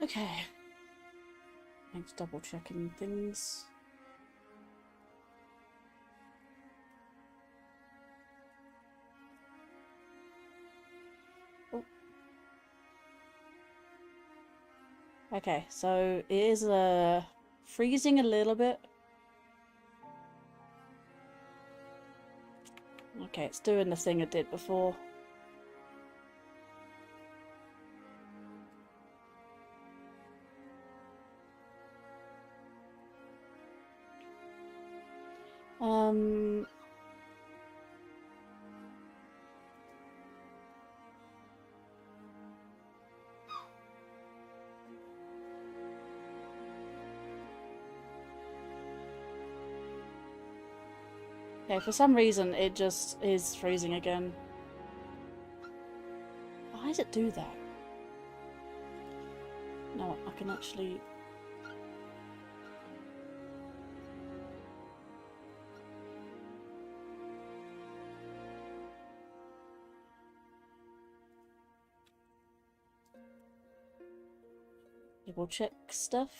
Okay. Thanks, double checking things. Oh. Okay, so it is freezing a little bit. Okay, it's doing the thing it did before. Okay, for some reason it just is freezing again. Why does it do that? No, I can actually... double check stuff.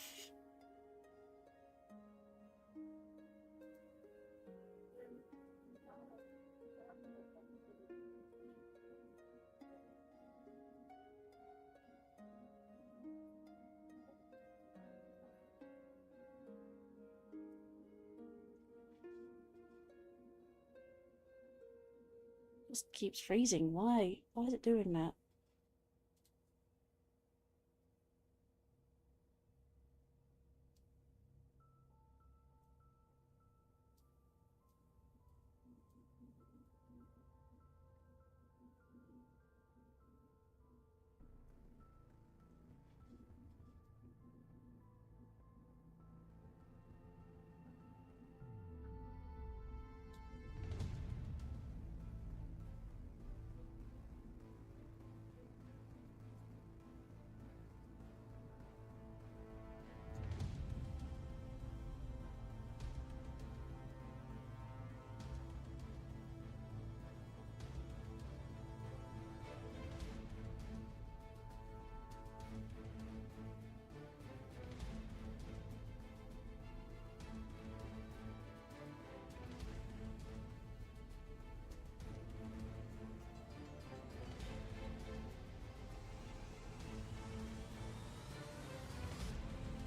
Just keeps freezing. Why? Why is it doing that?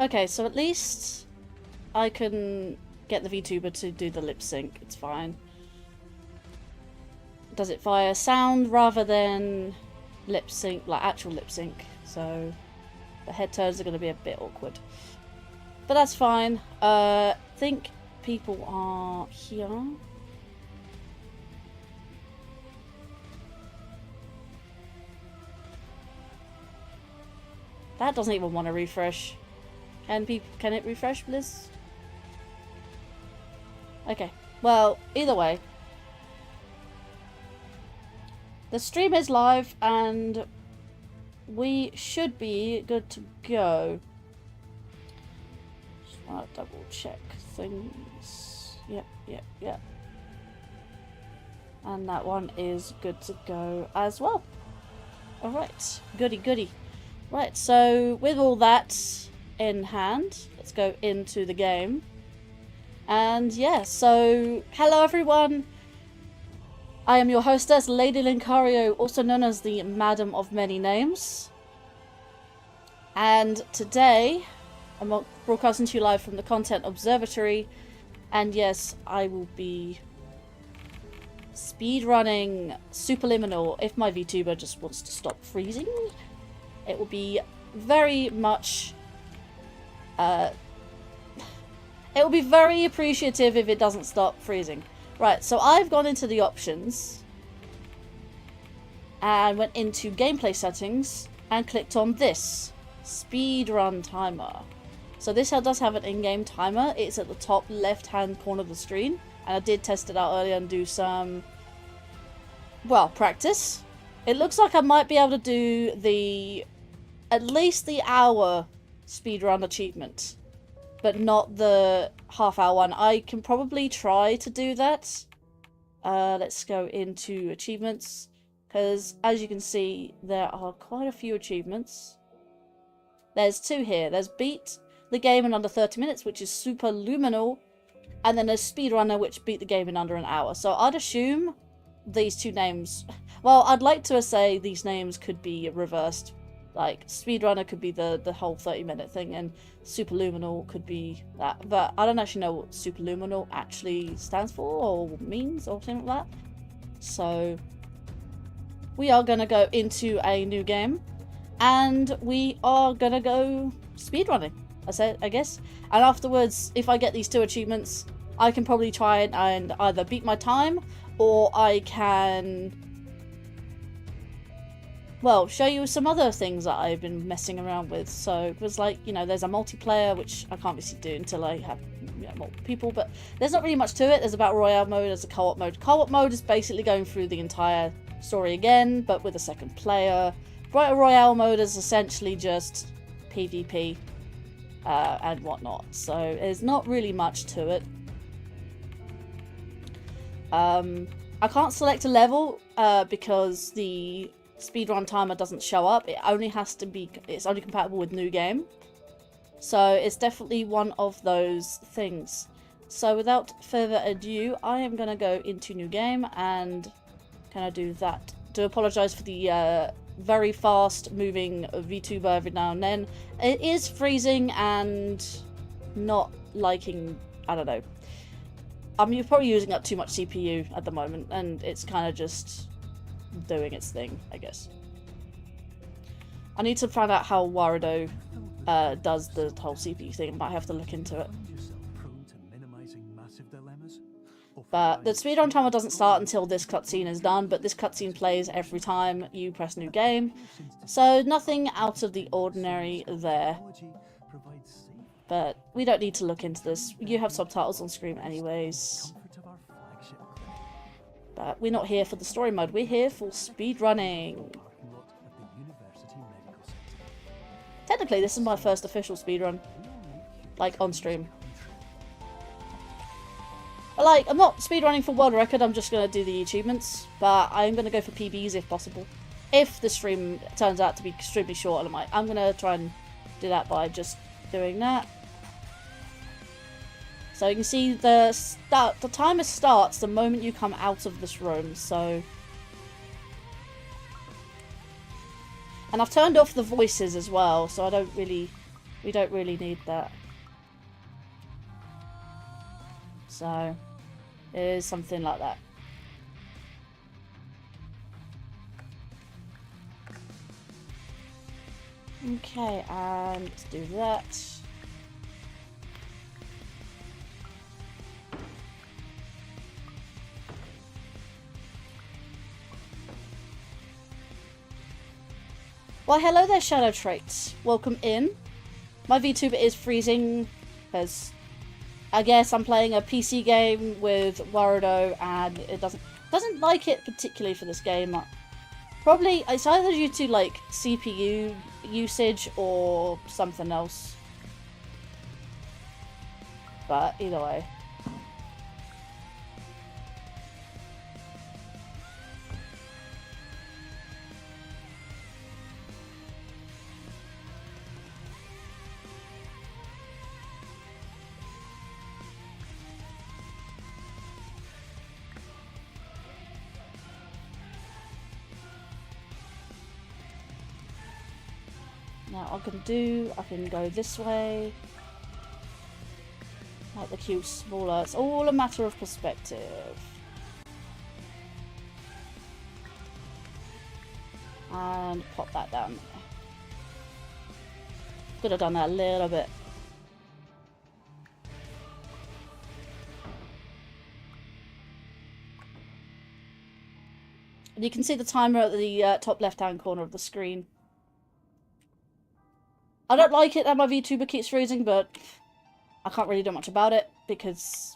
Okay, so at least I can get the VTuber to do the lip sync. It's fine. Does it via sound rather than lip sync, like actual lip sync. So the head turns are going to be a bit awkward. But that's fine. I think people are here. That doesn't even want to refresh. Can it refresh, Bliss? Okay. Well, either way. The stream is live and we should be good to go. Just want to double check things. Yep. And that one is good to go as well. Alright. Goody. Right, so with all that in hand, let's go into the game. And yeah, so hello everyone. I am your hostess, Lady Linkario, also known as the Madam of Many Names. And today, I'm broadcasting to you live from the Content Observatory. And yes, I will be speedrunning Superliminal if my VTuber just wants to stop freezing. It will be very much... it will be very appreciative if it doesn't stop freezing. Right, so I've gone into the options and went into gameplay settings and clicked on this speedrun timer. So this does have an in-game timer. It's at the top left-hand corner of the screen, and I did test it out earlier and do some, well, practice. It looks like I might be able to do at least the hour speedrun achievement, but not the half-hour one. I can probably try to do that. Let's go into achievements, because as you can see, there are quite a few achievements. There's two here. There's beat the game in under 30 minutes, which is Superliminal, and then there's speedrunner, which beat the game in under an hour. So I'd assume these two names... Well, I'd like to say these names could be reversed. Like, speedrunner could be the whole 30-minute thing, and Superliminal could be that. But I don't actually know what Superliminal actually stands for, or means, or something like that. So, we are going to go into a new game, and we are going to go speedrunning, I guess. And afterwards, if I get these two achievements, I can probably try and either beat my time, or I can... well, show you some other things that I've been messing around with. So it was like, you know, there's a multiplayer, which I can't really do until I have, you know, multiple people, but there's not really much to it. There's a battle royale mode, there's a co-op mode. Co-op mode is basically going through the entire story again, but with a second player. Battle royale mode is essentially just PvP and whatnot. So there's not really much to it. I can't select a level because the speedrun timer doesn't show up. It only has to be, it's only compatible with new game. So it's definitely one of those things. So without further ado, I am going to go into new game and can I do that? Do apologise for the very fast moving VTuber every now and then. It is freezing and not liking, I don't know. You're probably using up too much CPU at the moment, and it's kind of just doing its thing, I guess. I need to find out how Warado does the whole CPU thing. I might have to look into it. But the speedrun timer doesn't start until this cutscene is done, but this cutscene plays every time you press new game. So nothing out of the ordinary there. But we don't need to look into this. You have subtitles on screen anyways. But we're not here for the story mode, we're here for speedrunning. Technically, this is my first official speedrun. Like, on stream. But like, I'm not speedrunning for world record, I'm just going to do the achievements. But I'm going to go for PBs if possible. If the stream turns out to be extremely short, I'm going to try and do that by just doing that. So you can see the timer starts the moment you come out of this room, so... And I've turned off the voices as well, so I don't really We don't really need that. So, it is something like that. Okay, and let's do that. Why, hello there, Shadow Traits. Welcome in. My VTuber is freezing because I guess I'm playing a PC game with Warudo and it doesn't like it particularly for this game. Probably it's either due to like CPU usage or something else. But either way. Now I can go this way. Make the cube smaller. It's all a matter of perspective. And pop that down there. Could have done that a little bit. And you can see the timer at the top left-hand corner of the screen. I don't like it that my VTuber keeps freezing, but I can't really do much about it because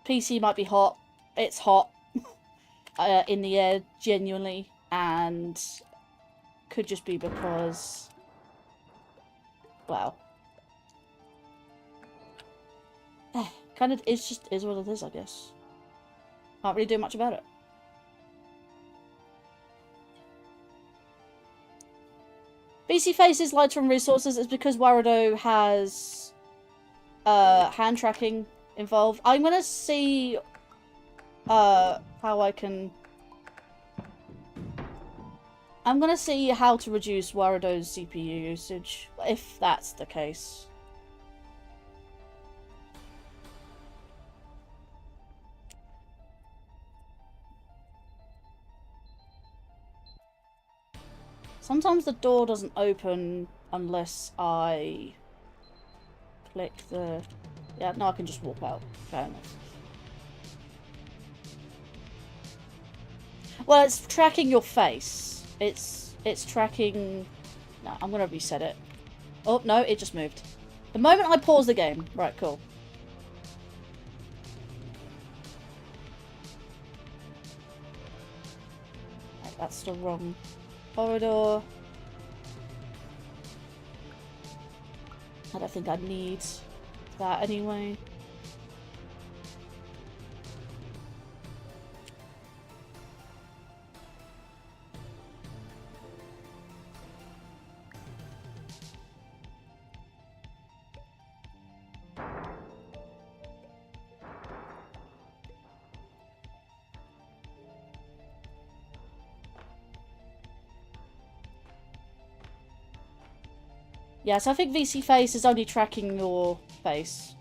PC might be hot. It's hot in the air, genuinely, and could just be because, well, kind of it just is what it is, I guess. Can't really do much about it. BC Face's lighter on resources is because Warudo has hand tracking involved. I'm gonna see how I can. I'm gonna see how to reduce Warudo's CPU usage, if that's the case. Sometimes the door doesn't open unless I click the... Yeah, no, I can just walk out. Fair enough. Well, it's tracking your face. It's tracking... No, I'm gonna reset it. Oh, no, it just moved. The moment I pause the game. Right, cool. Right, that's still wrong. Corridor. I don't think I need that anyway. Yes, I think VC Face is only tracking your face.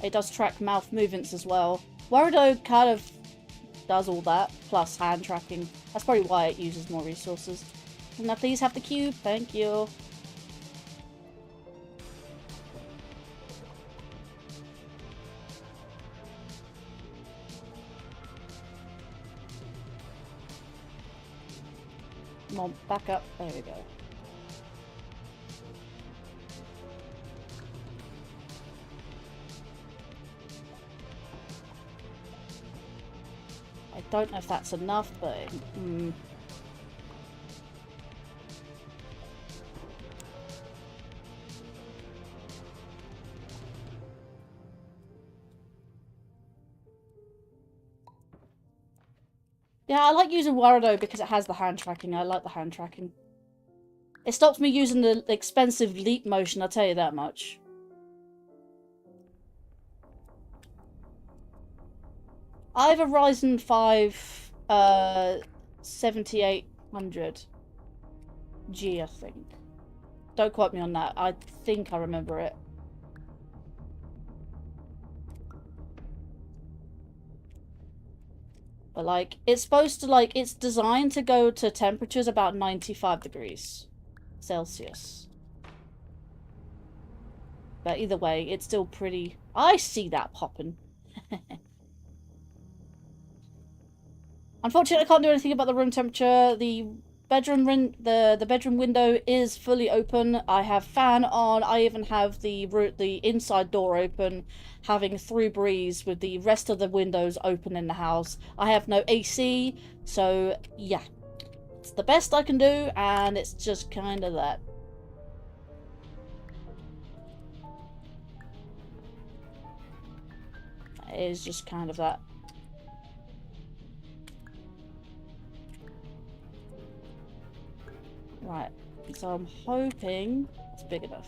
It does track mouth movements as well. Warudo kind of does all that, plus hand tracking. That's probably why it uses more resources. Can I please have the cube? Thank you. Come on, back up. There we go. I don't know if that's enough, but... Yeah, I like using Warudo because it has the hand tracking. I like the hand tracking. It stops me using the expensive leap motion, I'll tell you that much. I have a Ryzen 5 7800G, I think. Don't quote me on that. I think I remember it. But, like, it's supposed to, like, it's designed to go to temperatures about 95 degrees Celsius. But either way, it's still pretty... I see that popping. Unfortunately, I can't do anything about the room temperature. The bedroom window is fully open. I have fan on. I even have the inside door open, having through breeze with the rest of the windows open in the house. I have no AC, so yeah. It's the best I can do, and it's just kind of that. It is just kind of that. Right, so I'm hoping it's big enough.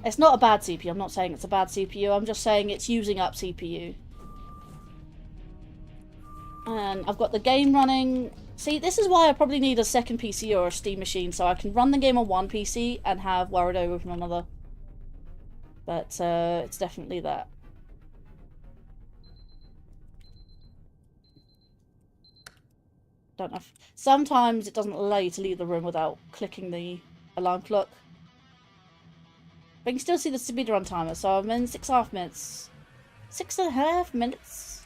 It's not a bad CPU. I'm not saying it's a bad CPU. I'm just saying it's using up CPU. And I've got the game running. See, this is why I probably need a second PC or a Steam machine, so I can run the game on one PC and have Warado open on another. But it's definitely that. Don't know. Sometimes it doesn't allow you to leave the room without clicking the alarm clock. But you can still see the speedrun timer, so I'm in 6.5 minutes. 6.5 minutes?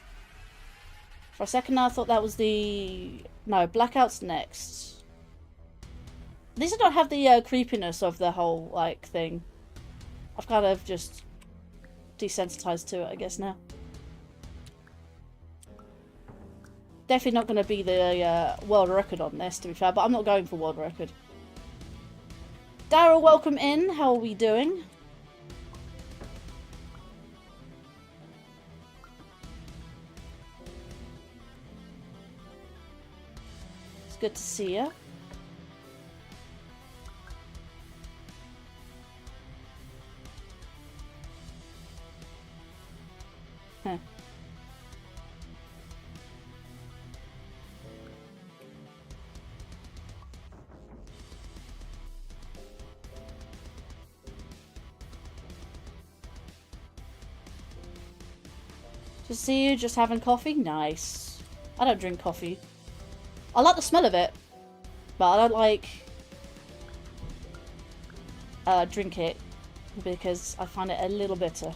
For a second now I thought that was the... No, Blackout's next. At least I don't have the creepiness of the whole, like, thing. I've kind of just desensitized to it, I guess, now. Definitely not going to be the world record on this, to be fair, but I'm not going for world record. Daryl, welcome in. How are we doing? It's good to see you. Huh. To see you just having coffee? Nice. I don't drink coffee. I like the smell of it, but I don't like drink it because I find it a little bitter.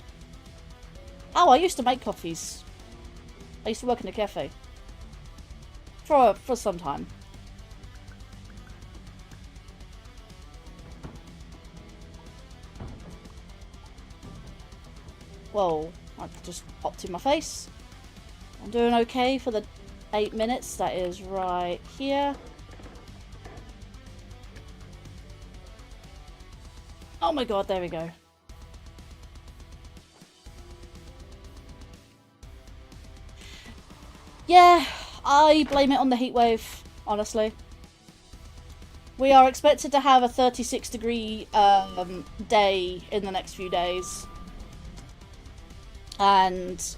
Oh, I used to make coffees. I used to work in a cafe for some time. Whoa. I just popped in my face. I'm doing okay for the 8 minutes. That is right here. Oh my god, there we go. Yeah, I blame it on the heatwave, honestly. We are expected to have a 36-degree day in the next few days. And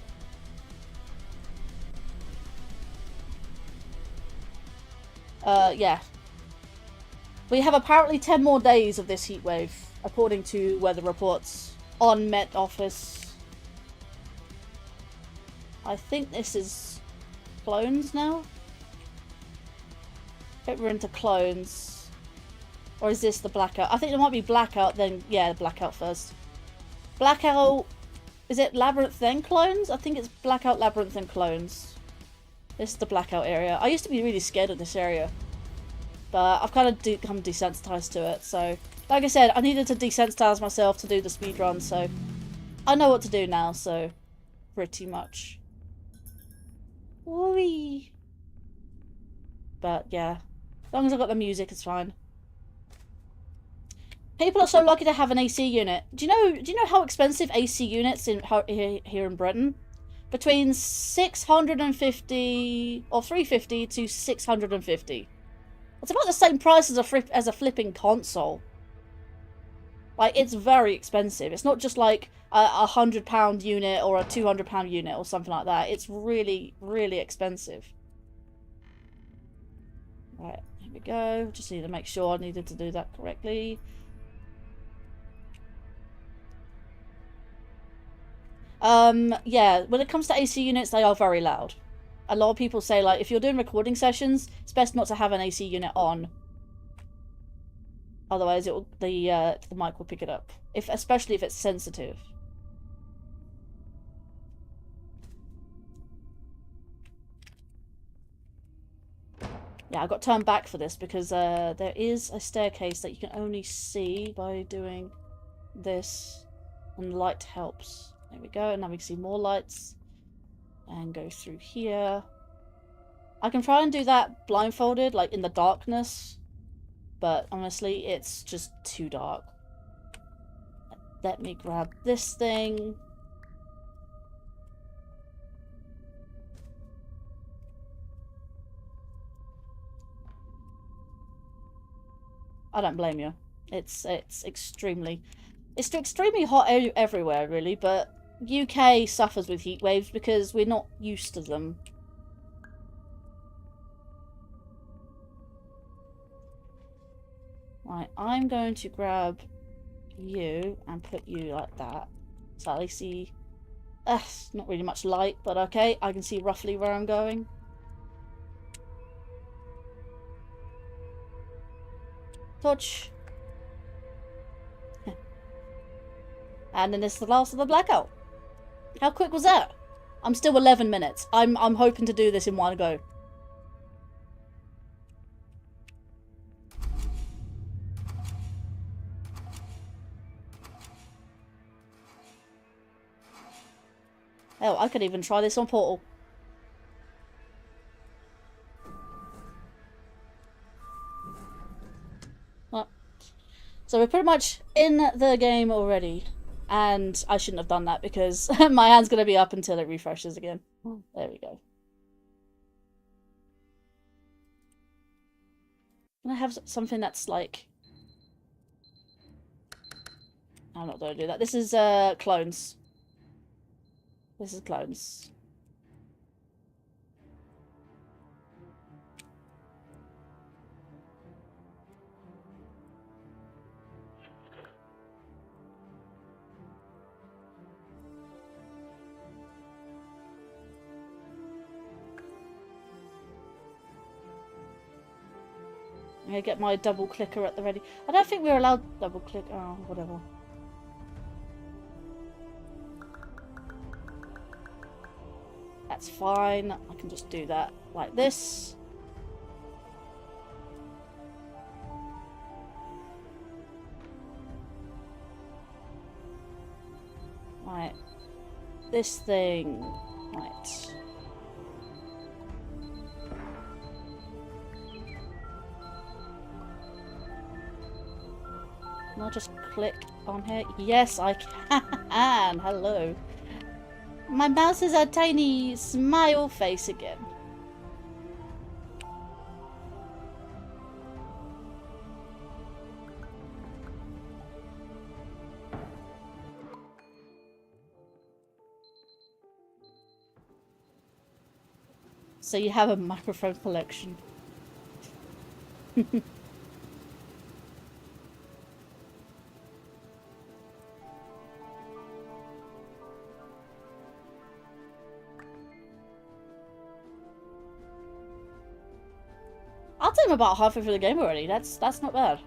yeah, we have apparently 10 more days of this heat wave, according to weather reports on Met Office. I think this is clones now. I think we're into clones, or is this the blackout? I think it might be blackout. Then yeah, blackout first. Blackout. Is it Labyrinth then Clones? I think it's Blackout, Labyrinth and Clones. This is the Blackout area. I used to be really scared of this area, but I've kind of become desensitized to it. So, like I said, I needed to desensitize myself to do the speedrun, so I know what to do now, so pretty much. Whee! But yeah, as long as I've got the music, it's fine. People are so lucky to have an AC unit. Do you know how expensive AC units here in Britain? Between 650 or 350 to 650. It's about the same price as a flipping console. Like, it's very expensive. It's not just like a £100 unit or a £200 unit or something like that. It's really, really expensive. Right, here we go. Just need to make sure I needed to do that correctly. Yeah, when it comes to AC units, they are very loud. A lot of people say, like, if you're doing recording sessions, it's best not to have an AC unit on. Otherwise, the mic will pick it up. Especially if it's sensitive. Yeah, I got turned back for this because there is a staircase that you can only see by doing this, and light helps. There we go, and now we can see more lights. And go through here. I can try and do that blindfolded, like in the darkness, but honestly, it's just too dark. Let me grab this thing. I don't blame you. It's extremely hot everywhere, really, but UK suffers with heat waves because we're not used to them. Right, I'm going to grab you and put you like that. So at least see... not really much light, but okay, I can see roughly where I'm going. Touch. And then it's the last of the blackout. How quick was that? I'm still 11 minutes. I'm hoping to do this in one go. Hell, I could even try this on Portal. Well, so we're pretty much in the game already. And I shouldn't have done that because my hand's going to be up until it refreshes again. There we go. Can I have something that's like... I'm not going to do that. This is clones. This is clones. I'm gonna get my double clicker at the ready. I don't think we're allowed double click. Oh, whatever. That's fine. I can just do that like this. Right. This thing. Right. Can I just click on here? Yes, I can. Hello. My mouse is a tiny smile face again. So you have a microphone collection. I'll say I'm about halfway through the game already. That's not bad.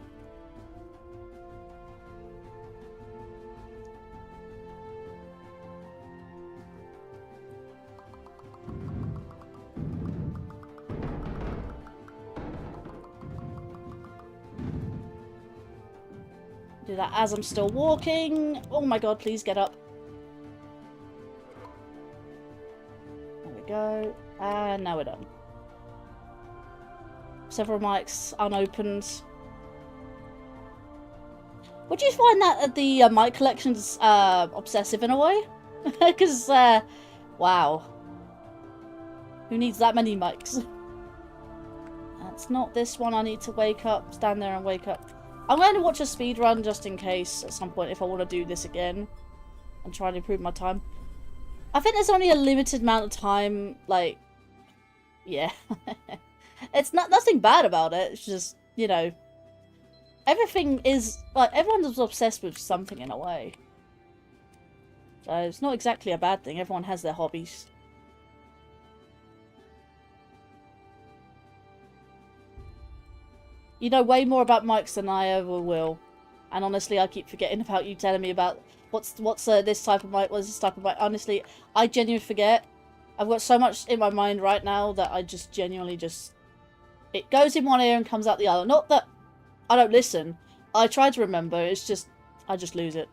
Do that as I'm still walking. Oh my god, please get up. There we go. And now we're done. Several mics unopened. Would you find that the mic collection's obsessive in a way? Because, wow. Who needs that many mics? That's not this one. I need to wake up, stand there and wake up. I'm going to watch a speed run just in case at some point if I want to do this again and try to improve my time. I think there's only a limited amount of time, like, yeah. It's nothing bad about it. It's just, you know, everything is like everyone's obsessed with something in a way. So it's not exactly a bad thing. Everyone has their hobbies. You know way more about mics than I ever will. And honestly, I keep forgetting about you telling me about what's this type of mic, what's this type of mic. Honestly, I genuinely forget. I've got so much in my mind right now that I just genuinely just... It goes in one ear and comes out the other. Not that I don't listen. I try to remember. It's just... I just lose it.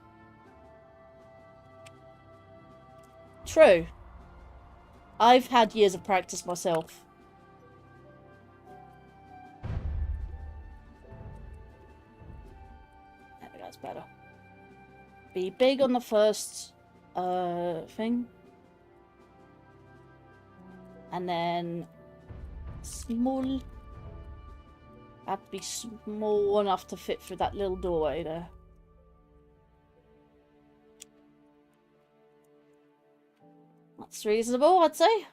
True. I've had years of practice myself. There we go, it's better. Be big on the first thing. And then small. Have to be small enough to fit through that little doorway there. That's reasonable, I'd say.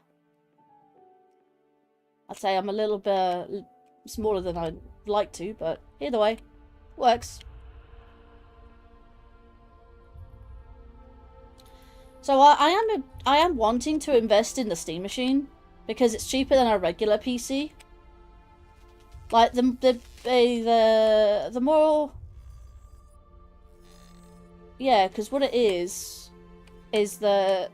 I'd say I'm a little bit smaller than I'd like to, but either way, works. So I am wanting to invest in the Steam machine because it's cheaper than a regular PC. Like the more, yeah, because what it is the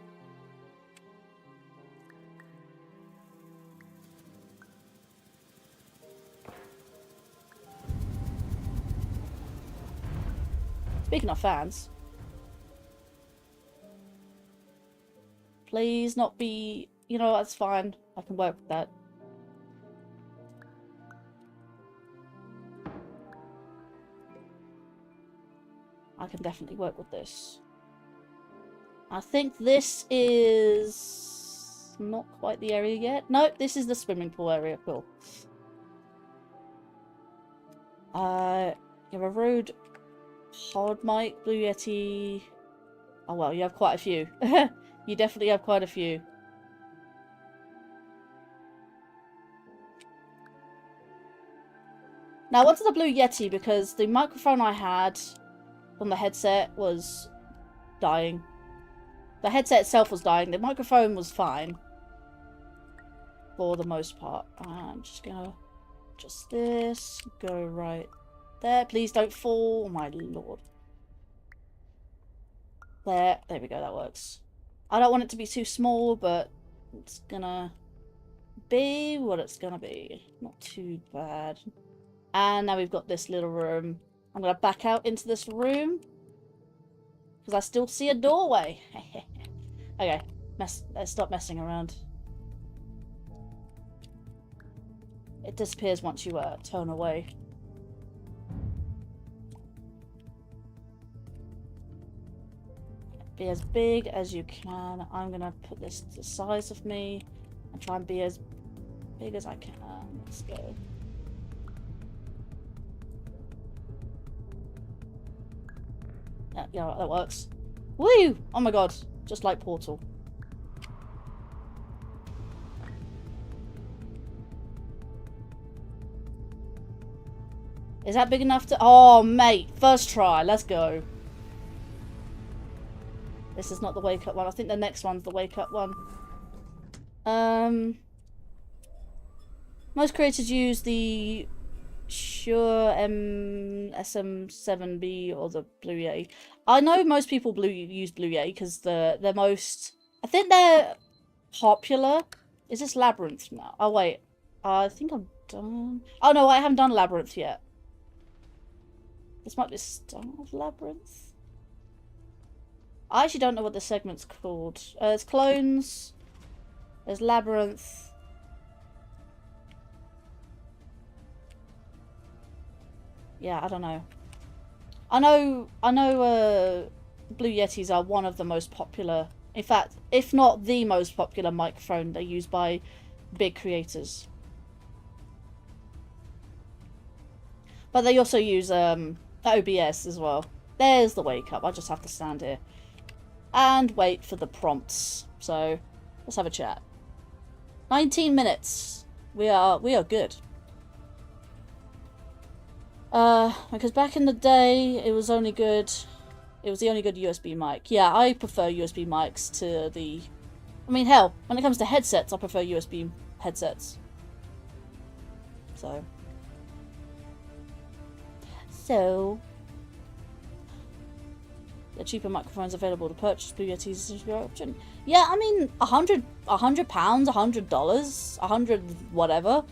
speaking of fans. Please not be... You know, that's fine. I can work with that. I can definitely work with this. I think this is... not quite the area yet. No, this is the swimming pool area. Cool. You have a Rode Pod mic, Blue Yeti... Oh well, you have quite a few. You definitely have quite a few. Now, what's the Blue Yeti? Because the microphone I had on the headset was dying. The headset itself was dying. The microphone was fine. For the most part. I'm just gonna adjust this. Go right there. Please don't fall. Oh my lord. There we go. That works. I don't want it to be too small, but it's gonna be what it's gonna be. Not too bad. And now we've got this little room. I'm gonna back out into this room because I still see a doorway. Okay, let's stop messing around. It disappears once you turn away. Be as big as you can. I'm gonna put this to the size of me and try and be as big as I can. Let's go. Yeah, that works. Woo! Oh my god, just like Portal. Is that big enough to... Oh, mate, first try. Let's go. This is not the wake up one. I think the next one's the wake up one. Most creators use the Shure SM7B or the Blue Yeti. I know most people use Blue Yeti because they're most... I think they're popular. Is this Labyrinth now? Oh wait, I think I'm done. Oh no, I haven't done Labyrinth yet. This might be the start of Labyrinth. I actually don't know what the segment's called. There's Clones. There's Labyrinth. Yeah, I don't know. I know Blue Yetis are one of the most popular, in fact, if not the most popular microphone they used by big creators. But they also use OBS as well. There's the wake up. I just have to stand here and wait for the prompts. So let's have a chat. 19 minutes. We are good. Because back in the day, it was only good. It was the only good USB mic. Yeah, I prefer USB mics to the. I mean, hell, when it comes to headsets, I prefer USB headsets. So. The cheaper microphones available to purchase. Blue Yeti's is your option. Yeah, I mean, £100, $100, 100 whatever.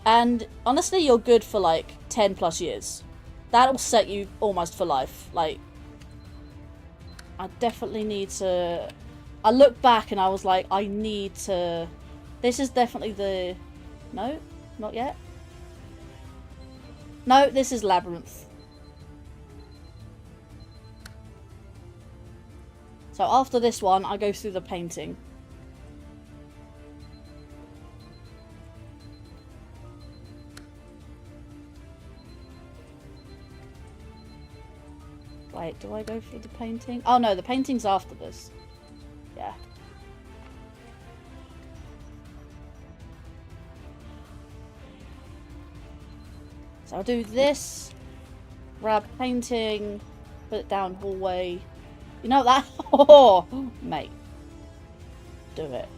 And honestly, you're good for like 10 plus years. That'll set you almost for life. Like, I definitely need to. I look back and I was like, I need to. This is definitely the. No, not yet. No, this is Labyrinth. So after this one, I go through the painting. Wait, do I go through the painting? Oh no, the painting's after this. Yeah. So I'll do this. Grab painting. Put it down hallway. You know that? Oh, mate. Do it.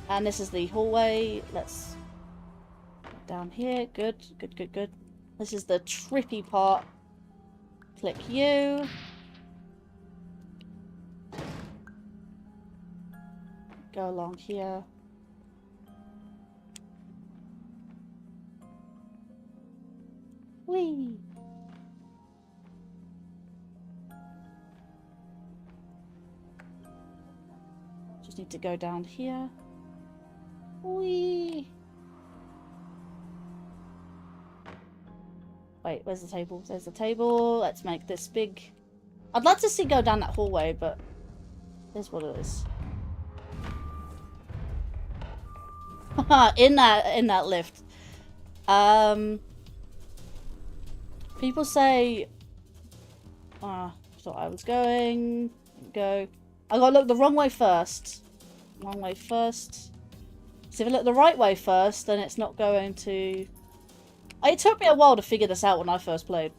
And this is the hallway. Let's down here. Good, good, good, good. This is the trippy part. Click you. Go along here. Whee! Just need to go down here. Whee! Wait, where's the table? There's the table. Let's make this big. I'd like to see go down that hallway, but here's what it is. in that lift. People say thought I was going. Go. I gotta look the wrong way first. Wrong way first. So if I look the right way first, then it's not going to. It took me a while to figure this out when I first played.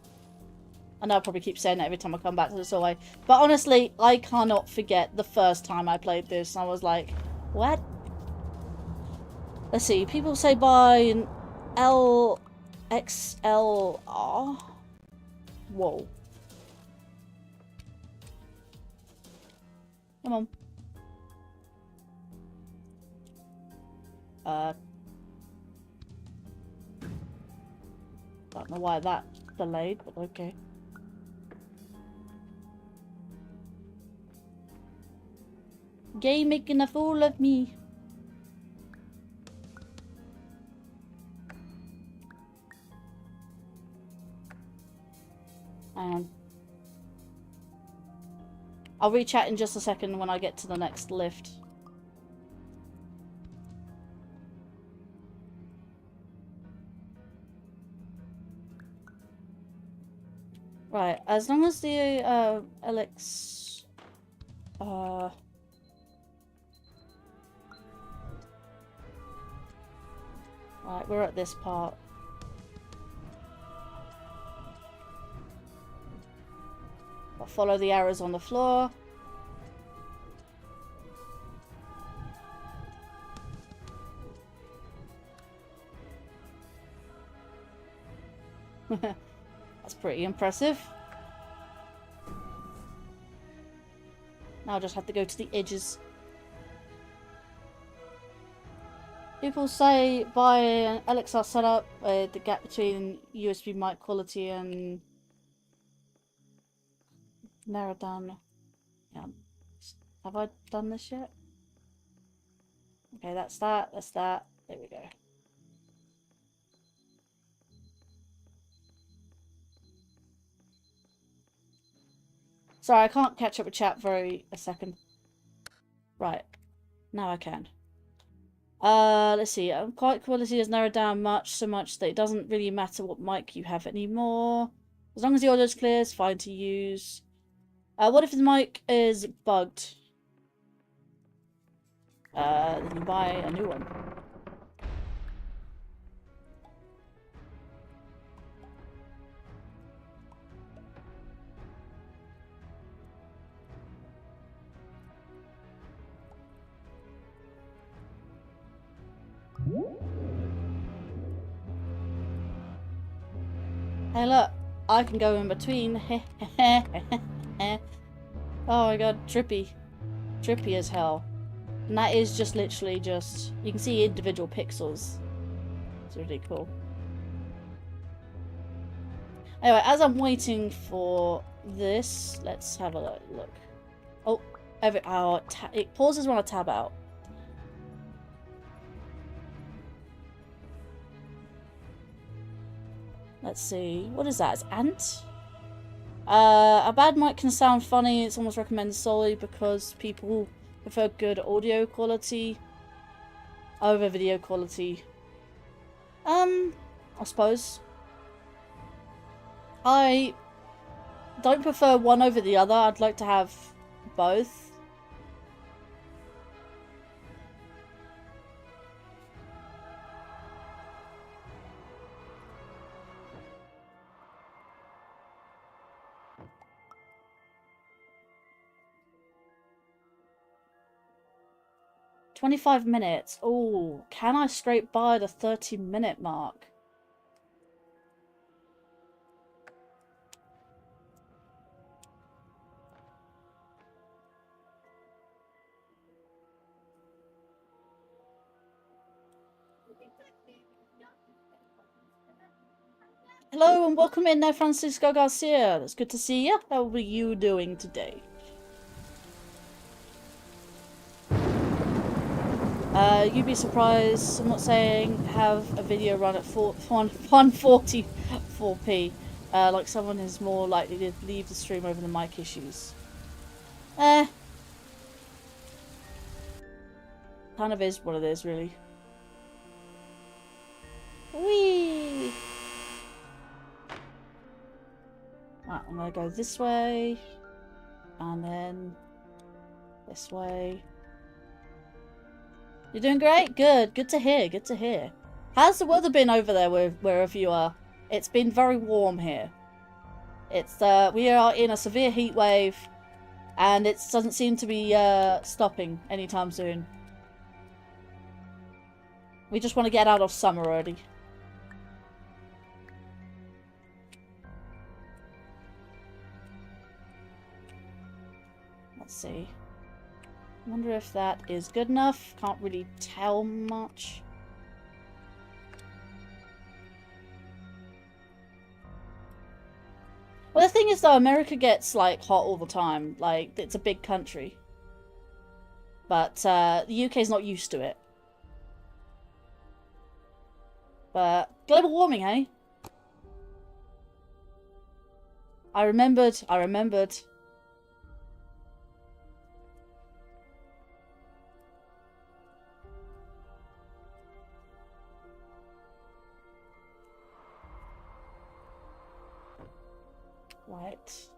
I know I probably keep saying that every time I come back to this hallway. But honestly, I cannot forget the first time I played this. I was like, what? Let's see. People say buy an XLR. Whoa. Come on. Don't know why that delayed, but okay. Game making a fool of me. Hang on. I'll re-chat in just a second when I get to the next lift. Right, as long as the Alex right, we're at this part. I'll follow the arrows on the floor. That's pretty impressive. Now I'll just have to go to the edges. People say buy an LXR setup, the gap between USB mic quality and narrow down. Yeah. Have I done this yet? Okay, that's that. That's that. There we go. Sorry, I can't catch up with chat for a second. Right. Now I can. Let's see. Quiet quality has narrowed down so much that it doesn't really matter what mic you have anymore. As long as the audio is clear, it's fine to use. What if the mic is bugged? Then you buy a new one. Hey look, I can go in between. Oh my god, trippy. Trippy as hell. And that is just literally just, you can see individual pixels. It's really cool. Anyway, as I'm waiting for this, let's have a look. Oh, it pauses when I tab out. Let's see. What is that? It's ant? A bad mic can sound funny. It's almost recommended solely because people prefer good audio quality over video quality. I suppose. I don't prefer one over the other. I'd like to have both. "25 minutes. Oh, can I scrape by the 30-minute mark? Hello and welcome in there, Francisco Garcia. It's good to see you. How are you doing today? You'd be surprised. I'm not saying have a video run at 144p. Like someone is more likely to leave the stream over the mic issues. Kind of is what it is, really. Whee! Right, I'm gonna go this way, and then this way. You're doing great? Good. Good to hear. Good to hear. How's the weather been over there wherever you are? It's been very warm here. It's we are in a severe heat wave, and it doesn't seem to be stopping anytime soon. We just want to get out of summer already. Let's see. I wonder if that is good enough. Can't really tell much. Well, the thing is, though, America gets, like, hot all the time. Like, it's a big country. But, the UK's not used to it. But, global warming, hey? I remembered. Right.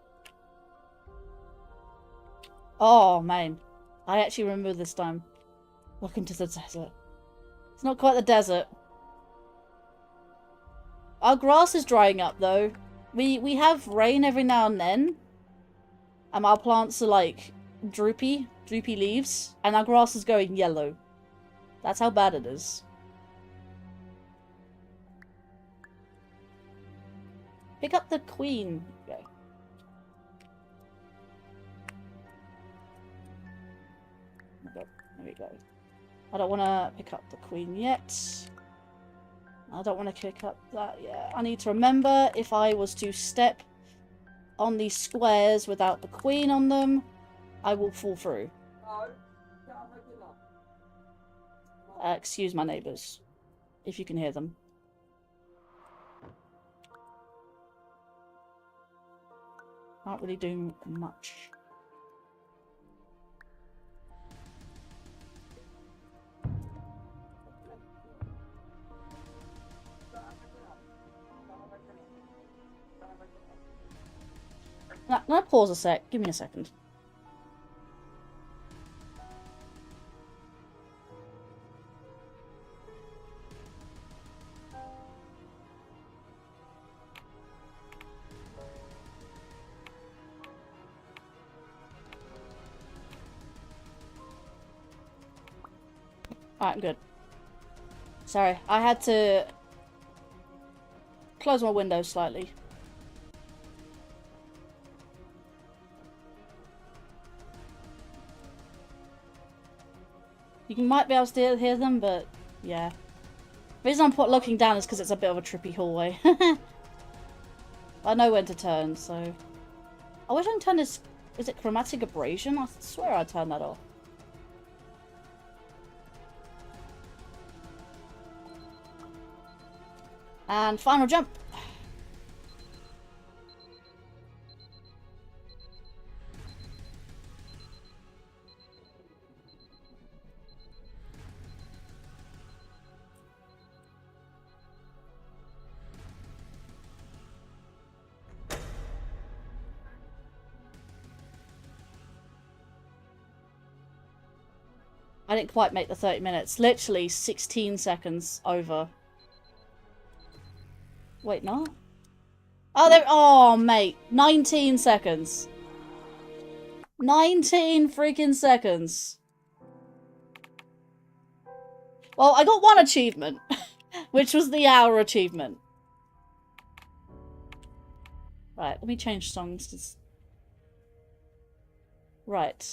Oh, man. I actually remember this time. Welcome to the desert. It's not quite the desert. Our grass is drying up, though. We have rain every now and then. And our plants are, like, droopy leaves. And our grass is going yellow. That's how bad it is. Pick up the queen. Okay. There we go. I don't want to pick up the queen yet. I don't want to pick up that yet. I need to remember if I was to step on these squares without the queen on them, I will fall through. Excuse my neighbours, if you can hear them. Can't really do much. I'm gonna pause a sec. Give me a second. Alright, I'm good. Sorry, I had to close my window slightly. You might be able to hear them, but yeah. The reason I'm looking down is because it's a bit of a trippy hallway. I know when to turn, so... I wish I can turn this... Is it chromatic abrasion? I swear I turned that off. And final jump. I didn't quite make the 30 minutes. Literally 16 seconds over. Wait, no? Oh, there. Oh, mate. 19 seconds. 19 freaking seconds. Well, I got one achievement, which was the hour achievement. Right, let me change songs. Right.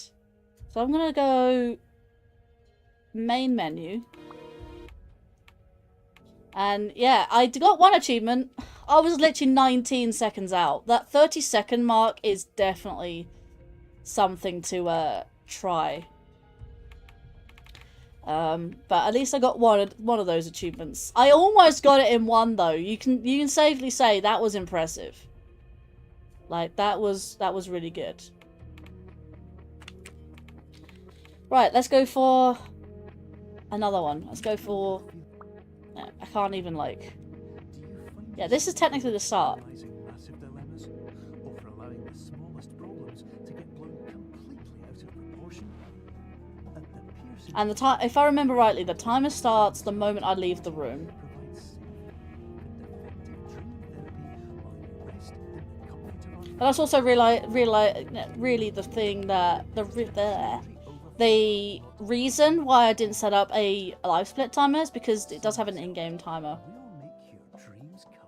So I'm gonna go main menu. And yeah, I got one achievement. I was literally 19 seconds out. That 30-second mark is definitely something to try. But at least I got one of those achievements. I almost got it in one though. You can safely say that was impressive. Like that was really good. Right, let's go for another one. Let's go for... I can't even, like... Yeah, this is technically the start. And the time, if I remember rightly, the timer starts the moment I leave the room. But that's also really the thing that... The reason why I didn't set up a live split timer is because it does have an in-game timer.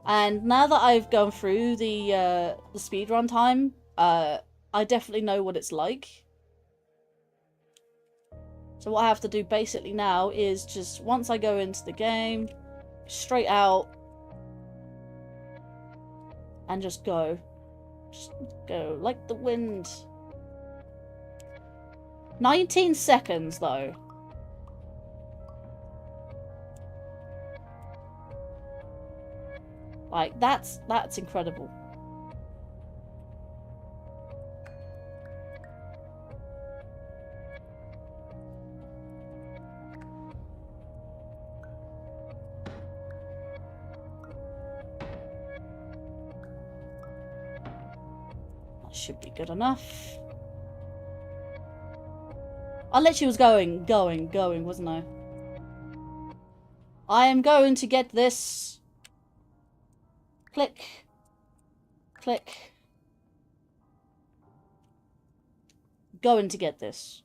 And now that I've gone through the speedrun time, I definitely know what it's like. So what I have to do basically now is just, once I go into the game, straight out, and just go. Just go like the wind. 19 seconds, though. Like, that's incredible. That should be good enough. I literally was going, wasn't I? I am going to get this. Click. Click. Going to get this.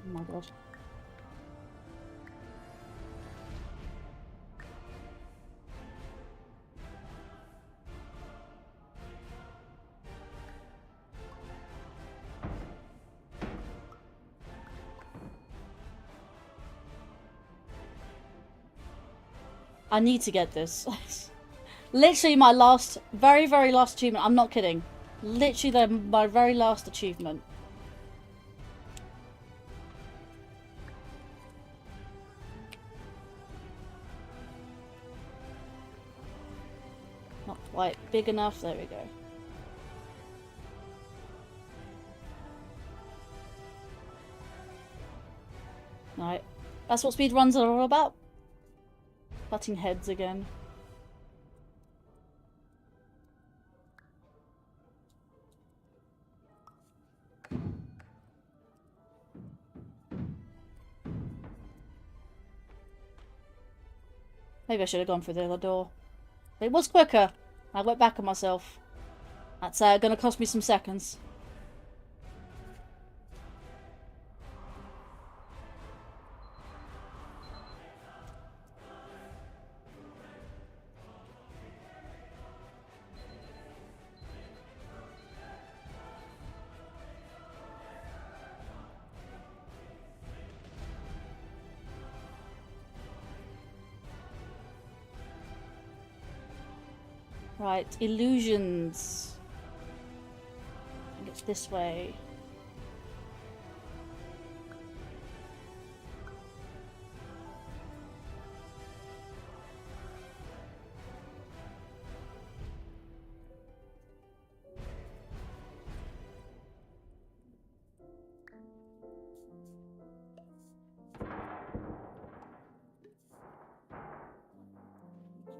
Oh my god. I need to get this. Literally my last, very, very last achievement. I'm not kidding. Literally my very last achievement. Not quite big enough. There we go. Right. That's what speedruns are all about. Butting heads again. Maybe I should have gone through the other door. It was quicker. I went back on myself. That's gonna cost me some seconds. Right, illusions. I think it's this way.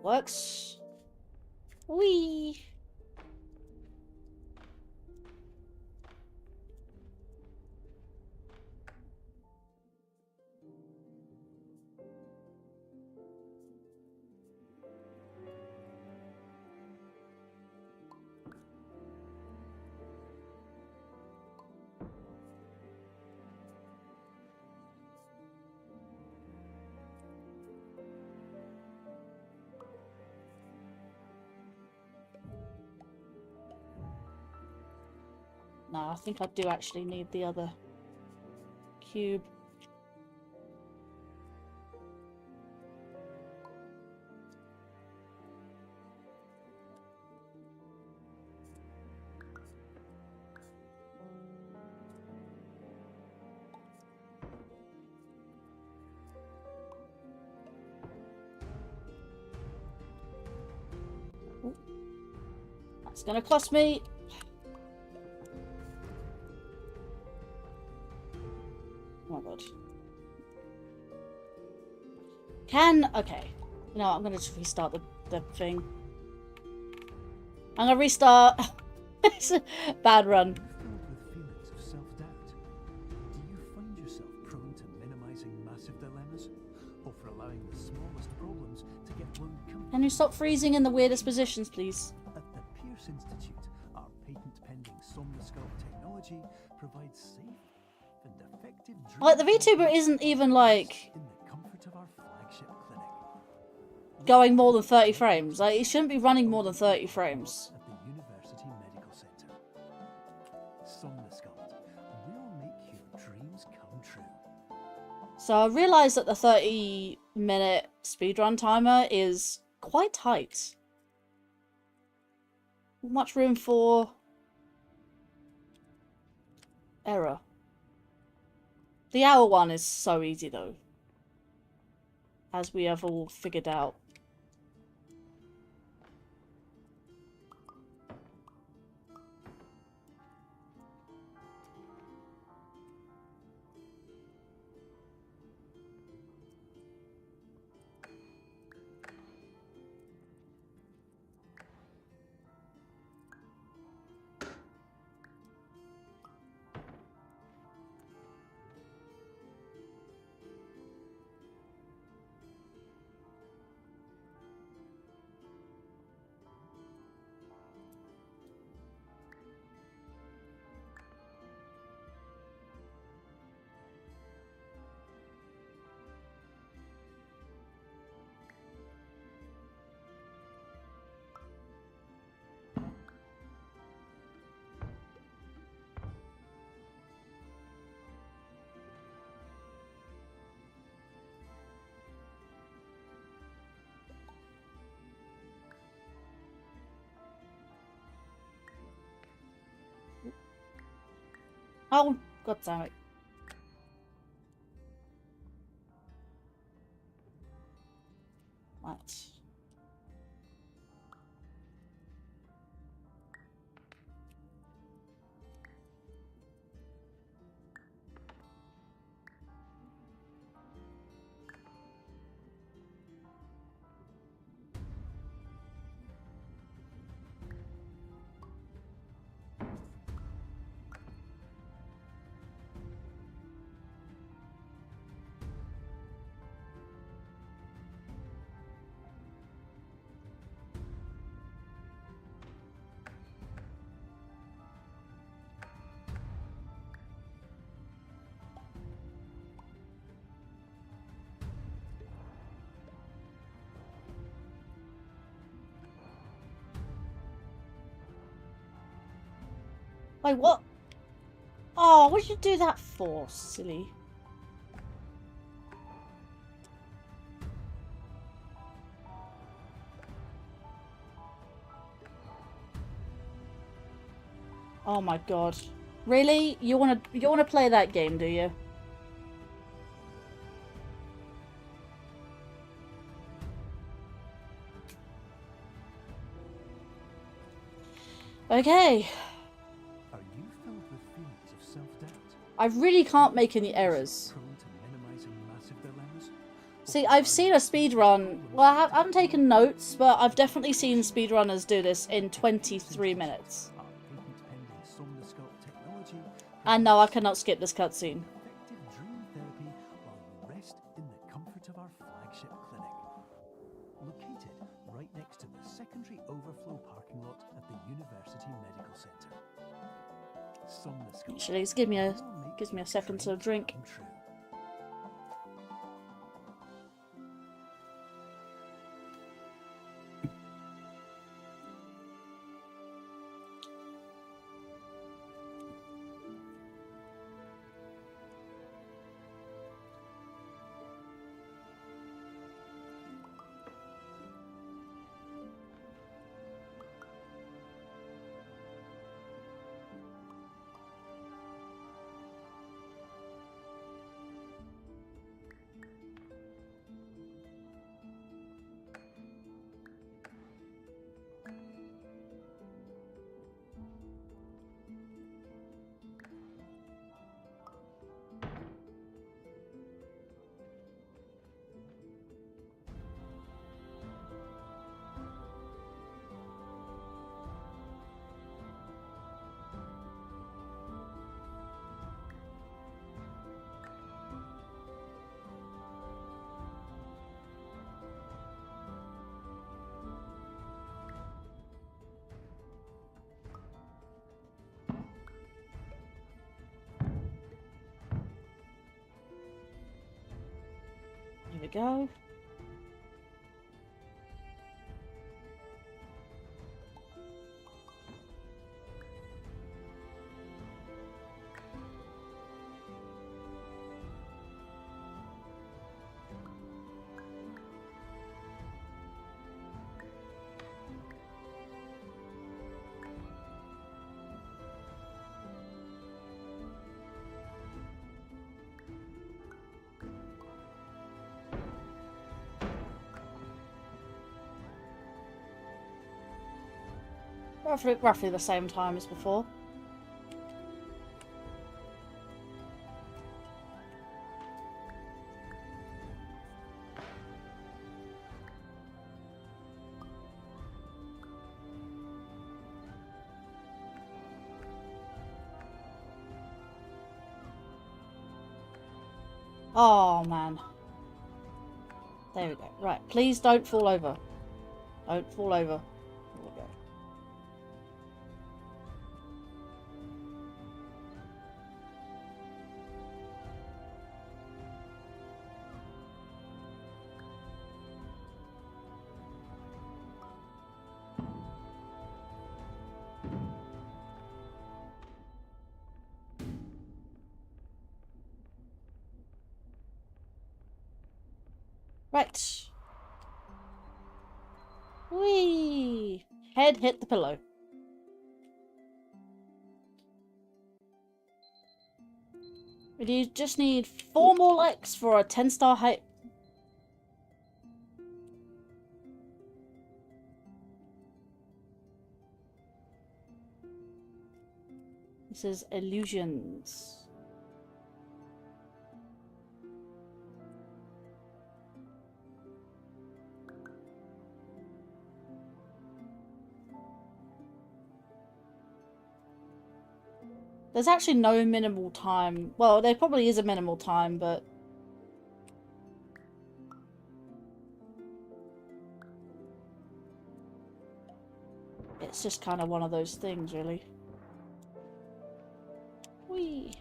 Works. Whee! No, I think I do actually need the other cube. Ooh. That's gonna cost me. Oh my god. Okay. You know what, I'm gonna just restart the thing. I'm gonna restart. It's a bad run. Filled with feelings of self-doubt, do you find yourself prone to minimizing massive dilemmas, or for allowing the smallest problems to get blown completely? Can you stop freezing in the weirdest positions, please? At the Pierce Institute, our patent-pending Somnosculpt technology provides safe and effective dream Like, the VTuber isn't even, like, in the comfort of our flagship clinic. going more than 30 frames. Like, it shouldn't be running more than 30 frames. At the University Medical Center. Somnosculpt will make your dreams come true. So I realised that the 30-minute speedrun timer is quite tight. Much room for error. The hour one is so easy though, as we have all figured out. Oh, god damn it. Right. Wait, what? Oh, what did you do that for, silly? Oh my god. Really? You wanna play that game, do you? Okay. Are you filled with feelings of self-doubt? I really can't make any errors. Prone to minimizing massive dilemmas? See, I've seen a speedrun. Well, I haven't taken notes, but I've definitely seen speedrunners do this in 23 minutes. Our patent-pending somnosculpt technology And no, I cannot skip this cutscene. effective dream therapy while you rest in the comfort of our flagship clinic. Located right next to the secondary overflow parking lot at the University Medical Center. Somnosculpt Actually, just give me will make gives me a your second to dreams drink. come true. Here we go. Roughly the same time as before. Oh man. There we go. Right, please don't fall over. Don't fall over. There we go. Right. Whee! Head hit the pillow. You just need 4 more likes for a 10-star hype. This is Illusions. There's actually no minimal time. Well, there probably is a minimal time, but... it's just kind of one of those things, really. Whee!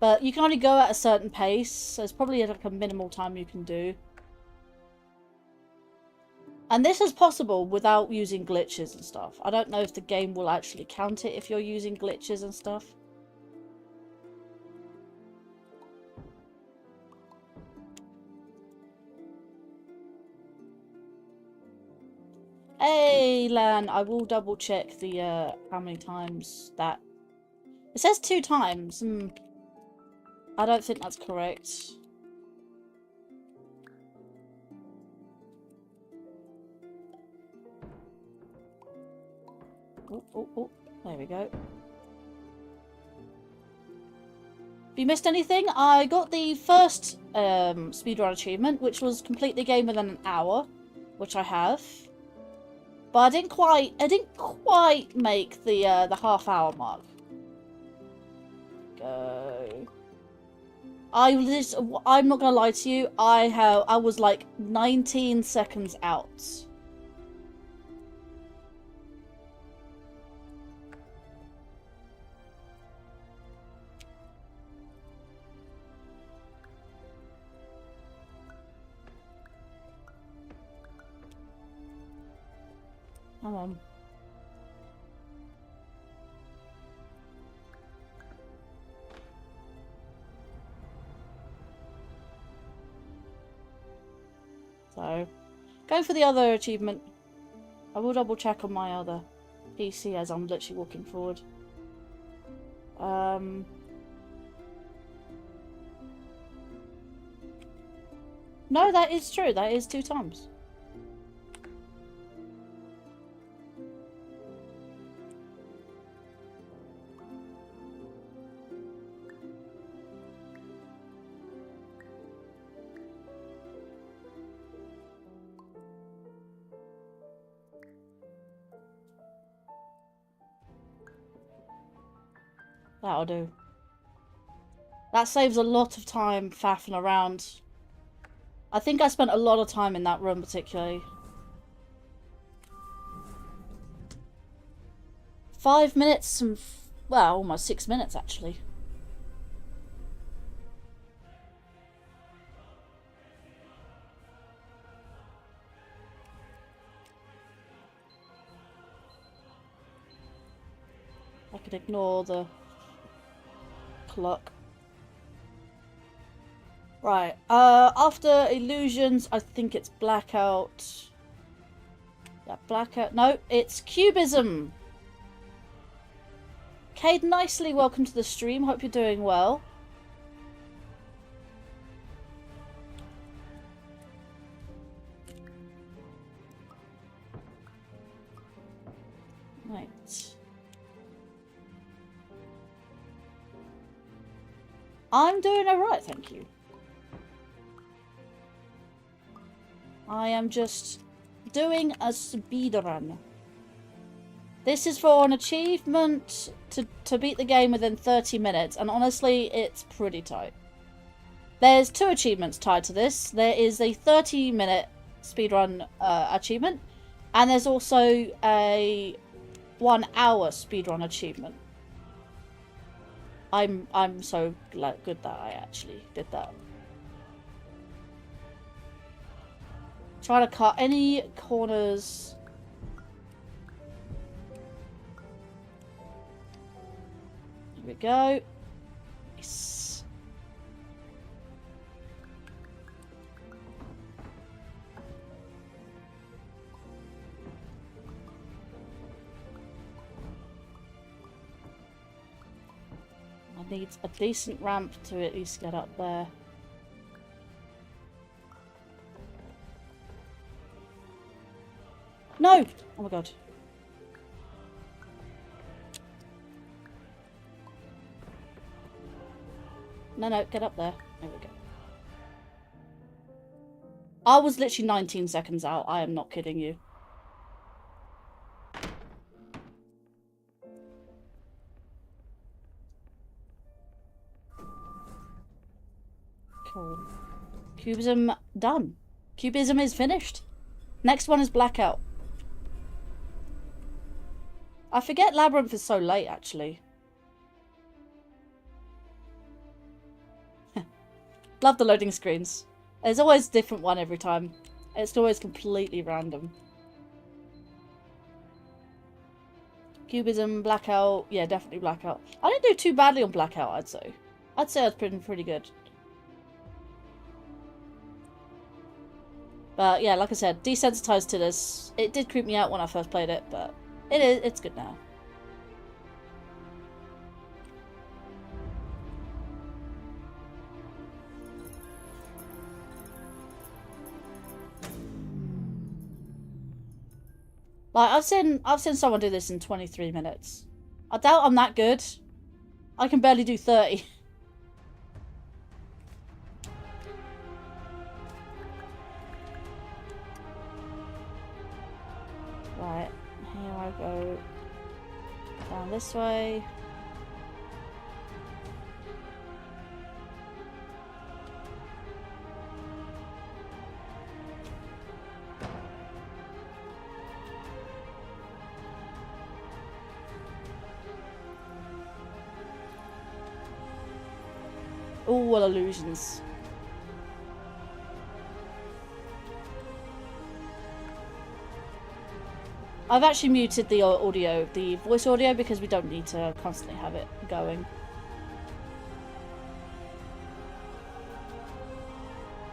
But you can only go at a certain pace, so it's probably like a minimal time you can do. And this is possible without using glitches and stuff. I don't know if the game will actually count it if you're using glitches and stuff. Hey, Lan, I will double check the, how many times that... It says 2 times. I don't think that's correct. Oh, there we go. If you missed anything, I got the first speedrun achievement, which was complete the game within an hour, which I have. But I didn't quite make the half-hour mark. Go. I'm not gonna lie to you. I was like 19 seconds out. Come on. So, going for the other achievement. I will double check on my other PC as I'm literally walking forward. No, that is true. That is 2 times. That'll do. That saves a lot of time faffing around. I think I spent a lot of time in that room particularly. 5 minutes and... well, almost 6 minutes actually. I could ignore the clock. Right, after Illusions, I think it's Blackout. Yeah, Blackout. No, it's Cubism. Cade, nicely welcome to the stream. Hope you're doing well. Right. I'm doing alright, thank you. I am just doing a speedrun. This is for an achievement to beat the game within 30 minutes, and honestly, it's pretty tight. There's 2 achievements tied to this. There is a 30-minute speedrun achievement, and there's also a 1-hour speedrun achievement. I'm so good that I actually did that. Try to cut any corners. Here we go. Yes. I I need a decent ramp to at least get up there. No! Oh my god. No, no, get up there. There we go. I was literally 19 seconds out. I am not kidding you. Cool. Cubism done. Cubism is finished. Next one is Blackout. I forget Labyrinth is so late, actually. Love the loading screens. There's always a different one every time. It's always completely random. Cubism, Blackout. Yeah, definitely Blackout. I didn't do too badly on Blackout, I'd say. I'd say I was pretty good. But yeah, like I said, desensitized to this. It did creep me out when I first played it, but it's good now. Like I've seen someone do this in 23 minutes. I doubt I'm that good. I can barely do 30. Right, here I go down this way. All illusions. I've actually muted the audio, the voice audio, because we don't need to constantly have it going.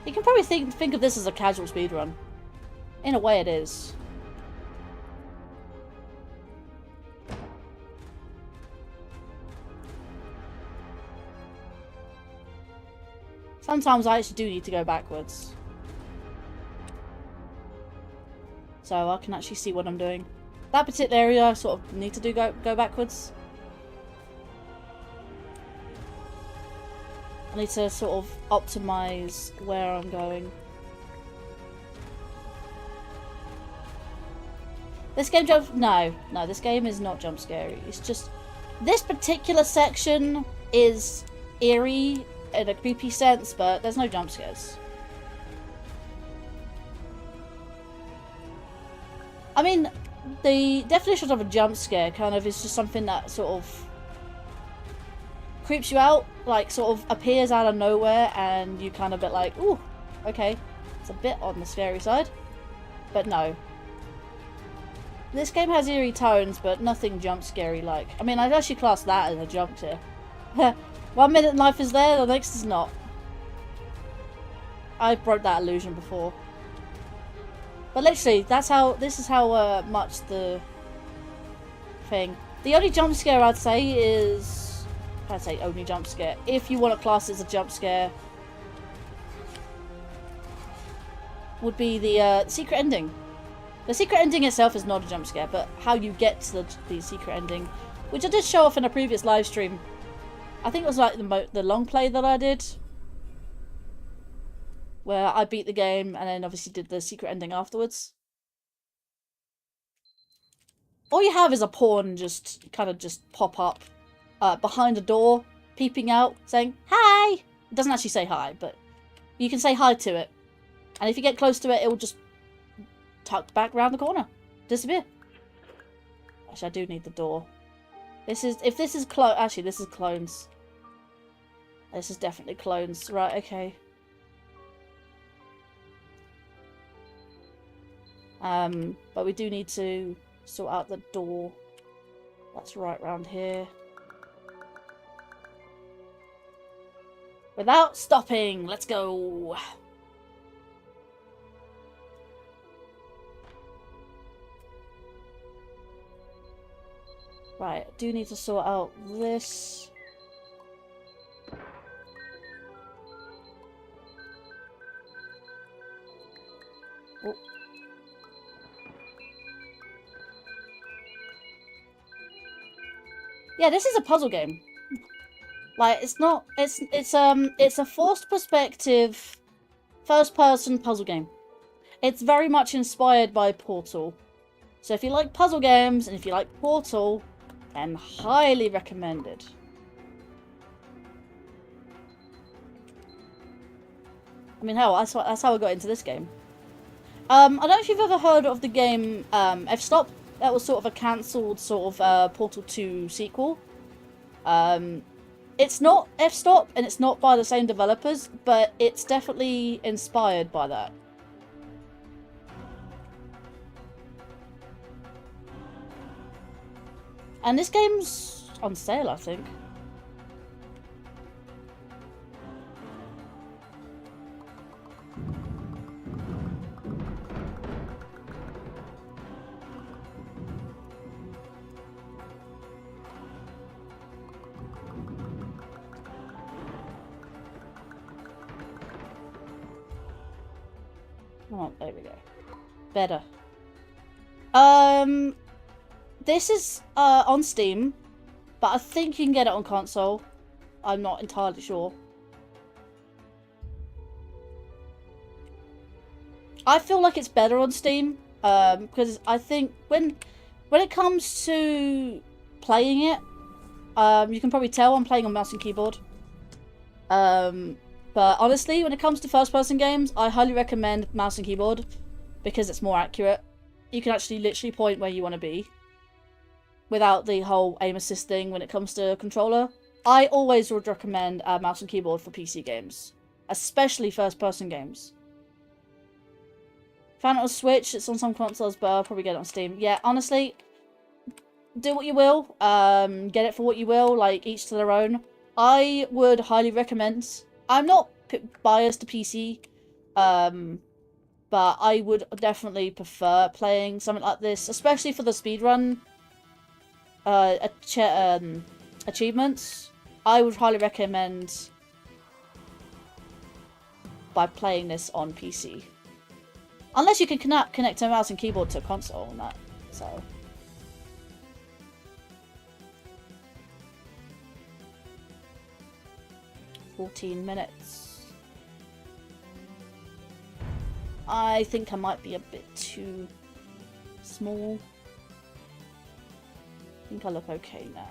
You can probably think of this as a casual speedrun. In a way it is. Sometimes I actually do need to go backwards. So I can actually see what I'm doing. That particular area I sort of need to go backwards. I need to sort of optimize where I'm going. This game no, this game is not jump scary. It's just this particular section is eerie in a creepy sense, but there's no jump scares. I mean, the definition of a jump scare kind of is just something that sort of creeps you out, like sort of appears out of nowhere and you kind of bit like, ooh, okay, it's a bit on the scary side. But no. This game has eerie tones, but nothing jump scary like. I mean, I'd actually class that as a jump scare. 1 minute life is there, the next is not. I broke that illusion before. But literally, this is how much the thing. The only jump scare I'd say is, I'd say only jump scare, if you want to class it as a jump scare, would be the secret ending. The secret ending itself is not a jump scare, but how you get to the secret ending, which I did show off in a previous live stream. I think it was like the long play that I did, where I beat the game and then obviously did the secret ending afterwards. All you have is a pawn just pop up behind a door, peeping out, saying hi. It doesn't actually say hi, but you can say hi to it, and if you get close to it, it will just tuck back round the corner, disappear. Actually, I do need the door. This is this is clones. This is definitely clones. Right, okay. But we do need to sort out the door. That's right round here. Without stopping, let's go. Right, I do need to sort out this. Oh. Yeah, this is a puzzle game. Like, it's not... It's a forced perspective, first-person puzzle game. It's very much inspired by Portal. So if you like puzzle games, and if you like Portal, then highly recommended. I mean, hell, that's how I got into this game. I don't know if you've ever heard of the game F-Stop. That was sort of a cancelled sort of Portal 2 sequel. It's not F-Stop, and it's not by the same developers, but it's definitely inspired by that. And this game's on sale, I think. Oh, there we go. Better. This is on Steam, but I think you can get it on console. I'm not entirely sure. I feel like it's better on Steam, because I think when it comes to playing it, you can probably tell I'm playing on mouse and keyboard. But honestly, when it comes to first-person games, I highly recommend mouse and keyboard because it's more accurate. You can actually literally point where you want to be without the whole aim assist thing when it comes to a controller. I always would recommend mouse and keyboard for PC games, especially first-person games. Found it on Switch, it's on some consoles, but I'll probably get it on Steam. Yeah, honestly, do what you will. Get it for what you will, like, each to their own. I would highly recommend... I'm not biased to PC, but I would definitely prefer playing something like this, especially for the speedrun achievements. I would highly recommend by playing this on PC. Unless you can connect a mouse and keyboard to a console and that, so... 14 minutes. I think I might be a bit too small. I think I look okay now.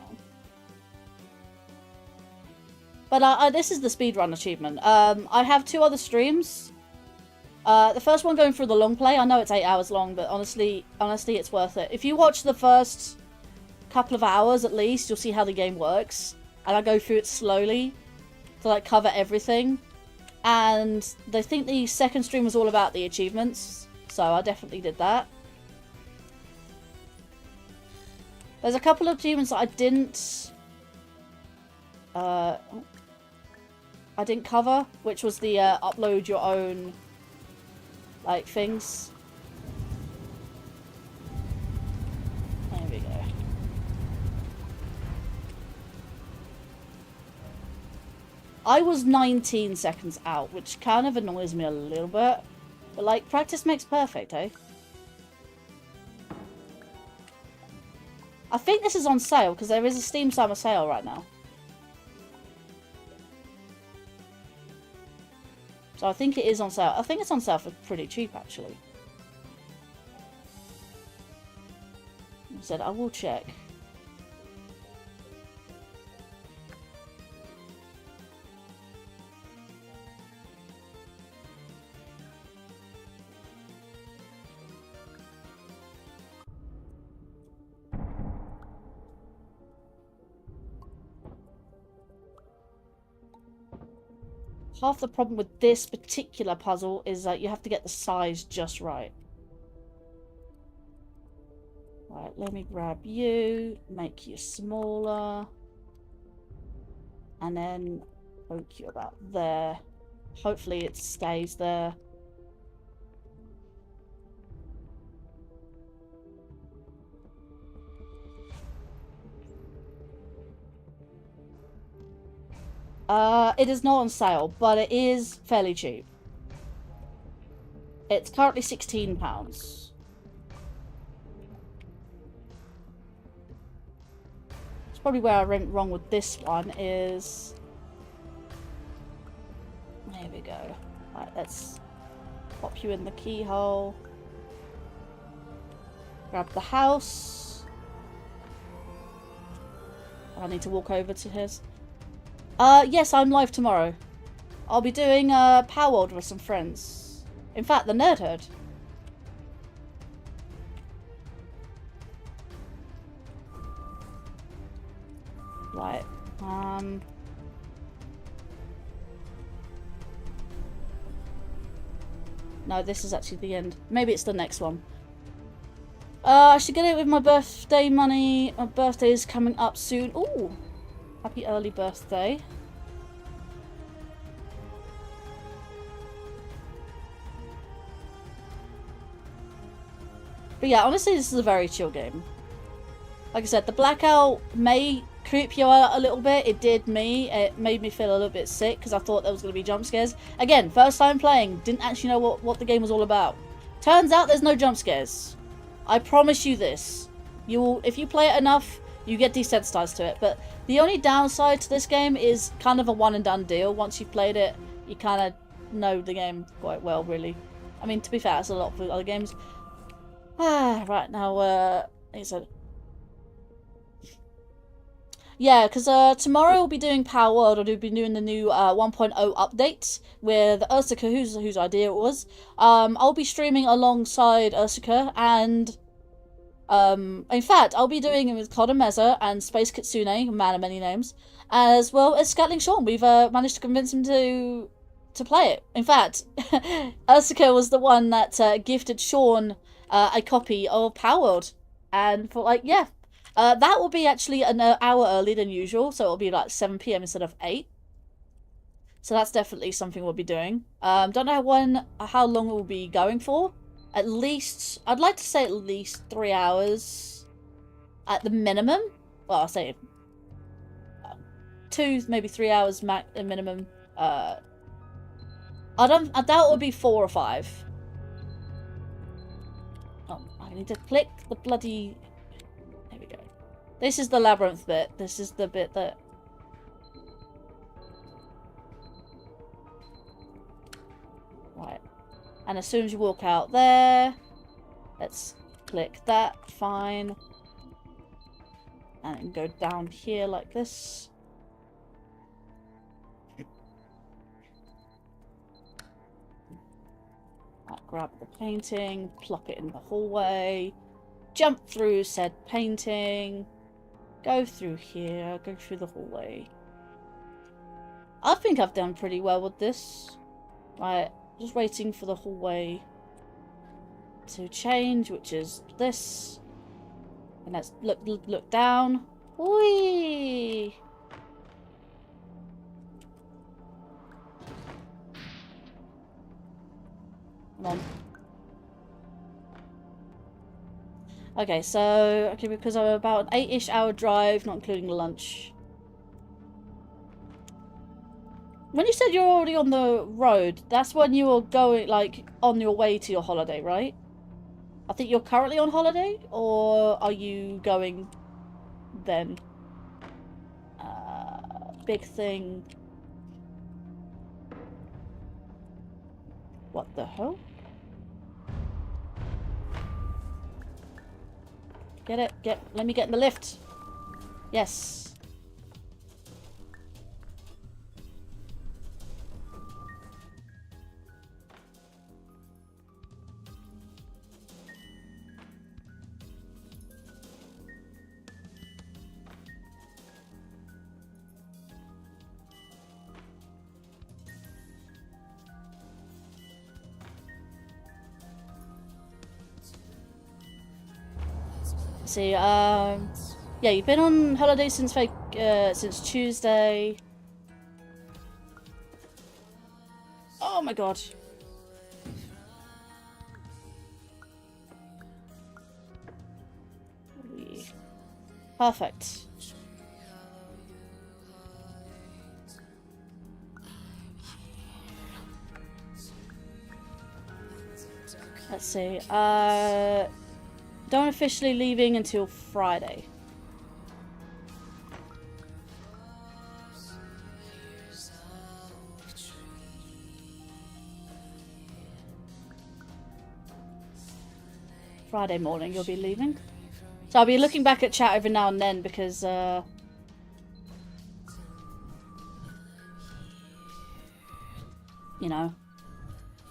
But this is the speedrun achievement. I have 2 other streams. The first one going through the long play. I know it's 8 hours long, but honestly, it's worth it. If you watch the first couple of hours at least, you'll see how the game works. And I go through it slowly to like cover everything. And I think the second stream was all about the achievements, so I definitely did that. There's a couple of achievements that I didn't cover, which was the upload your own like things. There we go. I was 19 seconds out, which kind of annoys me a little bit. But, like, practice makes perfect, eh? I think this is on sale, because there is a Steam Summer sale right now. So I think it is on sale. I think it's on sale for pretty cheap, actually. I said, I will check. Half the problem with this particular puzzle is that you have to get the size just right. Right, let me grab you, make you smaller, and then poke you about there. Hopefully it stays there. It is not on sale, but it is fairly cheap. It's currently £16. It's probably where I went wrong with this one is... There we go. Right, let's pop you in the keyhole. Grab the house. I need to walk over to his. Yes, I'm live tomorrow. I'll be doing Power World with some friends. In fact, the Nerd Herd. Right. No, this is actually the end. Maybe it's the next one. I should get it with my birthday money. My birthday is coming up soon. Ooh. Happy early birthday. But yeah, honestly, this is a very chill game. Like I said, the blackout may creep you out a little bit. It did me. It made me feel a little bit sick because I thought there was going to be jump scares. Again, first time playing. Didn't actually know what the game was all about. Turns out there's no jump scares. I promise you this. If you play it enough, you get desensitized to it. But the only downside to this game is kind of a one and done deal. Once you've played it, you kind of know the game quite well, really. I mean, to be fair, it's a lot for other games. Right, now, he said... Yeah, because tomorrow we'll be doing Power World, or we'll be doing the new 1.0 update with Ursika, whose idea it was. I'll be streaming alongside Ursika, and in fact, I'll be doing it with Connor Meza and Space Kitsune, man of many names, as well as Scatling Sean. We've managed to convince him to play it. In fact, Ursika was the one that gifted Sean a copy of Power World, and for like, yeah. That will be actually an hour earlier than usual, so it'll be like 7 PM instead of 8. So that's definitely something we'll be doing. Don't know how long it will be going for. At least, I'd like to say at least 3 hours at the minimum. Well, I'll say 2, maybe 3 hours minimum. I doubt it'll be 4 or 5. Oh, I need to click the bloody... There we go. This is the labyrinth bit. This is the bit that... Right. And as soon as you walk out there, let's click that. Fine. And go down here like this. Right, grab the painting, plop it in the hallway, jump through said painting, go through here, go through the hallway. I think I've done pretty well with this. Right, just waiting for the hallway to change, which is this. And let's look down. Whee! Come on. Okay, so because I'm about an 8-ish hour drive, not including lunch. When you said you're already on the road, that's when you were going, like, on your way to your holiday, right? I think you're currently on holiday, or are you going then? Big thing. What the hell? Let me get in the lift. Yes. See, yeah, you've been on holiday since Tuesday. Oh my god. Perfect. let's see. Don't officially leaving until Friday. Friday morning you'll be leaving. So I'll be looking back at chat every now and then because, you know,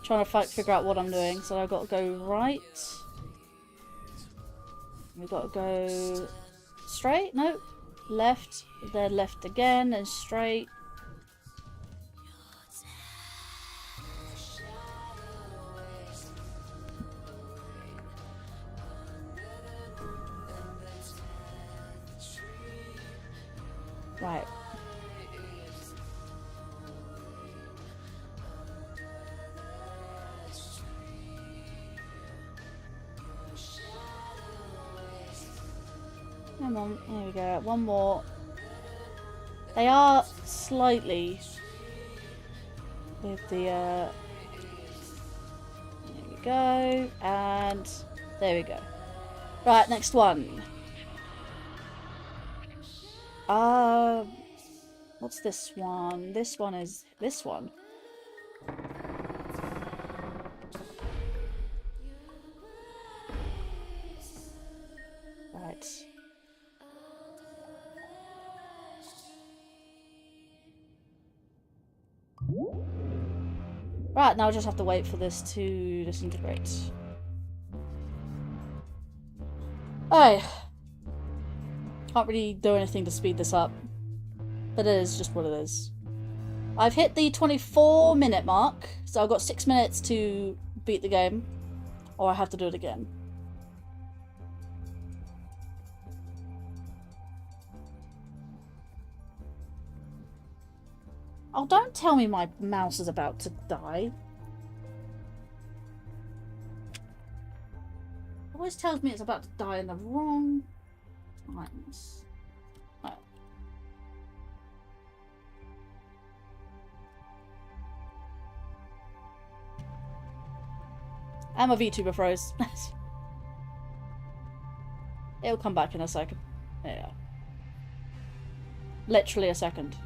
trying to figure out what I'm doing. So I've got to go right. We've got to go straight. No, left. Then left again and straight. Right. Come on, there we go. One more. They are slightly with the there we go, and there we go. Right, next one. What's this one? This one is this one. Right. Right, now I just have to wait for this to disintegrate. Alright. Can't really do anything to speed this up. But it is just what it is. I've hit the 24-minute mark, so I've got 6 minutes to beat the game. Or I have to do it again. Oh, don't tell me my mouse is about to die. It always tells me it's about to die in the wrong times. Oh. And my VTuber froze. It'll come back in a second. There you go. Literally a second.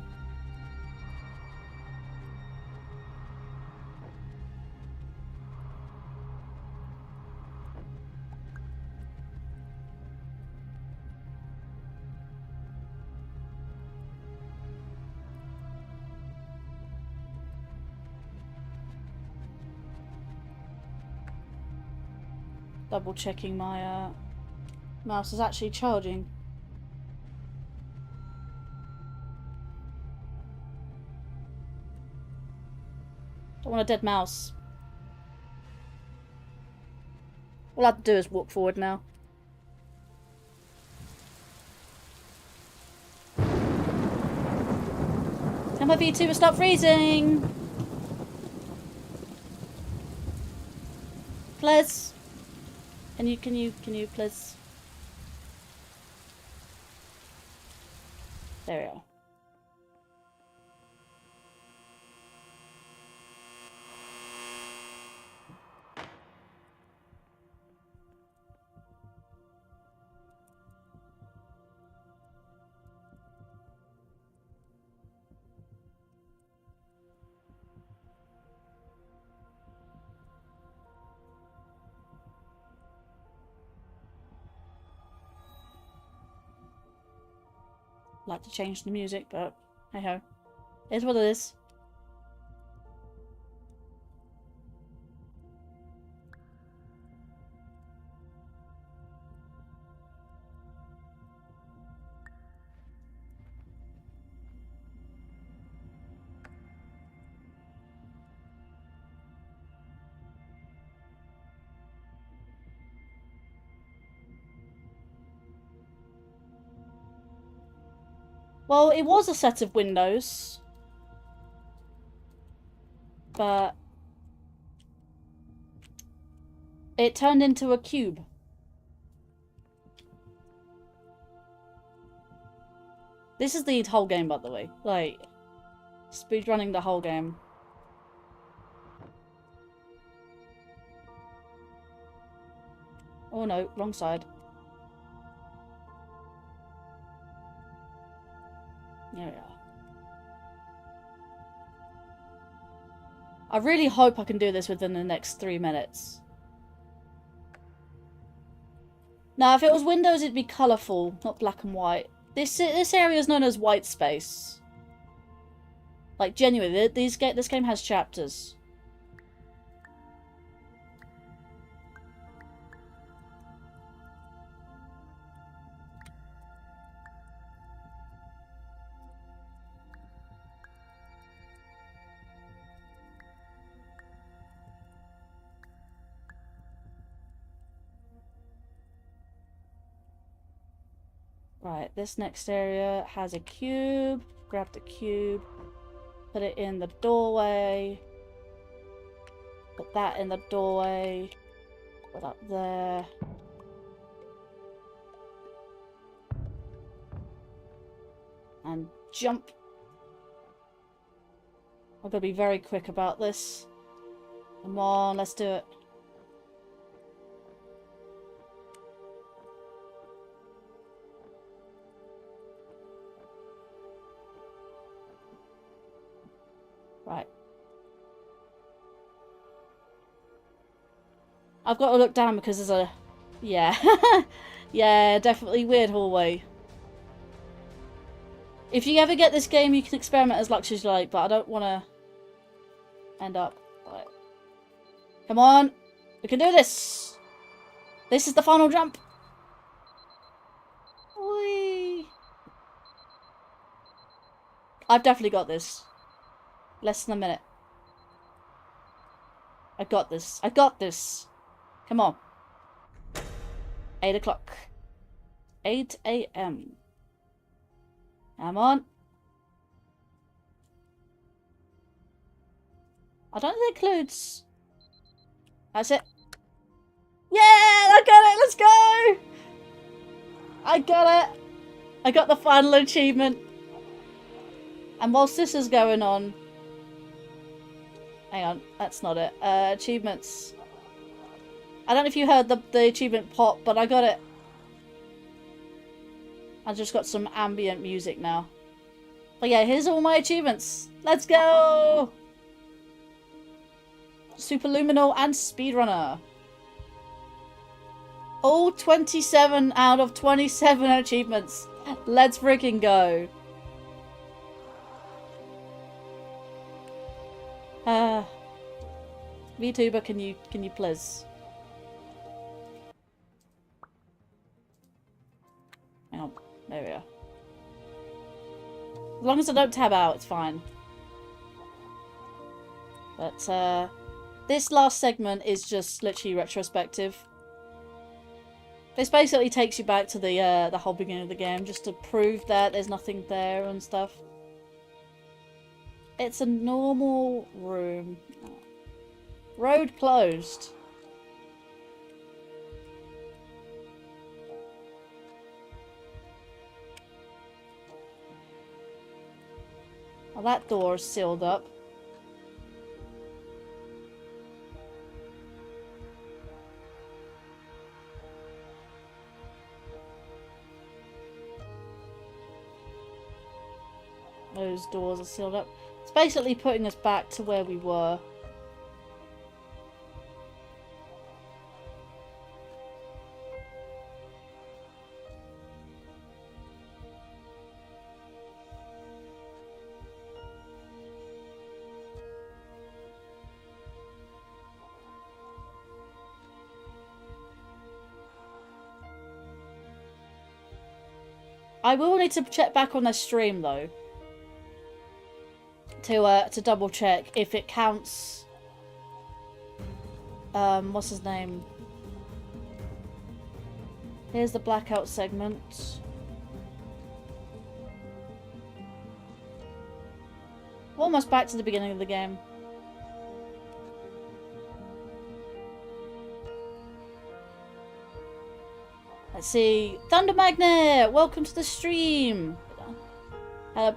Double checking my mouse is actually charging. Don't want a dead mouse. All I have to do is walk forward now. Can my VTuber stop freezing? Please. Can you please? There we are. Like to change the music, but hey ho. It's what it is. Well, it was a set of windows, but it turned into a cube. This is the whole game, by the way. Like, speedrunning the whole game. Oh no, wrong side. There we are. I really hope I can do this within the next 3 minutes. Now, if it was Windows, it'd be colourful, not black and white. This area is known as white space. Like, genuinely, this game has chapters. Right, this next area has a cube. Grab the cube. Put it in the doorway. Put that in the doorway. Put up there. And jump. I'm gonna be very quick about this. Come on, let's do it. Right. I've got to look down because there's a... Yeah. Yeah, definitely weird hallway. If you ever get this game, you can experiment as much as you like, but I don't want to end up... Right. Come on. We can do this. This is the final jump. Whee. I've definitely got this. Less than a minute. I got this. I got this. Come on. 8 o'clock. 8 a.m. Come on. I don't think it includes... That's it. Yeah! I got it! Let's go! I got it! I got the final achievement. And whilst this is going on... Hang on, that's not it. Achievements. I don't know if you heard the achievement pop, but I got it. I just got some ambient music now. But yeah, here's all my achievements. Let's go! Superliminal and Speedrunner. All 27 out of 27 achievements. Let's freaking go. VTuber, can you please? Hang on, there we are. As long as I don't tab out, it's fine. But this last segment is just literally retrospective. This basically takes you back to the whole beginning of the game, just to prove that there's nothing there and stuff. It's a normal room. Road closed. Well, that door is sealed up. Those doors are sealed up. It's basically putting us back to where we were. I will need to check back on the stream though. To double check if it counts. What's his name? Here's the blackout segment. Almost back to the beginning of the game. Let's see. Thunder Magnet! Welcome to the stream!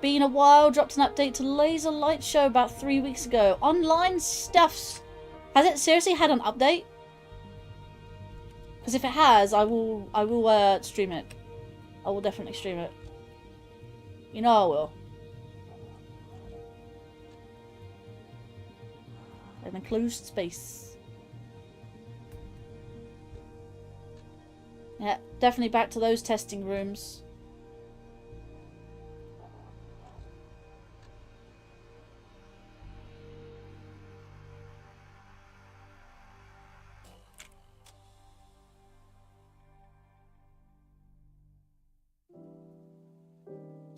Been a while, dropped an update to Laser Light Show about 3 weeks ago. Online stuffs. Has it seriously had an update? Because if it has, I will stream it. I will definitely stream it. You know I will. An enclosed space. Yeah, definitely back to those testing rooms.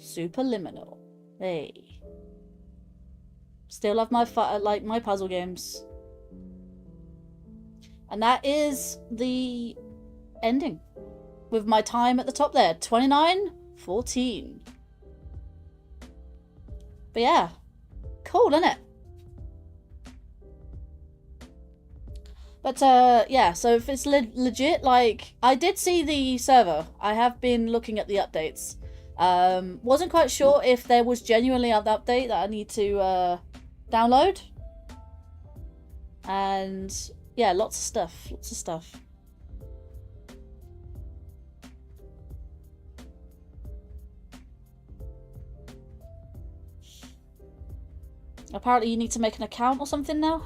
Superliminal. Hey. Still love my my puzzle games. And that is the ending. With my time at the top there. 29:14. But yeah. Cool, isn't it? But yeah, so if it's legit, like, I did see the server. I have been looking at the updates. Wasn't quite sure if there was genuinely an update that I need to download. And yeah, lots of stuff. Lots of stuff. Apparently you need to make an account or something now.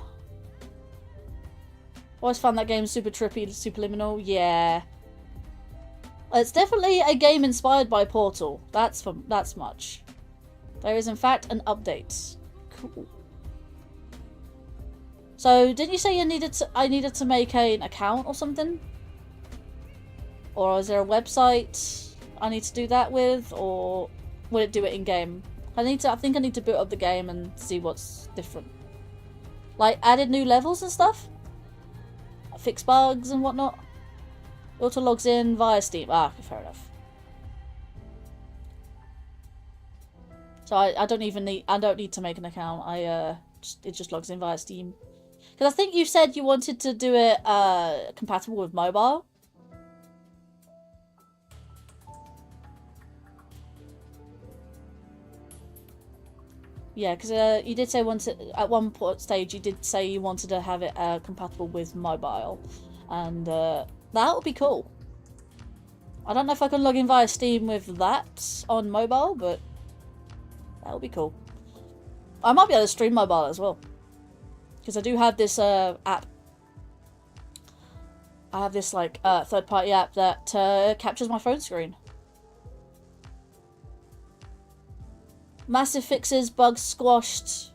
Always found that game super trippy, Superliminal. Yeah. It's definitely a game inspired by Portal. That's much. There is in fact an update. Cool. So didn't you say I needed to make an account or something? Or is there a website I need to do that with, or will it do it in game? I think I need to boot up the game and see what's different. Like added new levels and stuff? Fix bugs and whatnot? Auto logs in via Steam. Ah, fair enough. So I don't need to make an account. It just logs in via Steam. Because I think you said you wanted to do it compatible with mobile. Yeah, because you did say at one stage you did say you wanted to have it compatible with mobile, and that would be cool. I don't know if I can log in via Steam with that on mobile, but that would be cool. I might be able to stream mobile as well, because I do have this app. I have this like third-party app that captures my phone screen. Massive fixes, bugs squashed.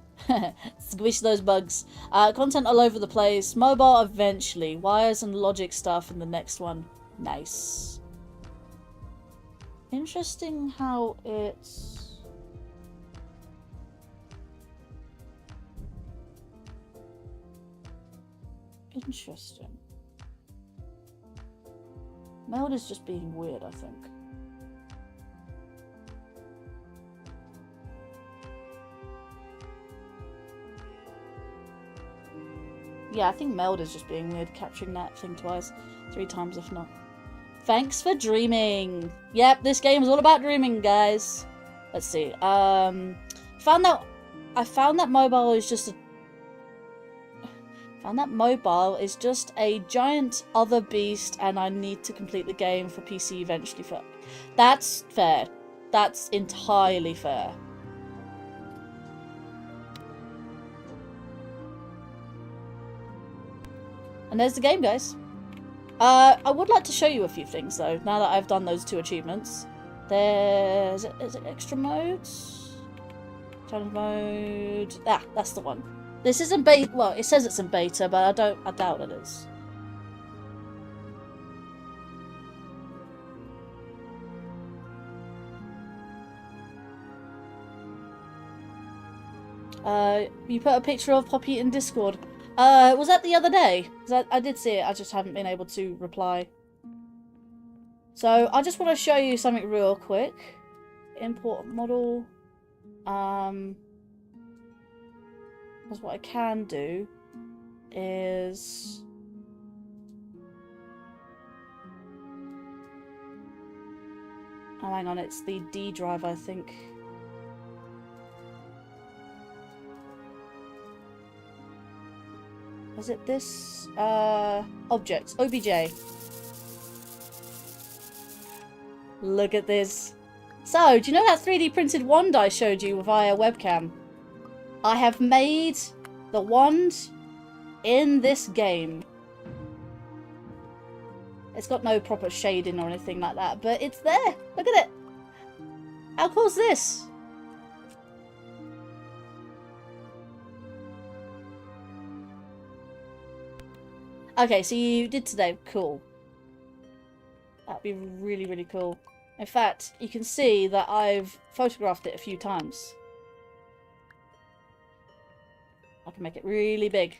Squish those bugs. Content all over the place. Mobile eventually. Wires and logic stuff in the next one. Nice. Interesting how it's... Interesting. Meld is just being weird, I think. Yeah, I think Meld is just being weird, capturing that thing twice. 3 times if not. Thanks for dreaming. Yep, this game is all about dreaming, guys. Let's see. I found that mobile is just a giant other beast, and I need to complete the game for PC eventually. That's fair. That's entirely fair. And there's the game, guys. I would like to show you a few things, though, now that I've done those 2 achievements. Is it extra modes? Challenge mode. Ah, that's the one. This isn't beta. Well, it says it's in beta, but I doubt it is. You put a picture of Poppy in Discord. Was that the other day? I did see it, I just haven't been able to reply. So, I just want to show you something real quick. Import model. Because what I can do is... Oh, hang on, it's the D drive, I think. Is it this? Objects, OBJ. Look at this. So, do you know that 3D printed wand I showed you via webcam? I have made the wand in this game. It's got no proper shading or anything like that, but it's there. Look at it. How cool is this? Okay, so you did today. Cool. That'd be really, really cool. In fact, you can see that I've photographed it a few times. I can make it really big.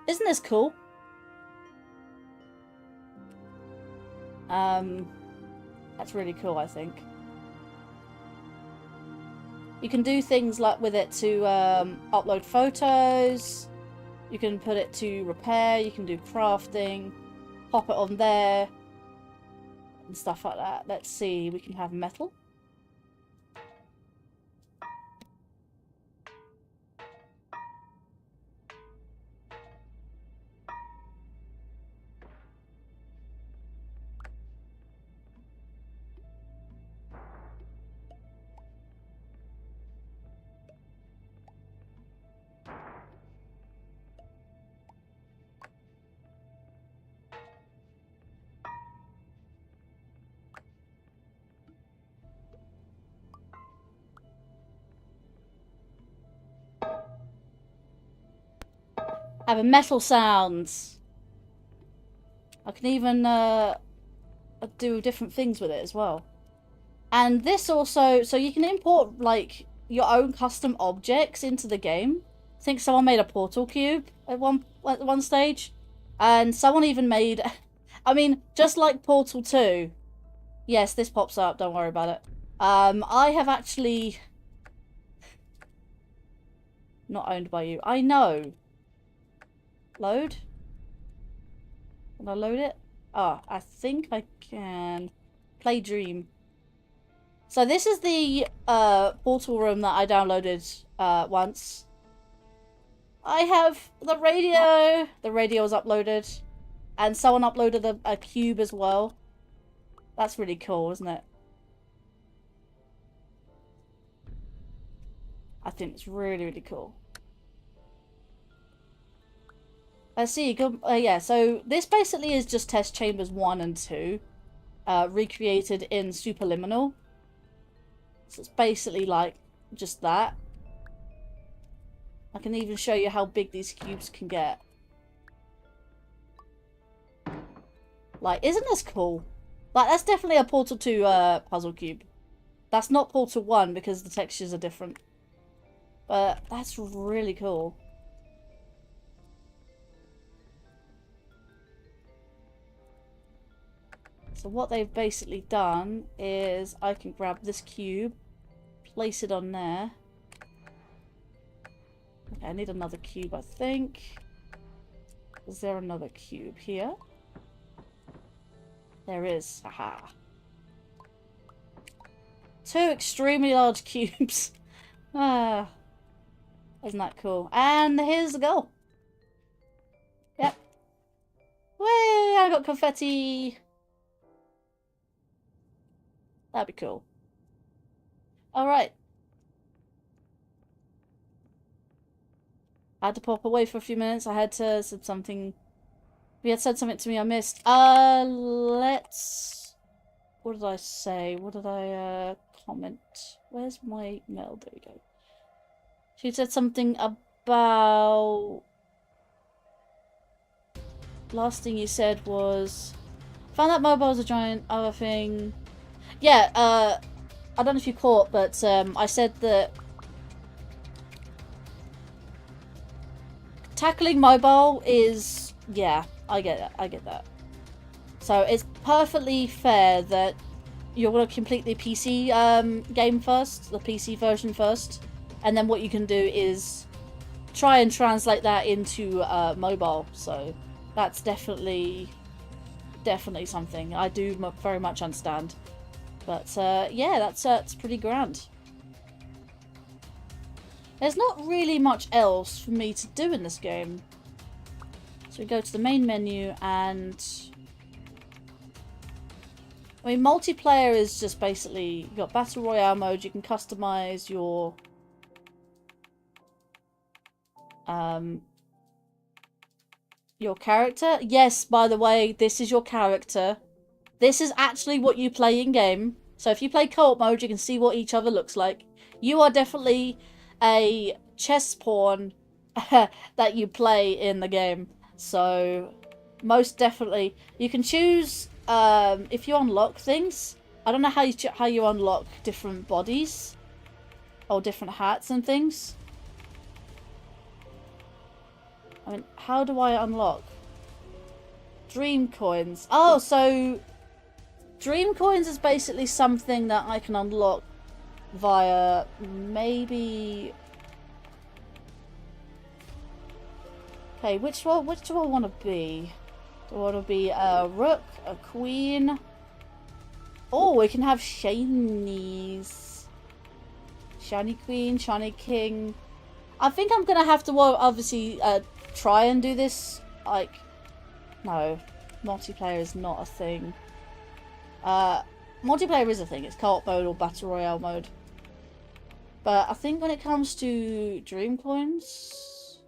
Isn't this cool? That's really cool, I think. You can do things like with it to upload photos. You can put it to repair. You can do crafting. Pop it on there. And stuff like that. Let's see. We can have metal. Having metal sounds. I can even do different things with it as well. And this also, so you can import like your own custom objects into the game. I think someone made a portal cube at one stage, and someone even made, I mean, just like Portal 2. Yes, this pops up. Don't worry about it. I have actually not owned by you. I know. Load? Can I load it? Oh, I think I can. Play Dream. So this is the portal room that I downloaded once. I have the radio. The radio is uploaded. And someone uploaded a cube as well. That's really cool, isn't it? I think it's really, really cool. Let's see, yeah, so this basically is just test chambers 1 and 2, recreated in Superliminal. So it's basically like just that. I can even show you how big these cubes can get. Like, isn't this cool? Like, that's definitely a Portal 2 puzzle cube. That's not Portal 1 because the textures are different. But that's really cool. So what they've basically done is I can grab this cube, place it on there. Okay, I need another cube, I think. Is there another cube here? There is. Aha. 2 extremely large cubes. Ah. Isn't that cool? And here's the goal. Yep. Way, I got confetti. That'd be cool. Alright. I had to pop away for a few minutes. I had to said something. You had said something to me I missed. Let's... What did I say? What did I comment? Where's my mail? There we go. She said something about... Last thing you said was... Found that mobile's a giant other thing. Yeah, I don't know if you caught, but I said that tackling mobile is, yeah, I get it, I get that. So it's perfectly fair that you're going to complete the PC game first, the PC version first, and then what you can do is try and translate that into mobile. So that's definitely something I do very much understand. But yeah, that's pretty grand. There's not really much else for me to do in this game. So we go to the main menu and... I mean, multiplayer is just basically... You've got Battle Royale mode, you can customize your... your character. Yes, by the way, this is your character. This is actually what you play in-game. So if you play co-op mode, you can see what each other looks like. You are definitely a chess pawn that you play in the game. So, most definitely. You can choose, if you unlock things. I don't know how you unlock different bodies. Or different hats and things. I mean, how do I unlock? Dream coins. Oh, so... Dream coins is basically something that I can unlock via maybe... Okay, which do I want to be? Do I want to be a rook, a queen? Oh, we can have shinies. Shiny queen, shiny king. I think I'm going to have to obviously try and do this. Like, no, multiplayer is not a thing. Multiplayer is a thing. It's co-op mode or battle royale mode. But I think when it comes to dream coins,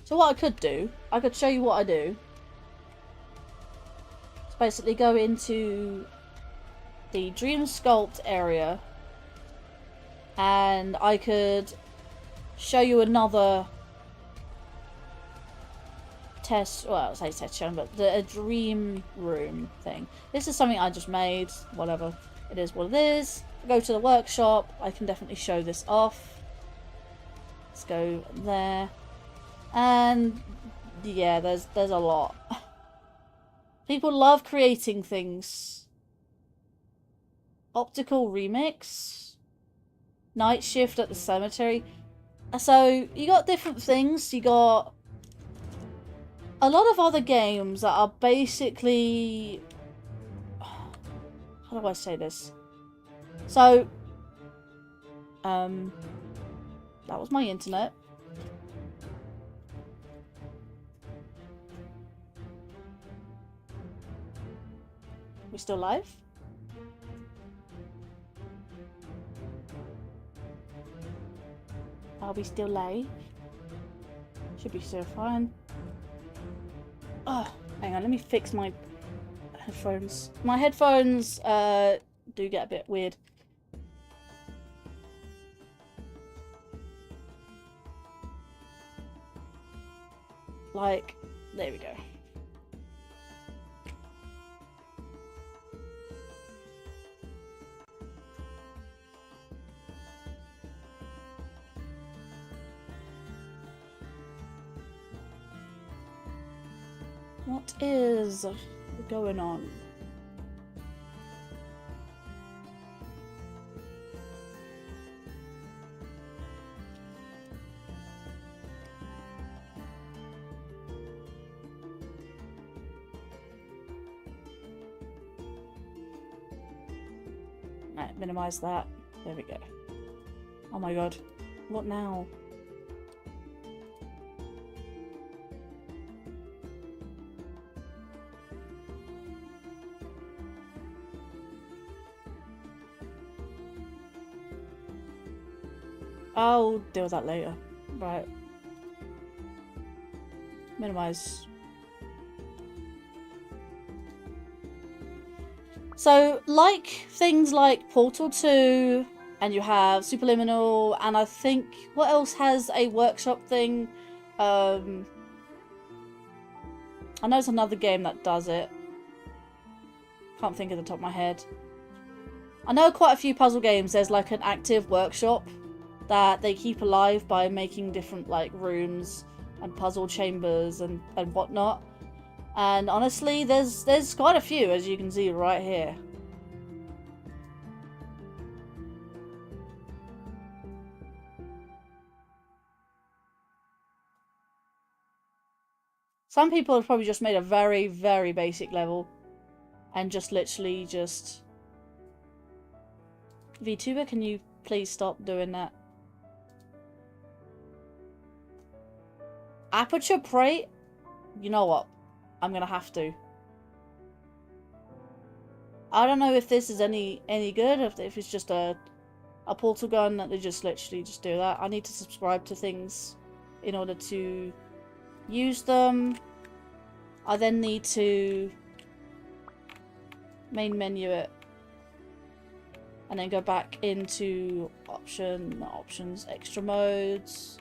so what I could do, I could show you what I do. It's basically go into the Dream Sculpt area, and I could show you another test, well, I say test show, but a dream room thing. This is something I just made, whatever. It is what it is. Go to the workshop, I can definitely show this off. Let's go there. And yeah, there's a lot. People love creating things. Optical remix. Night shift at the cemetery. So you got different things. You got a lot of other games that are basically, how do I say this? So that was my internet. We still live? Are we still live? Should be still fine. Oh, hang on, let me fix my headphones. My headphones do get a bit weird. Like, there we go. What is going on? Right, minimize that. There we go. Oh my god. What now? I'll deal with that later. Right. Minimize. So, like things like Portal 2, and you have Superliminal, and I think, what else has a workshop thing? I know it's another game that does it. Can't think of the top of my head. I know quite a few puzzle games, there's like an active workshop that they keep alive by making different like rooms and puzzle chambers and whatnot. And honestly, there's quite a few, as you can see right here. Some people have probably just made a very, very basic level. And just literally just... VTuber, can you please stop doing that? Aperture Prey? You know what? I'm gonna have to. I don't know if this is any good, if it's just a portal gun that they just literally just do that. I need to subscribe to things in order to use them. I then need to main menu it and then go back into options, extra modes.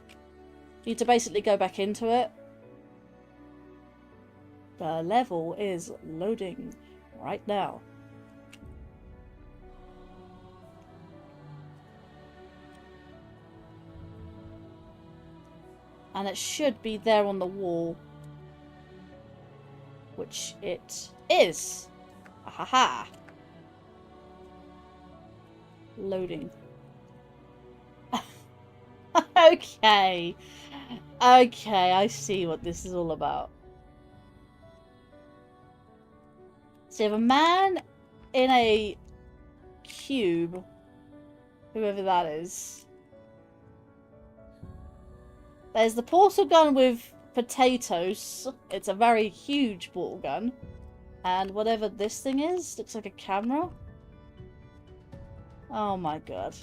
You need to basically go back into it. The level is loading right now. And it should be there on the wall. Which it is. Ahaha. Loading. Okay. Okay, I see what this is all about. So you have a man in a cube. Whoever that is. There's the portal gun with potatoes. It's a very huge portal gun. And whatever this thing is, looks like a camera. Oh my god.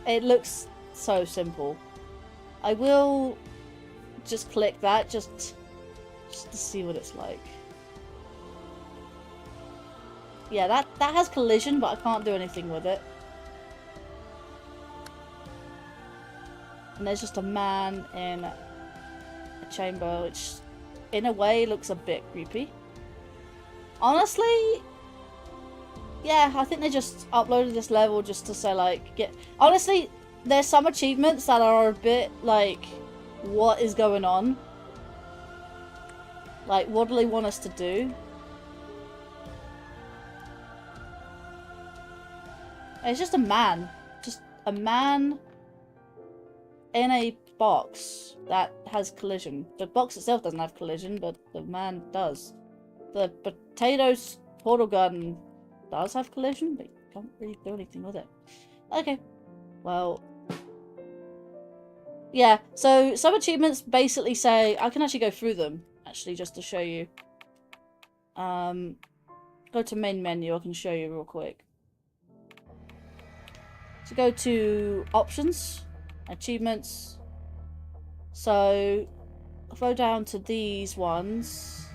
It looks so simple. I will just click that just to see what it's like. Yeah, that has collision, but I can't do anything with it. And there's just a man in a chamber, which in a way looks a bit creepy. Honestly, yeah, I think they just uploaded this level just to say, like, honestly, there's some achievements that are a bit like, what is going on? Like, what do they want us to do? It's just a man. Just a man in a box that has collision. The box itself doesn't have collision, but the man does. The potatoes portal gun does have collision, but you can't really do anything with it. Okay. Well. Yeah, so some achievements basically say... I can actually go through them, actually, just to show you. Go to main menu, I can show you real quick. So go to options, achievements. So I'll go down to these ones.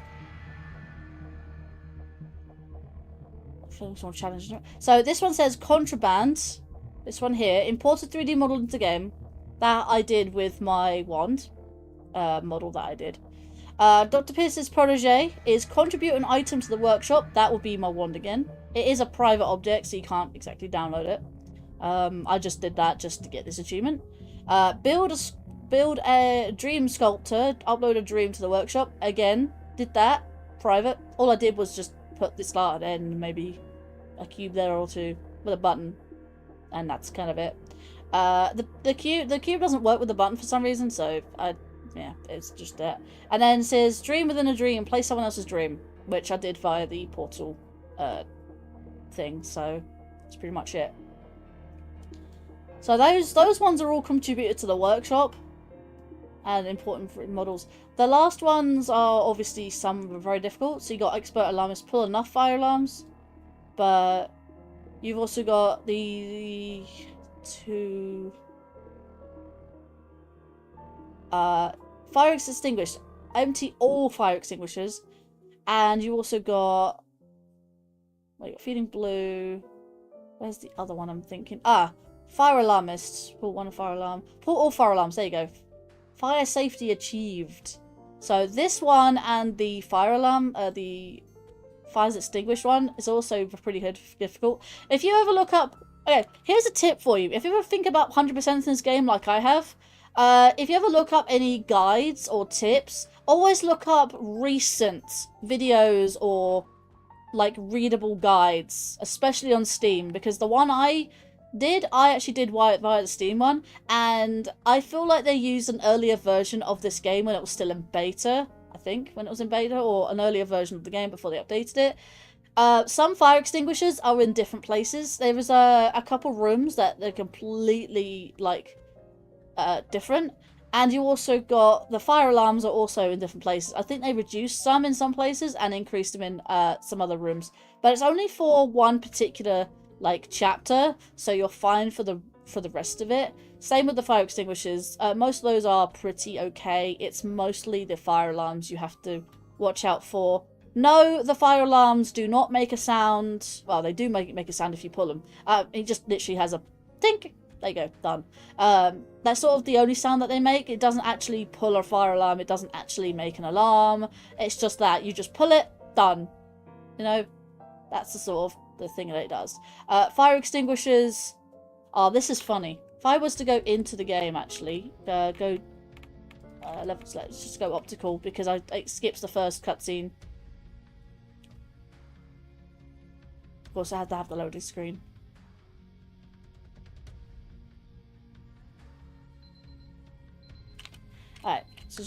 More challenging. So this one says contraband. This one here, imported 3D model into game. That I did with my wand model that I did. Dr. Pierce's protege is contribute an item to the workshop. That will be my wand again. It is a private object, so you can't exactly download it. I just did that just to get this achievement. Build a dream sculptor. Upload a dream to the workshop. Again, did that. Private. All I did was just put this start and maybe a cube there or two with a button, and that's kind of it. The cube doesn't work with the button for some reason, so yeah, it's just that. And then it says dream within a dream, play someone else's dream, which I did via the portal thing. So that's pretty much it. So those ones are all contributed to the workshop and important for models. The last ones are obviously some are very difficult. So you got expert alarmist, pull enough fire alarms, but you've also got the two fire extinguished, empty all fire extinguishers, and you also got feeding blue. Where's the other one I'm thinking? Fire alarmist. Pull one fire alarm. Pull all fire alarms. There you go. Fire safety achieved. So this one and the fire alarm, the fires extinguished one, is also pretty difficult. If you ever look up... Okay, here's a tip for you. If you ever think about 100% in this game like I have, If you ever look up any guides or tips, always look up recent videos or like readable guides, especially on Steam, because the one I actually did via the Steam one, and I feel like they used an earlier version of this game when it was still in beta, I think, when it was in beta, or an earlier version of the game before they updated it. Some fire extinguishers are in different places. There was a couple rooms that they're completely, like, different. And you also got, the fire alarms are also in different places. I think they reduced some in some places and increased them in some other rooms. But it's only for one particular, like, chapter, so you're fine for the rest of it. Same with the fire extinguishers. Most of those are pretty okay. It's mostly the fire alarms you have to watch out for. No, the fire alarms do not make a sound. Well, they do make a sound if you pull them. It just literally has a tink. There you go, done. That's sort of the only sound that they make. It doesn't actually pull a fire alarm. It doesn't actually make an alarm. It's just that you just pull it, done. You know, that's the sort of the thing that it does. Fire extinguishers. Oh, this is funny. If I was to go into the game, actually, let's just go optical because it skips the first cutscene. Of course, I had to have the loading screen. Alright, so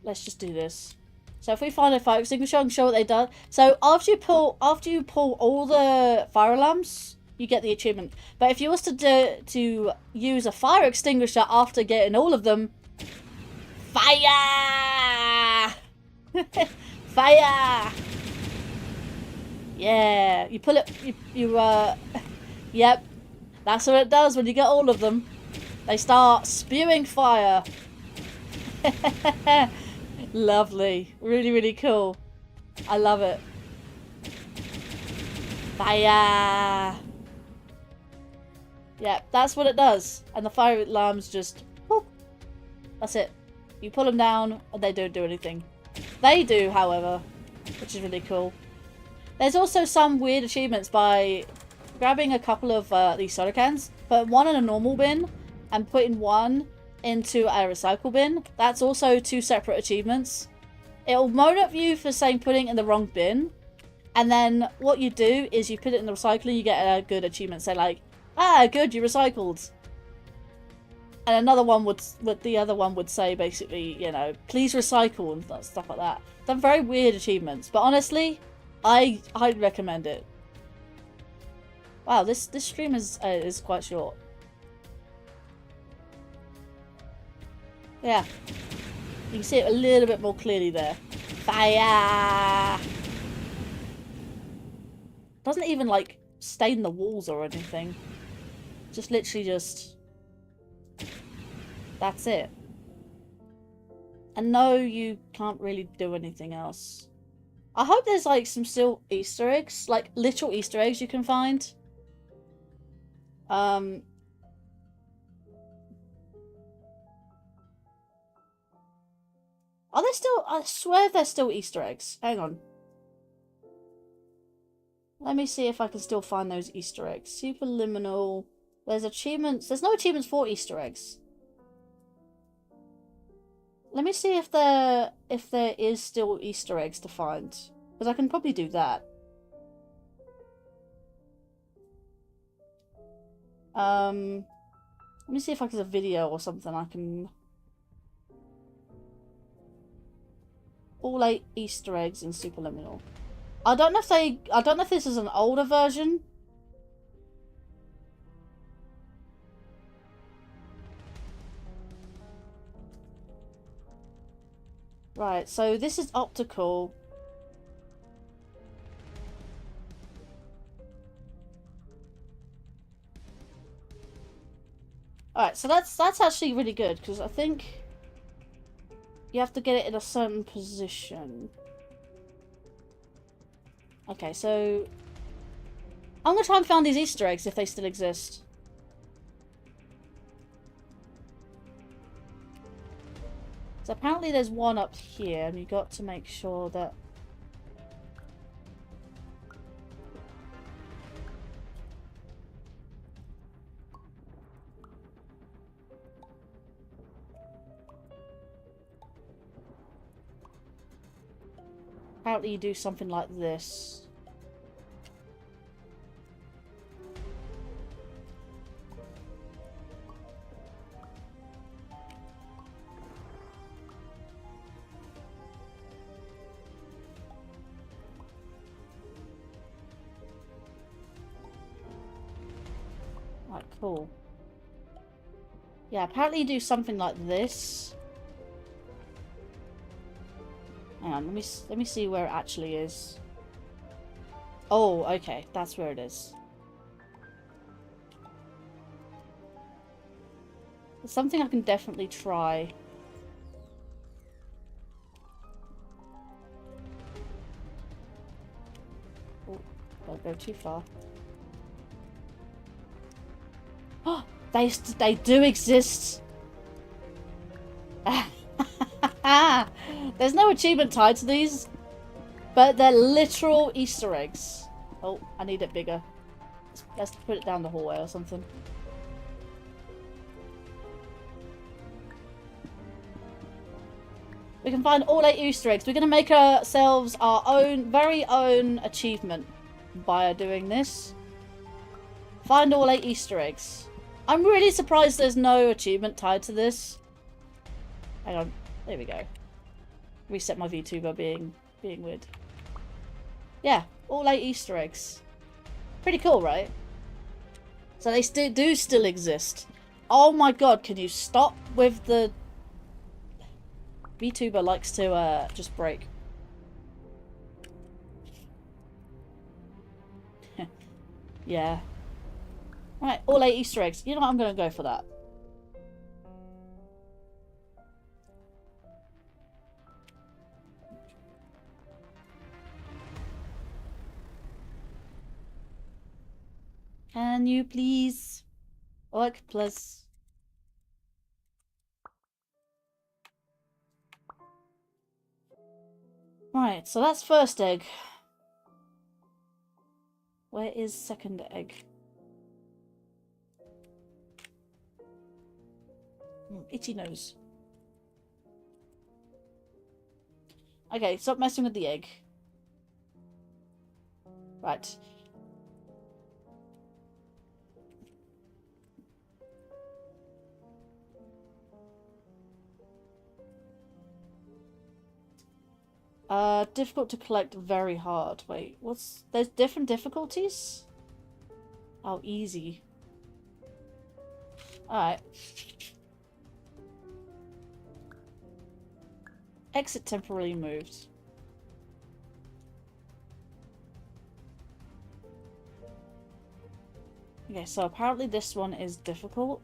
let's just do this. So if we find a fire extinguisher, I can show what they do. So after you pull all the fire alarms, you get the achievement. But if you was to use a fire extinguisher after getting all of them, fire! Fire! Yeah, you pull it, yep, that's what it does when you get all of them. They start spewing fire. Lovely. Really, really cool. I love it. Fire! Yeah, that's what it does. And the fire alarms just... whoop. That's it. You pull them down and they don't do anything. They do, however, which is really cool. There's also some weird achievements by grabbing a couple of these soda cans, putting one in a normal bin, and putting one into a recycle bin. That's also 2 separate achievements. It'll moan at you for saying putting it in the wrong bin, and then what you do is you put it in the recycler, you get a good achievement. Say like, ah, good, you recycled. And another one the other one would say basically, you know, please recycle and stuff like that. They're very weird achievements, but honestly, I'd recommend it. Wow, this stream is quite short. Yeah, you can see it a little bit more clearly there. Fire! Doesn't even like stain the walls or anything. Just literally just... that's it. And no, you can't really do anything else. I hope there's like some still Easter eggs, like literal Easter eggs you can find. Are there still... I swear there's still Easter eggs. Hang on. Let me see if I can still find those Easter eggs. Superliminal. There's achievements. There's no achievements for Easter eggs. Let me see if there is still Easter eggs to find. Because I can probably do that. Let me see if there's a video or something I can... all 8 Easter eggs in Superliminal. I don't know if this is an older version. Right, so this is optical. Alright, so that's actually really good, because I think you have to get it in a certain position. Okay, so I'm gonna try and find these Easter eggs if they still exist. So apparently there's one up here, and you got to make sure that... Apparently you do something like this. Right, cool. Yeah, apparently you do something like this. Hang on, let me see where it actually is. Oh, okay, that's where it is. It's something I can definitely try. Oh, don't go too far. Oh, they do exist. There's no achievement tied to these, but they're literal Easter eggs. Oh, I need it bigger. Let's put it down the hallway or something. We can find all 8 Easter eggs. We're going to make ourselves our own, very own achievement by doing this. Find all 8 Easter eggs. I'm really surprised there's no achievement tied to this. Hang on. There we go. Reset my VTuber being weird. Yeah, all 8 Easter eggs. Pretty cool, right? So they do still exist. Oh my god, can you stop with the... VTuber likes to just break. Yeah. Right, all 8 Easter eggs. You know what, I'm going to go for that. Can you please work, please? Right, so that's first egg. Where is second egg? Itchy nose. Okay, stop messing with the egg. Right. Difficult to collect, very hard. Wait, what's... There's different difficulties? Oh, easy. Alright. Exit temporarily moved. Okay, so apparently this one is difficult.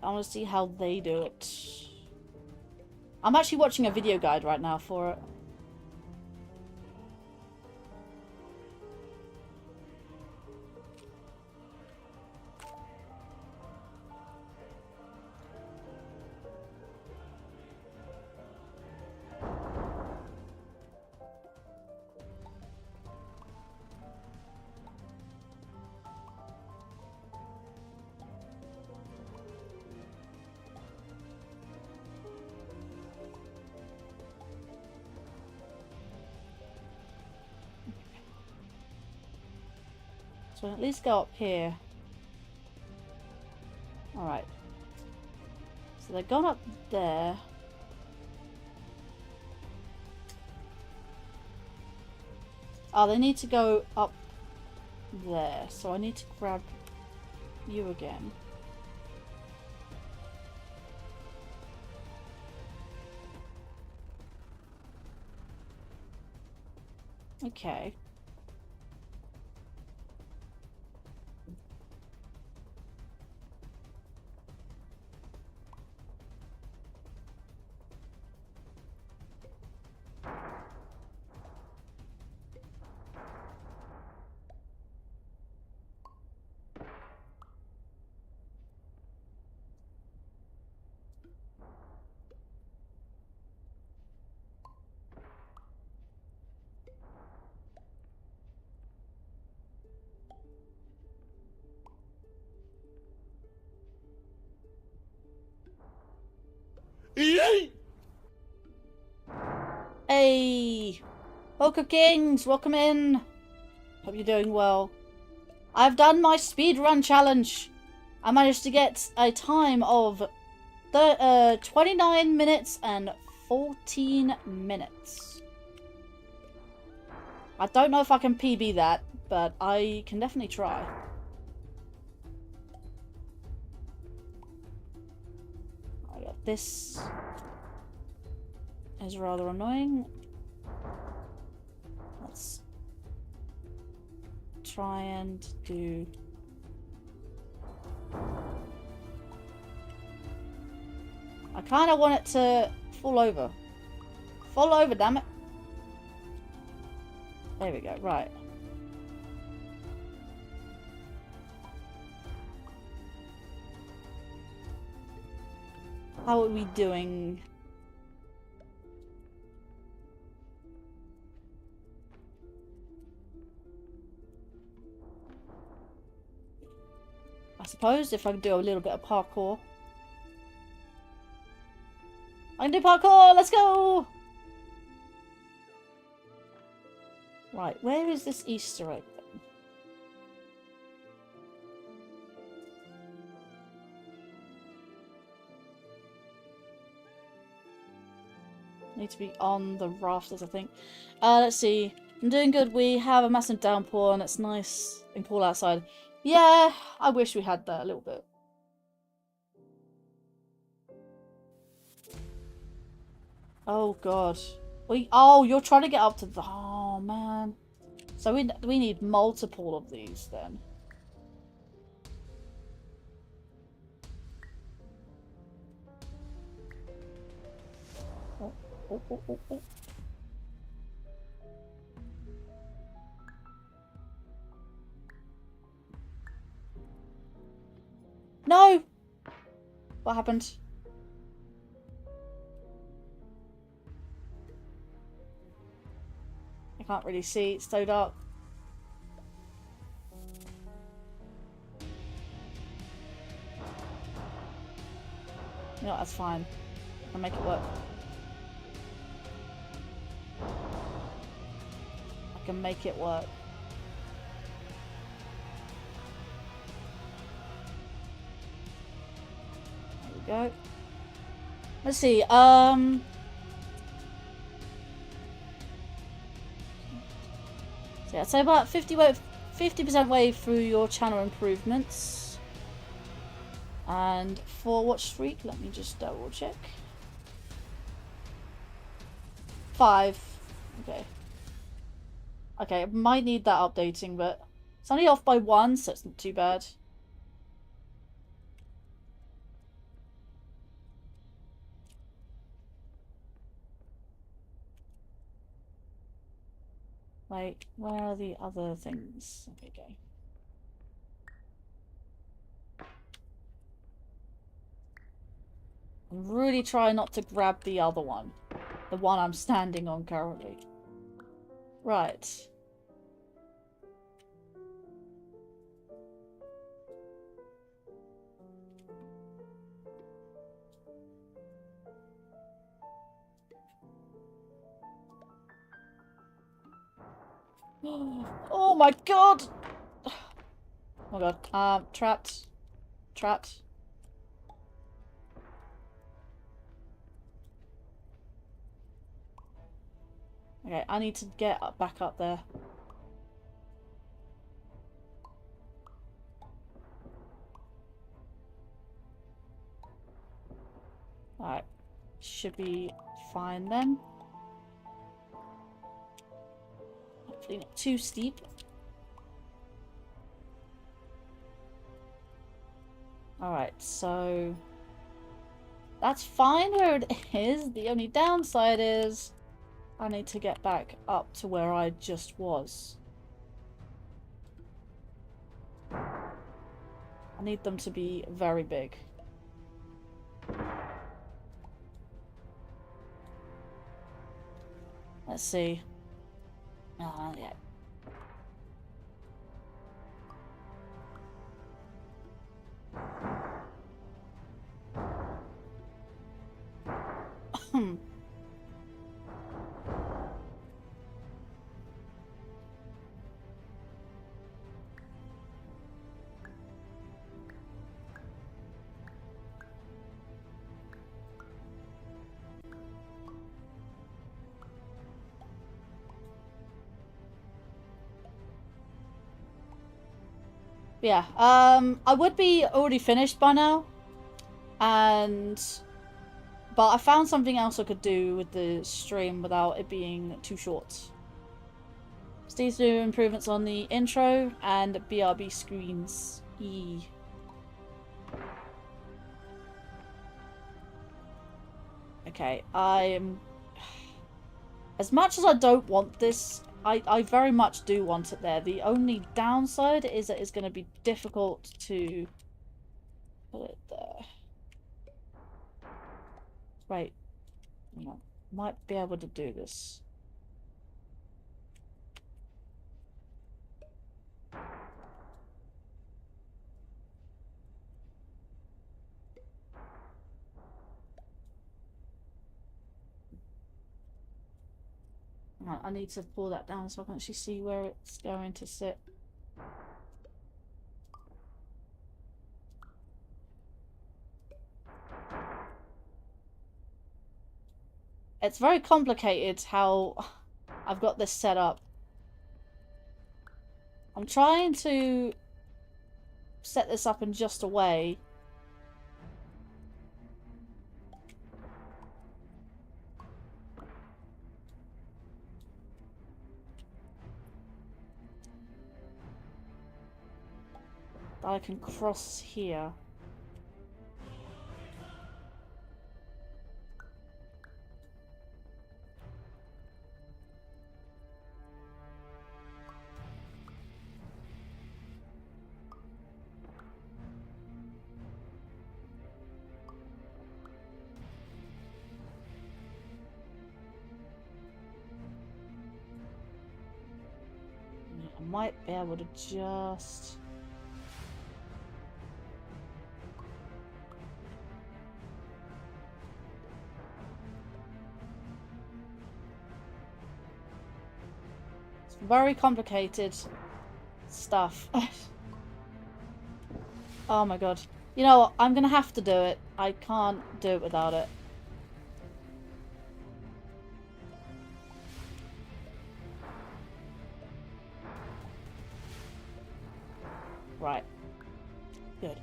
I want to see how they do it. I'm actually watching a video guide right now for it. So at least go up here. Alright. So they've gone up there. Oh, they need to go up there. So I need to grab you again. Okay. Hey! Poker Kings, welcome in. Hope you're doing well. I've done my speedrun challenge. I managed to get a time of 29 minutes and 14 minutes. I don't know if I can PB that, but I can definitely try. I got this. Is rather annoying. Let's try and do... I kind of want it to fall over. Fall over, damn it. There we go, right. How are we doing? I suppose if I could do a little bit of parkour. I can do parkour! Let's go! Right, where is this Easter egg then? Need to be on the rafters, I think. Let's see. I'm doing good. We have a massive downpour and it's nice and cool outside. Yeah, I wish we had that a little bit. Oh god. Oh, you're trying to get up to the... Oh man. So we need multiple of these then. Oh, oh, oh, oh, oh. No! What happened? I can't really see. It's so dark. No, that's fine. I'll make it work. I can make it work. There we go. Let's see. So yeah, so about 50% way through your channel improvements. And for watch streak, let me just double check. 5. Okay. Okay, it might need that updating, but it's only off by 1, so it's not too bad. Like, where are the other things? Okay, go. I'm really trying not to grab the other one. The one I'm standing on currently. Right. Oh my god! Oh my god. Trapped. Trapped. Okay, I need to get back up there. Alright. Should be fine then. Hopefully not too steep. Alright, so... that's fine where it is. The only downside is... I need to get back up to where I just was. I need them to be very big. Let's see. Yeah. Yeah, I would be already finished by now, but I found something else I could do with the stream without it being too short. Steve's new improvements on the intro and BRB screens. Okay, I'm... As much as I don't want this, I very much do want it there. The only downside is that it's going to be difficult to put it there. Wait. I might be able to do this. Right, I need to pull that down so I can actually see where it's going to sit. It's very complicated how I've got this set up. I'm trying to set this up in just a way that I can cross here. I might be able to just... It's very complicated stuff. Oh my god. You know what? I'm gonna have to do it. I can't do it without it. Right. Good.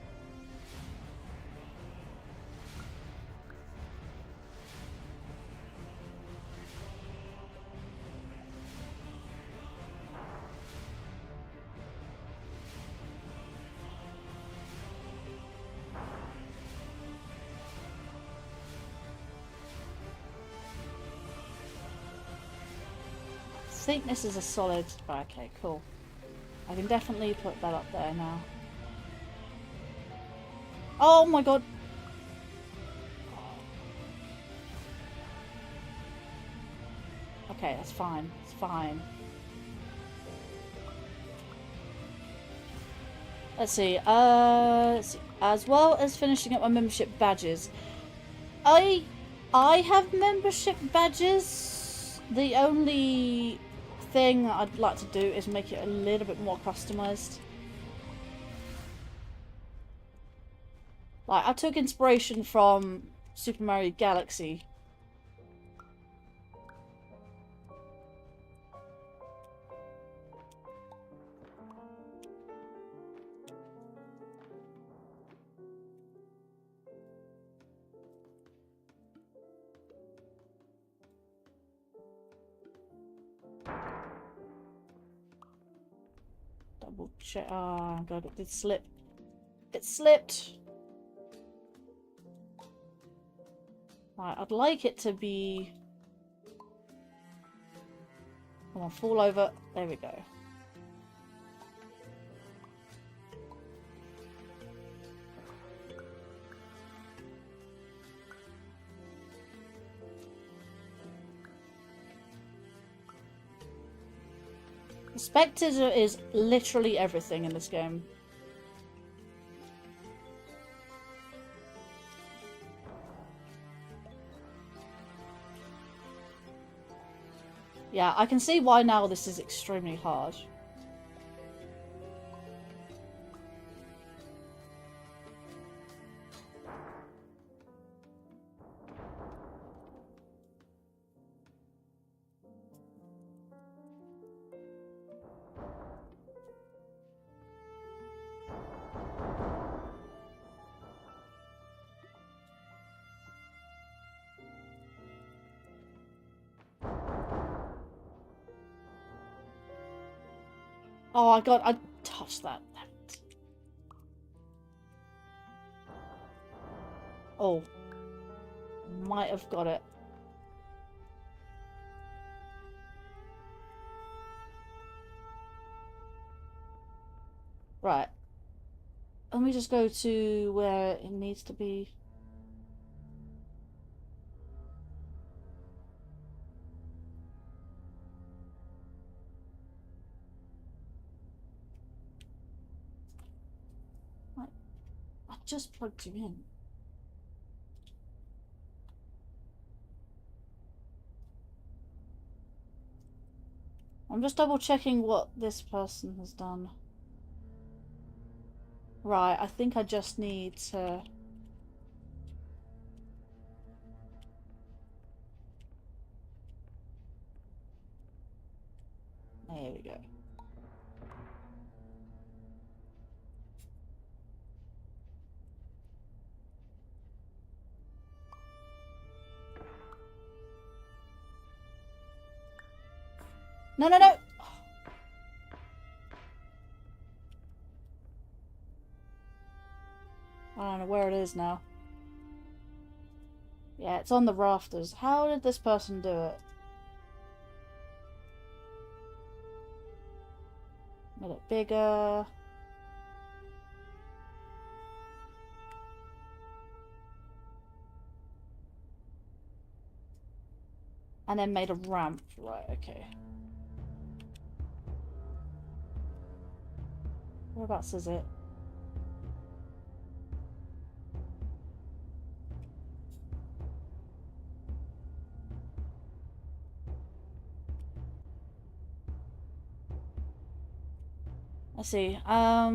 I think this is a solid... Okay, cool. I can definitely put that up there now. Oh my god! Okay, that's fine. It's fine. Let's see. As well as finishing up my membership badges. I have membership badges. The only thing I'd like to do is make it a little bit more customized. Like, I took inspiration from Super Mario Galaxy. Double check. Oh god, it did slip. It slipped. Right, I'd like it to be... Come on, fall over. There we go. The spectator is literally everything in this game. Yeah, I can see why now this is extremely hard. Oh, I touched that. Oh. Might have got it. Right. Let me just go to where it needs to be. Right. I just plugged you in. I'm just double checking what this person has done. Right, I think I just need to... There we go. No, no, no! I don't know where it is now. Yeah, it's on the rafters. How did this person do it? Made it bigger. And then made a ramp. Right, okay. Whereabouts is it? Let's see. For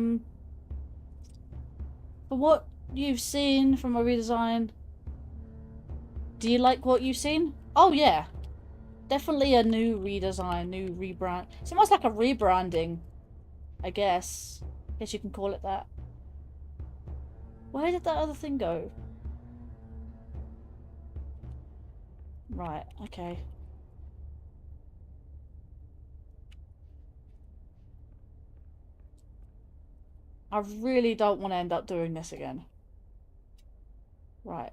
what you've seen from a redesign, do you like what you've seen? Oh yeah, definitely a new redesign, new rebrand. It's almost like a rebranding, I guess. Guess you can call it that. Where did that other thing go? Right, okay. I really don't want to end up doing this again. Right.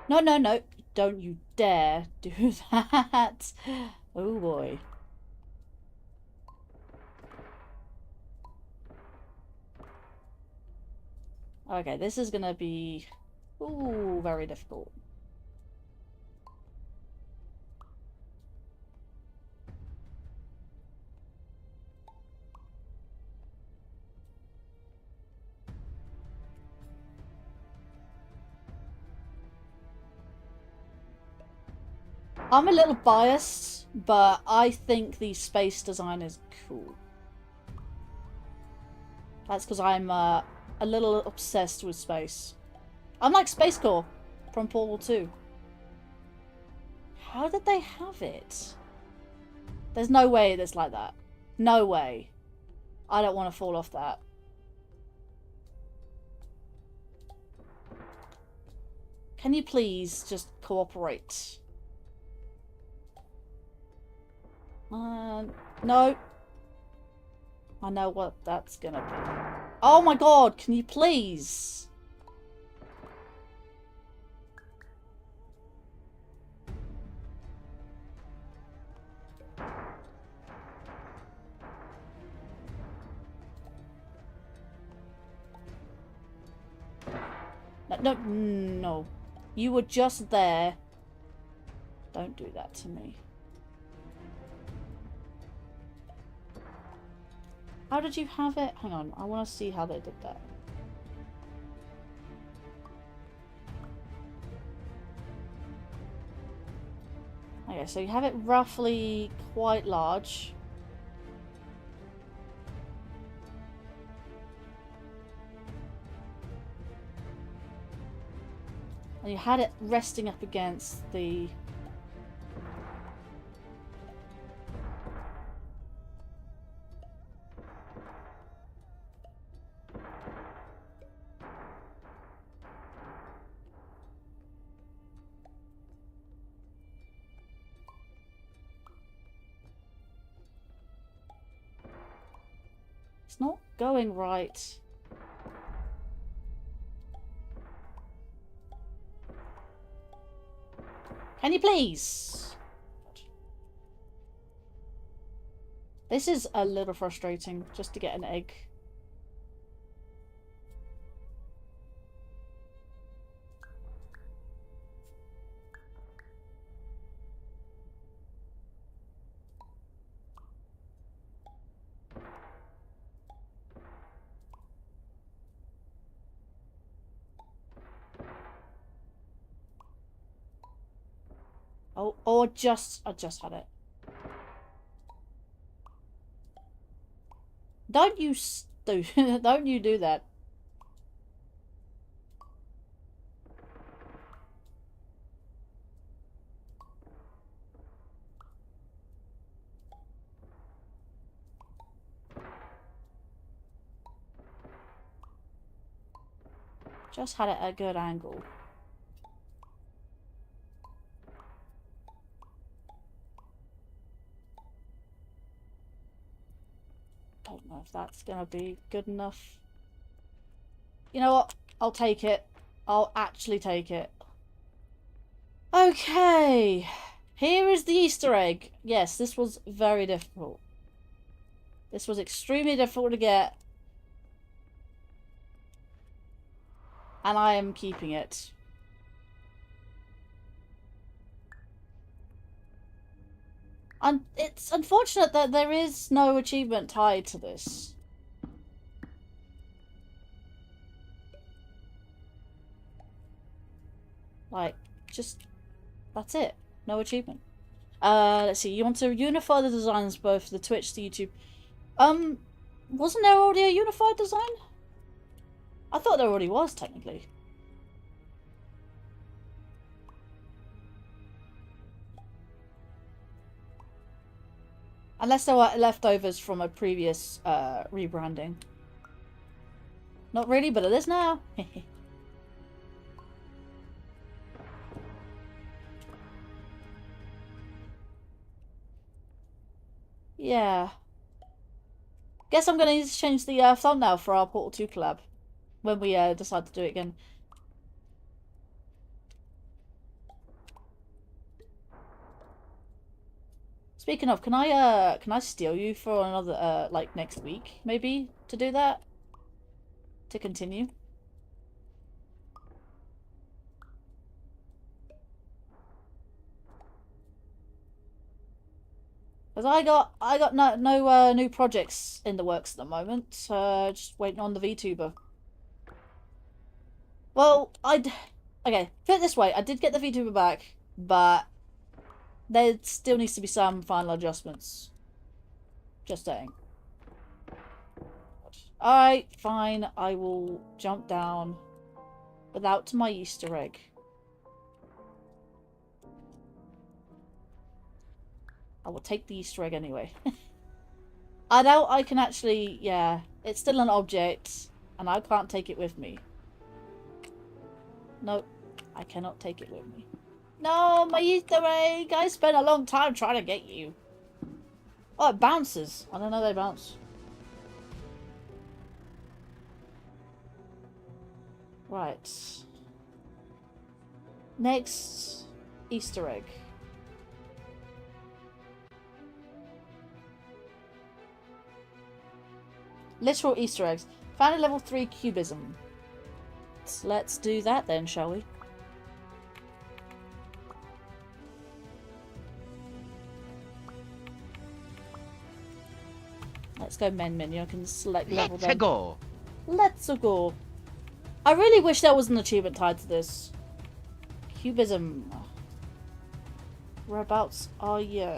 No, no, no. Don't you dare do that. Oh boy. Okay, this is gonna be... Ooh, very difficult. I'm a little biased, but I think the space design is cool. That's because I'm a little obsessed with space. I'm like Space Core from Portal 2. How did they have it? There's no way it's like that. No way. I don't want to fall off that. Can you please just cooperate? No. I know what that's gonna be. Oh my god, can you please? No, no. You were just there. Don't do that to me. How did you have it? Hang on, I want to see how they did that. Okay, so you have it roughly quite large. And you had it resting up against the It's not going right. Can you please? This is a little frustrating, just to get an egg. Oh, I just had it. Don't you don't you do that. Just had it at a good angle. Don't know if that's gonna be good enough. You know what? I'll take it. I'll actually take it. Okay. Here is the Easter egg. Yes, this was very difficult. This was extremely difficult to get. And I am keeping it. And it's unfortunate that there is no achievement tied to this. Like, just... that's it. No achievement. Let's see. You want to unify the designs both the Twitch, the YouTube. Wasn't there already a unified design? I thought there already was, technically. Unless there were leftovers from a previous rebranding. Not really, but it is now. Yeah. Guess I'm gonna need to change the thumbnail for our Portal 2 collab when we decide to do it again. Speaking of, can I steal you for another like next week maybe to do that? To continue? Because I got no new projects in the works at the moment. Just waiting on the VTuber. Well, okay, put it this way, I did get the VTuber back, but there still needs to be some final adjustments. Just saying. Alright, fine, I will jump down without my Easter egg. I will take the Easter egg anyway. I doubt I can actually, yeah, it's still an object, and I can't take it with me. Nope, I cannot take it with me. No, my Easter egg! I spent a long time trying to get you. Oh, it bounces. I don't know they bounce. Right. Next Easter egg. Literal Easter eggs. Found a level 3 cubism. Let's do that then, shall we? Let's go menu. I can select level then. Let's go. Let's go. I really wish there was an achievement tied to this. Cubism. Whereabouts are you?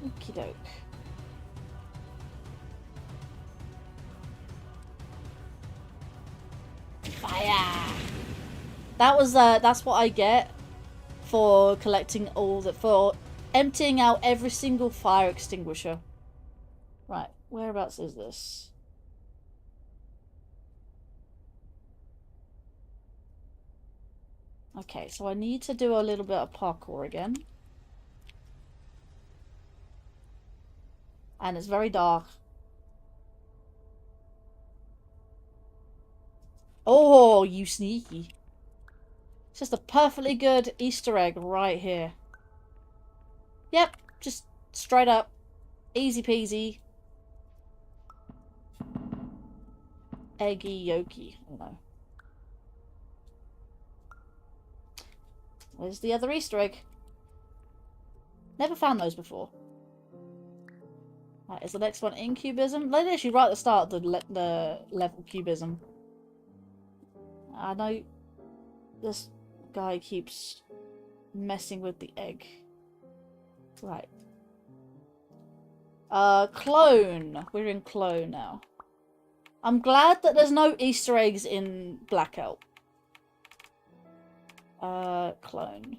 Okie doke. Fire! That's what I get for collecting for emptying out every single fire extinguisher. Right, whereabouts is this? Okay, so I need to do a little bit of parkour again. And it's very dark. Oh, you sneaky. It's just a perfectly good Easter egg right here. Yep, just straight up. Easy peasy. Eggy yolky. I don't know. Where's the other Easter egg? Never found those before. Right, is the next one in cubism? They literally right at the start of the level cubism. I know this guy keeps messing with the egg. Right. Clone. We're in clone now. I'm glad that there's no Easter eggs in Blackout. Clone.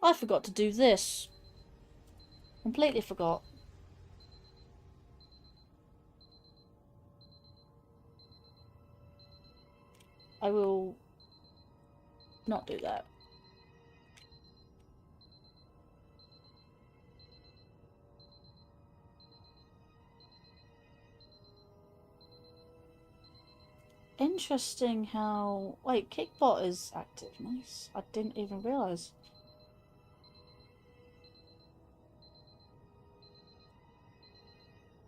I forgot to do this. Completely forgot. I will not do that. Interesting how... Wait, Kickbot is active. Nice. I didn't even realise.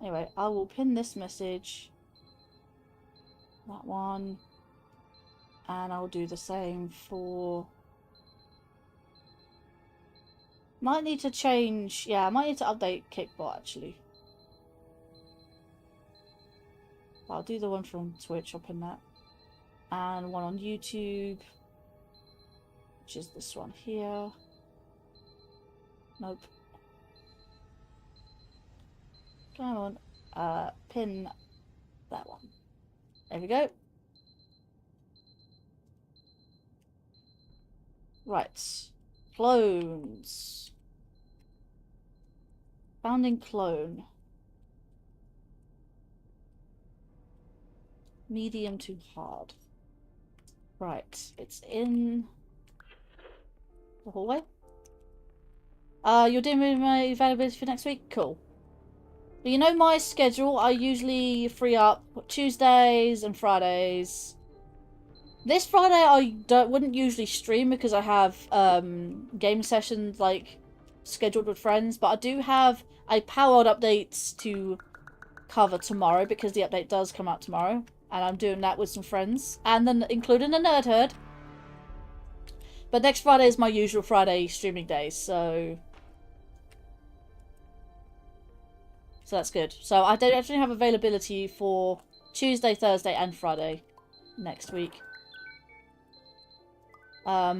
Anyway, I will pin this message. That one. And I'll do the same for... Might need to change... Yeah, I might need to update Kickbot, actually. I'll do the one from Twitch, I'll pin that. And one on YouTube. Which is this one here. Nope. Come on. Pin that one. There we go. Right. Clones. Founding clone. Medium to hard. Right. It's in the hallway. You're doing my availability for next week? Cool. But you know my schedule, I usually free up Tuesdays and Fridays. This Friday I wouldn't usually stream because I have game sessions like scheduled with friends, but I do have a powered updates to cover tomorrow because the update does come out tomorrow, and I'm doing that with some friends, and then including the Nerd Herd. But next Friday is my usual Friday streaming day, so that's good. So I don't actually have availability for Tuesday, Thursday, and Friday next week. I'll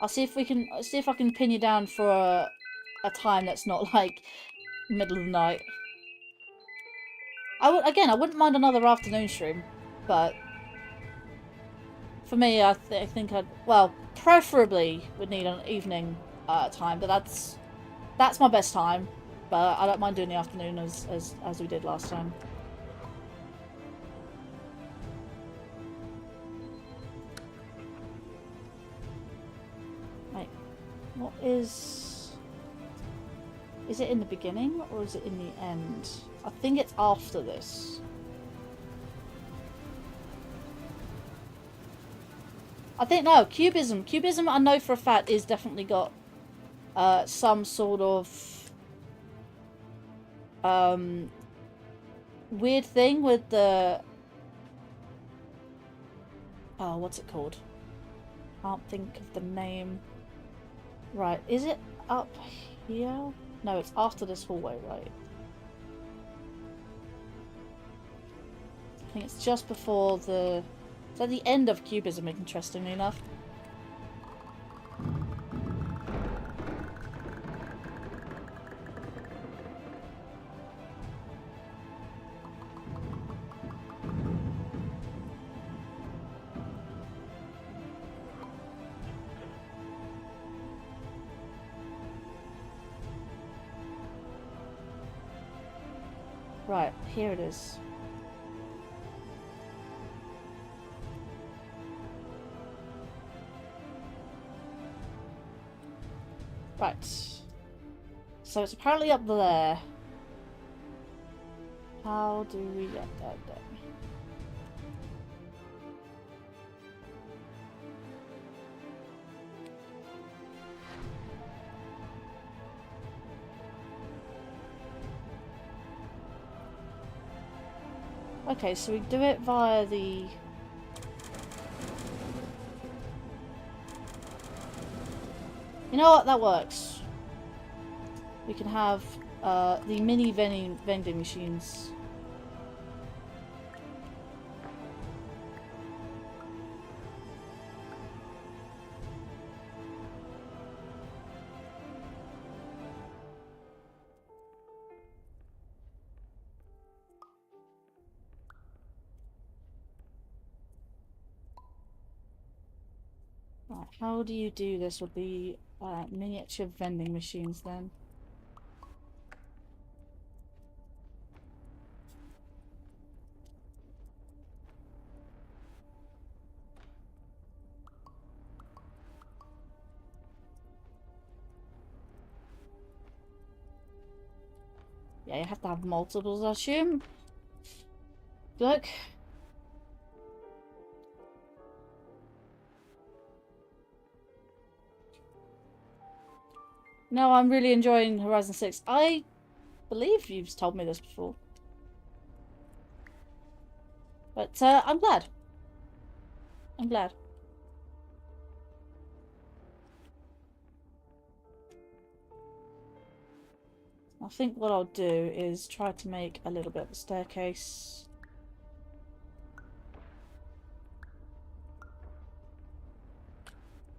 see if I can pin you down for a time that's not like middle of the night. I wouldn't mind another afternoon stream, but for me, I think I'd, well, preferably would need an evening time, but that's my best time. But I don't mind doing the afternoon as we did last time. Right, what is it in the beginning or is it in the end? I think it's after this. I think, no, Cubism. Cubism, I know for a fact, is definitely got some sort of weird thing with the... Oh, what's it called? Can't think of the name. Right, is it up here? No, it's after this hallway, right? I think it's just before the... It's at the end of Cubism, interestingly enough. Right, here it is. Right. So it's apparently up there. How do we get that there? Okay, so we do it via the... You know what? That works. We can have the mini vending machines. Right, how do you do this with the miniature vending machines then? Yeah, you have to have multiples, I assume. Look. No, I'm really enjoying Horizon 6. I believe you've told me this before. But I'm glad. I'm glad. I think what I'll do is try to make a little bit of a staircase.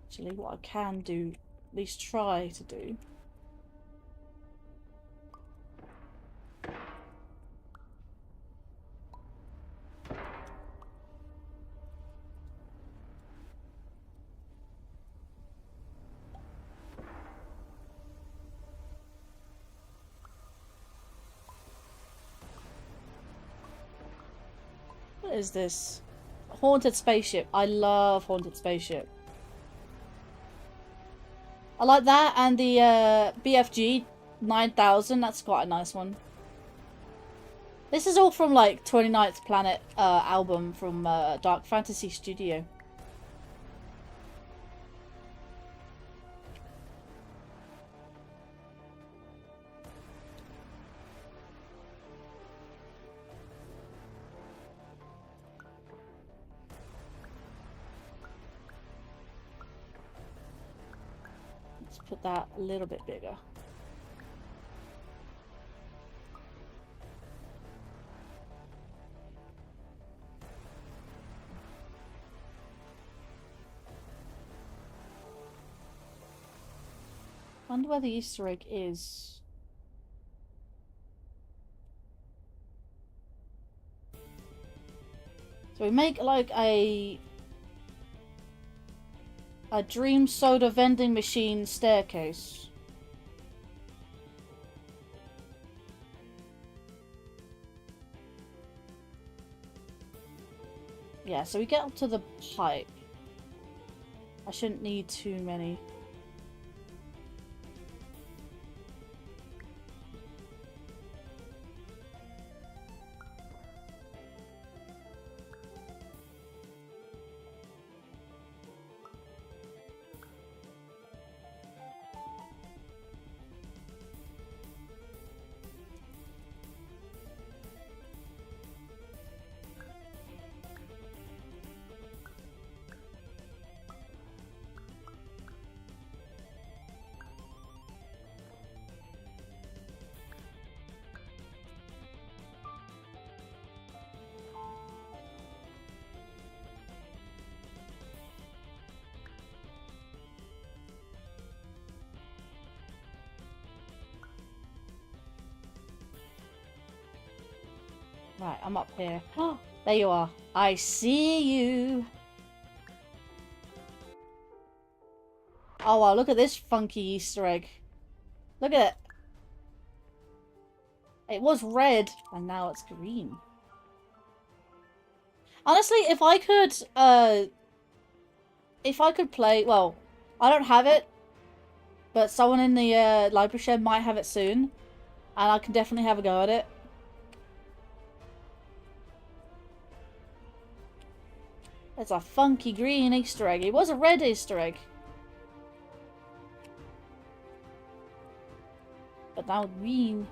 Actually, what I can do, at least try to do, what is this? Haunted spaceship. I love haunted spaceship. I like that, and the BFG 9000. That's quite a nice one. This is all from like 29th Planet album from Dark Fantasy Studio. Let's put that a little bit bigger. I wonder where the Easter egg is. So we make like a dream soda vending machine staircase. Yeah, so we get up to the pipe. I shouldn't need too many. Right, I'm up here. Oh, there you are. I see you. Oh wow, look at this funky Easter egg. Look at it. It was red, and now it's green. Honestly, if I could play, well, I don't have it, but someone in the library shed might have it soon, and I can definitely have a go at it. It's a funky green Easter egg. It was a red Easter egg. But now green.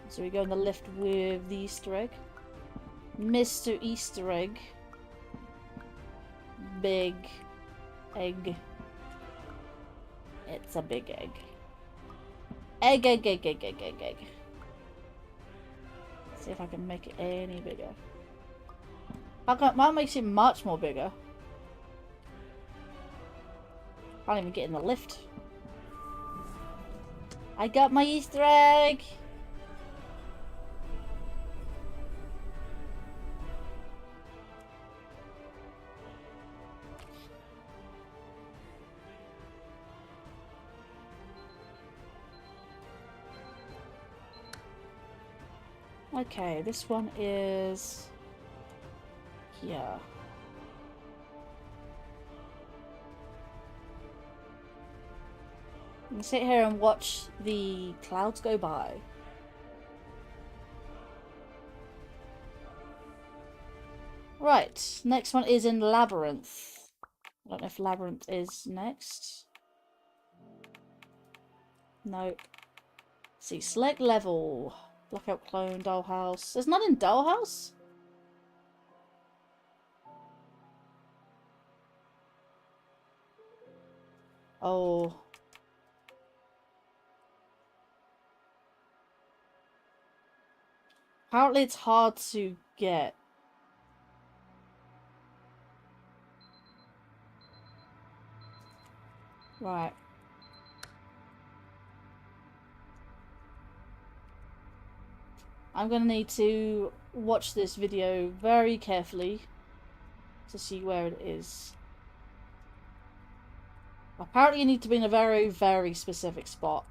So we go on the left with the Easter egg. Mr. Easter Egg. Big egg. It's a big egg. Egg, egg, egg, egg, egg, egg, egg. See if I can make it any bigger. That makes it much more bigger. Can't even get in the lift. I got my Easter egg! Okay, this one is here. I'm gonna sit here and watch the clouds go by. Right, next one is in Labyrinth. I don't know if Labyrinth is next. Nope. See, select level. Blackout clone, dollhouse. There's none in dollhouse? Oh. Apparently it's hard to get. Right. I'm gonna need to watch this video very carefully to see where it is. Apparently you need to be in a very, very specific spot.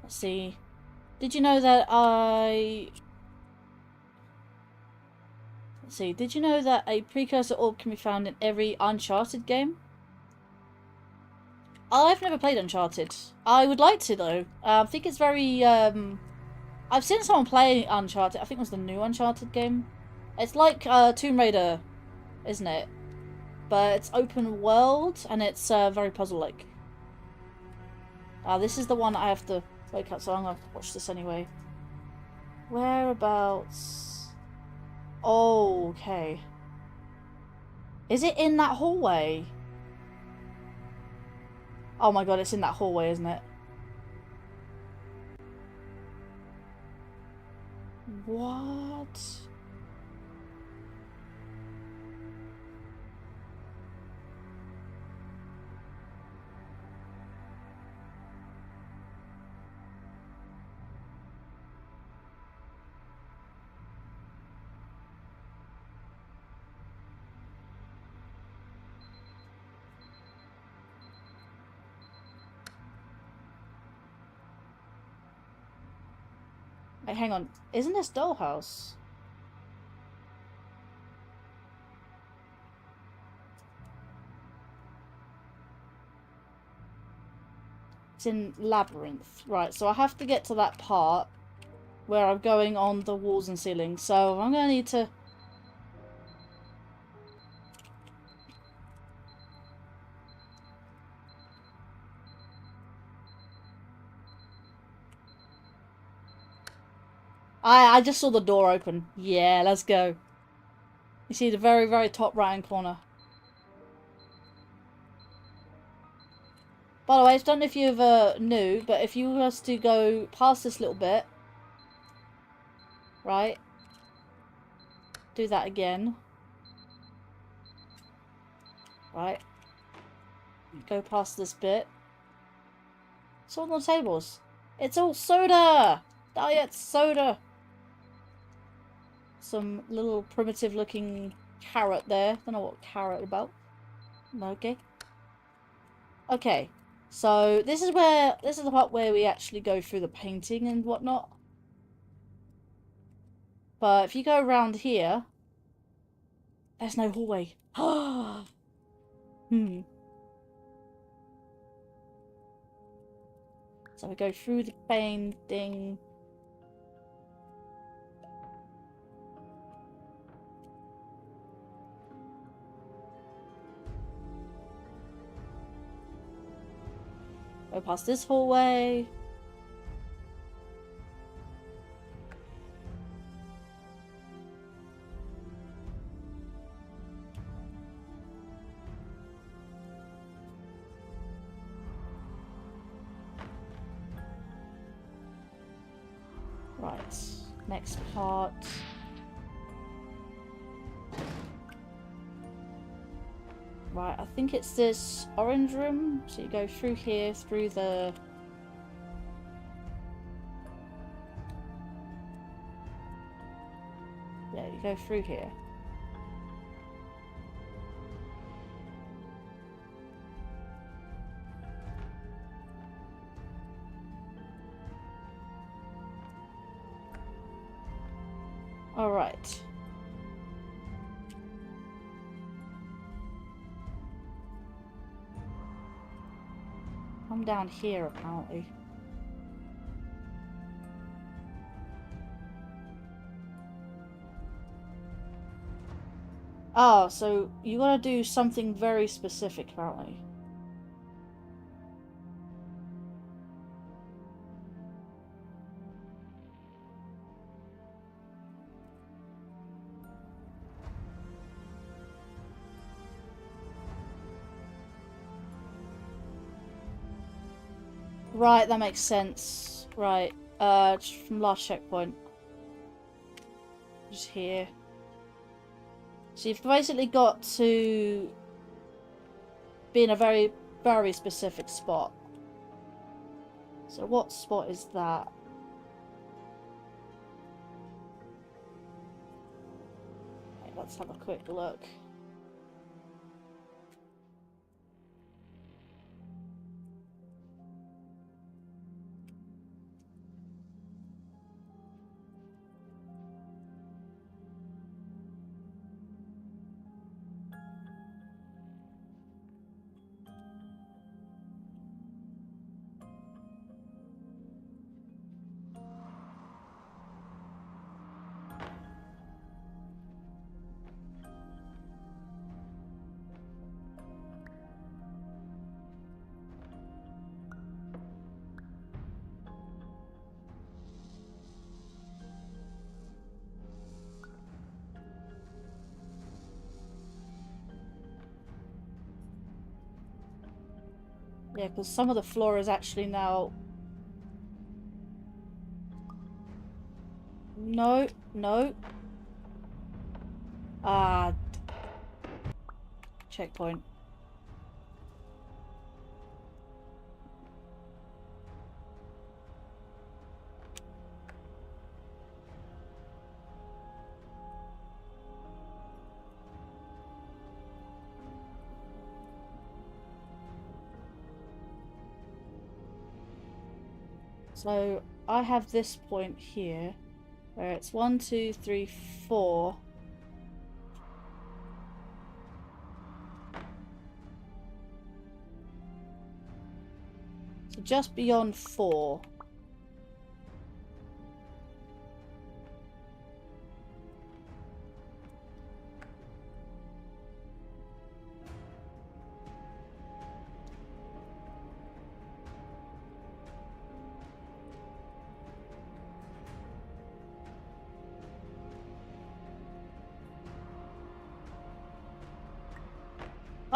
Let's see. Did you know that Let's see. Did you know that a precursor orb can be found in every Uncharted game? I've never played Uncharted. I would like to, though. I think it's very, I've seen someone play Uncharted. I think it was the new Uncharted game. It's like Tomb Raider, isn't it? But it's open world, and it's very puzzle-like. This is the one I have to wake up, so I'm going to watch this anyway. Whereabouts? Oh, okay. Is it in that hallway? Oh my god, it's in that hallway, isn't it? What? Wait, hang on. Isn't this dollhouse? It's in Labyrinth. Right, so I have to get to that part where I'm going on the walls and ceilings. So I'm going to need to... I just saw the door open. Yeah, let's go. You see the very, very top right-hand corner. By the way, I don't know if you ever knew, but if you was to go past this little bit, right? Do that again. Right. Go past this bit. It's all on the tables. It's all soda! Diet soda! Some little primitive looking carrot there. Don't know what carrot about. Okay. Okay. So this is the part where we actually go through the painting and whatnot. But if you go around here, there's no hallway. Hmm. So we go through the painting. Go past this hallway. Right, next part. Right, I think it's this orange room. So you go through here, through the... Yeah, you go through here. Alright. I'm down here, apparently. Oh, so you gotta do something very specific, apparently. Right, that makes sense. Right, from last checkpoint. Just here. So you've basically got to be in a very, very specific spot. So what spot is that? Okay, let's have a quick look. Yeah, because some of the floor is actually now... No, no. Ah. Checkpoint. So I have this point here where it's 1, 2, 3, 4. So just beyond 4.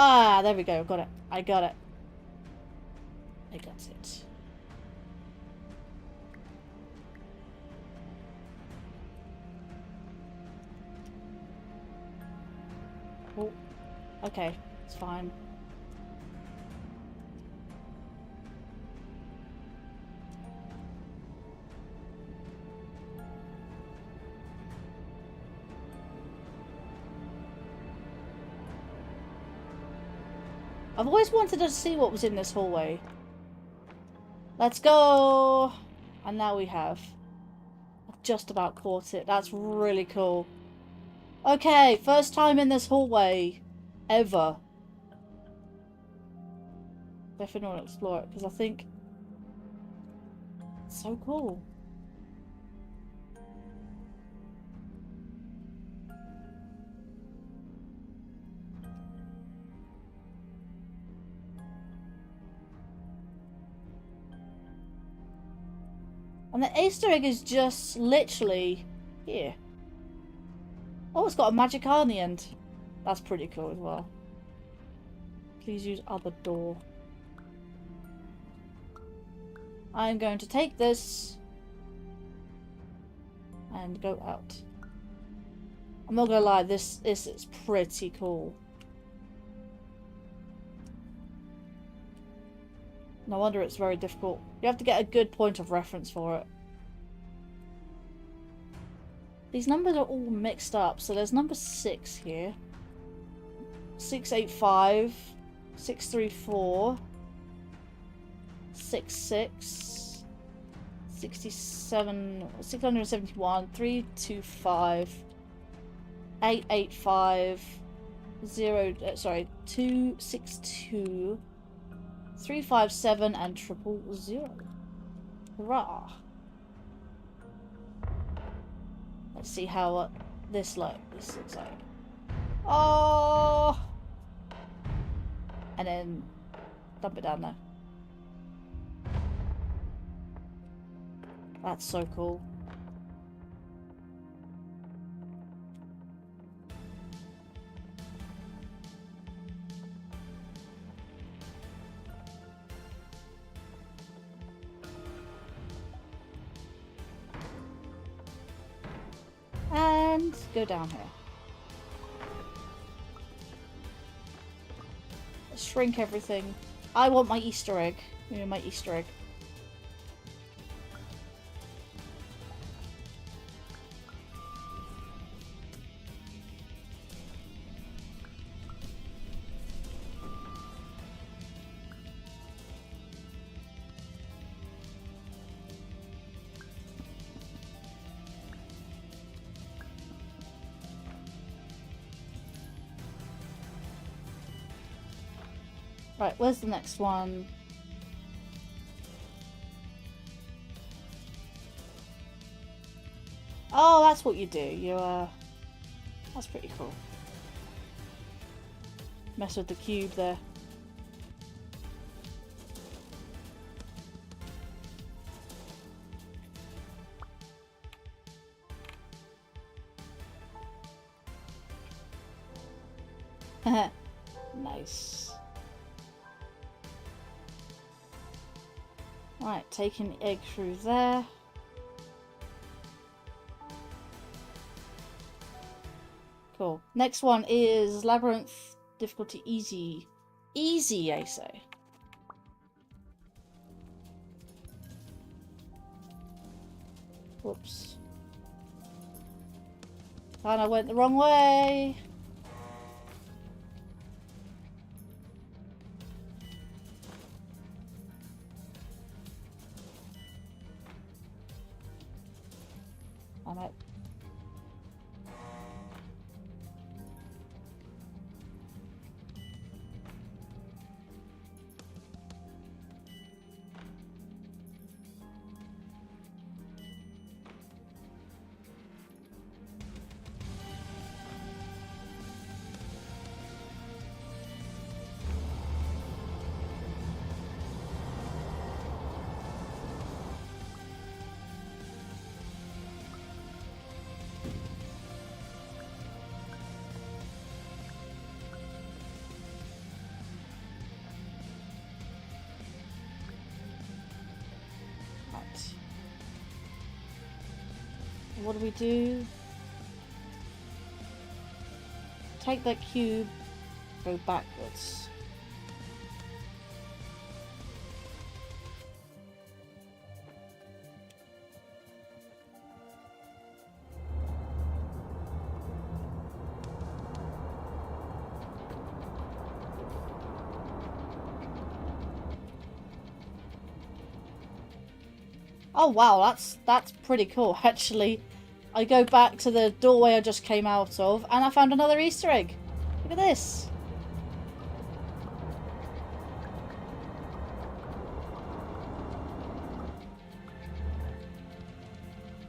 Ah, there we go. Got it. I got it. I got it. Oh, okay. It's fine. I've always wanted to see what was in this hallway. Let's go! And now we have. I've just about caught it. That's really cool. Okay, first time in this hallway. Ever. Definitely want to explore it, because I think it's so cool. And the Easter egg is just literally here. Oh, it's got a magic eye on the end. That's pretty cool as well. Please use other door. I'm going to take this and go out. I'm not gonna lie, this is pretty cool. No wonder it's very difficult. You have to get a good point of reference for it. These numbers are all mixed up. So there's number 6 here. 685, 634, 66, 67, 671, 325, 885, 262, 357 and 000. Hurrah! Let's see how this looks like. Oh! And then dump it down there. That's so cool. And go down here. Let's shrink everything. I want my Easter egg. Give me my Easter egg. Right, where's the next one? Oh, that's what you do. You, that's pretty cool. Mess with the cube there. Nice. Right, taking the egg through there. Cool. Next one is Labyrinth, difficulty easy. Easy, I say. Whoops. And I went the wrong way. I'm out. What do we do? Take that cube, go backwards. Oh wow, that's pretty cool actually. I go back to the doorway I just came out of and I found another Easter egg. Look at this.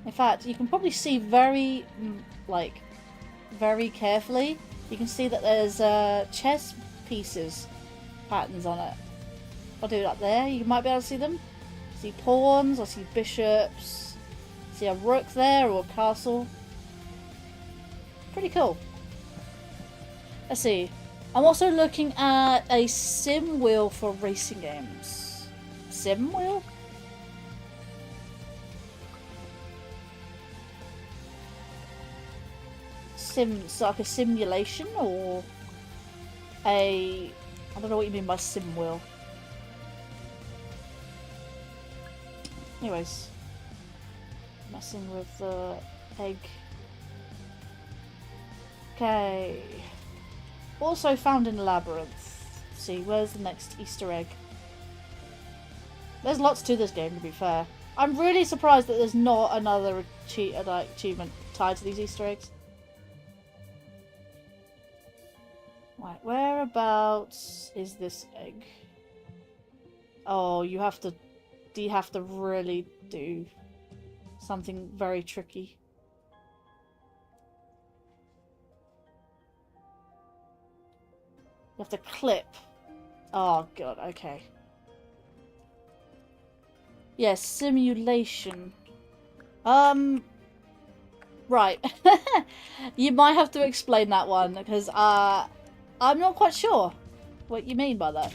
In fact, you can probably see very, like, very carefully. You can see that there's chess pieces patterns on it. I'll do that there. You might be able to see them. I see pawns, I see bishops. I see a rook there or a castle. Pretty cool. Let's see. I'm also looking at a sim wheel for racing games. Sim wheel? So like a simulation or a... I don't know what you mean by sim wheel. Anyways. Messing with the egg. Okay. Also found in Labyrinth. Let's see, where's the next Easter egg? There's lots to this game, to be fair. I'm really surprised that there's not another achievement tied to these Easter eggs. Right, whereabouts is this egg? Oh, you have to really do something very tricky. You have to clip. Oh god, okay. Yes, simulation. Right. You might have to explain that one, because I'm not quite sure what you mean by that.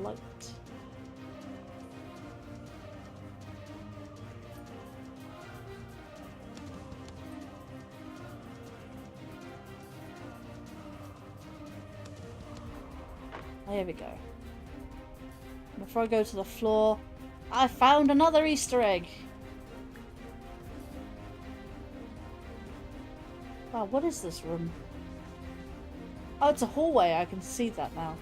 Light. There we go. Before I go to the floor, I found another Easter egg. Wow, what is this room? Oh, it's a hallway. I can see that now.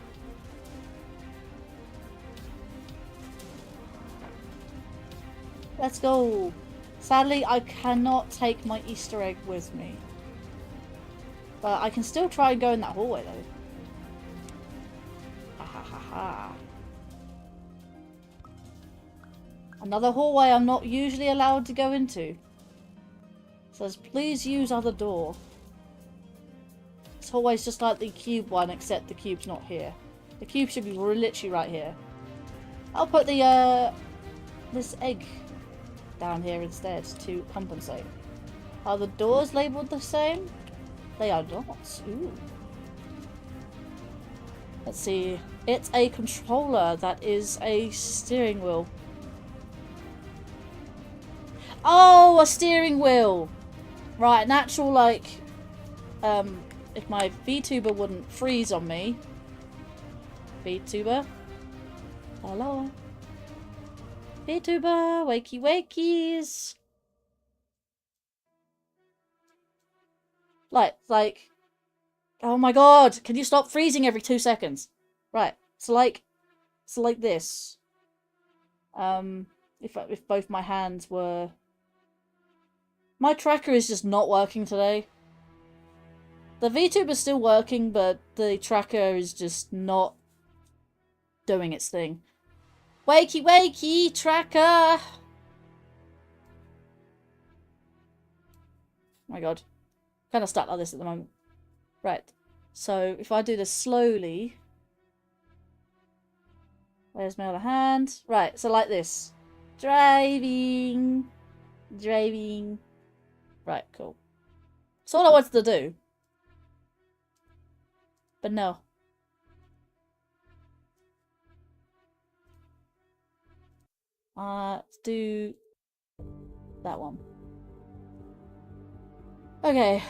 Let's go. Sadly, I cannot take my Easter egg with me. But I can still try and go in that hallway, though. Ha ha ha ha. Another hallway I'm not usually allowed to go into. It says, please use other door. This hallway's just like the cube one, except the cube's not here. The cube should be literally right here. I'll put the, this egg down here instead to compensate. Are the doors labelled the same? They are not. Ooh. Let's see. It's a controller that is a steering wheel. Oh, a steering wheel! Right, an actual, like, if my VTuber wouldn't freeze on me. VTuber? Hello? VTuber, wakey wakeys! Like, oh my god, can you stop freezing every 2 seconds? Right, so like this. If both my hands were... My tracker is just not working today. The VTuber's still working, but the tracker is just not doing its thing. Wakey wakey, tracker! Oh my god. Kind of stuck like this at the moment. Right. So if I do this slowly. Where's my other hand? Right, so like this. Driving. Driving. Right, cool. That's all I wanted to do. But no. Let's do that one. Okay.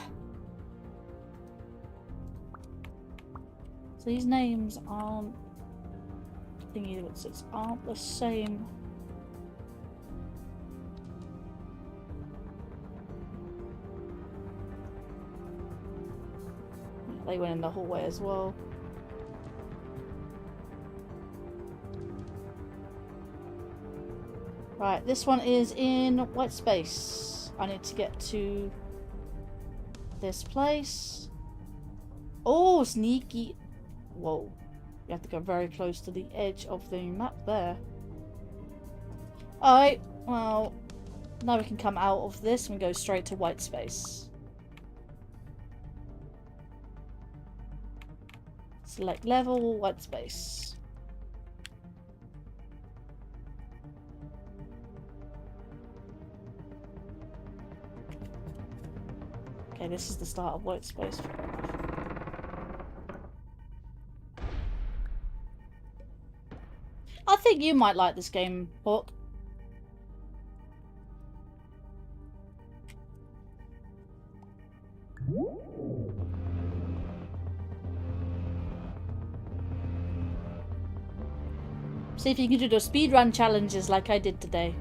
So these names aren't thingy, aren't the same. They went in the hallway as well. Right, this one is in white space. I need to get to this place. Oh, sneaky. Whoa. You have to go very close to the edge of the map there. Alright, well, now we can come out of this and go straight to white space. Select level, white space. Okay, this is the start of white space. I think you might like this game, Hawk. See if you can do those speedrun challenges like I did today.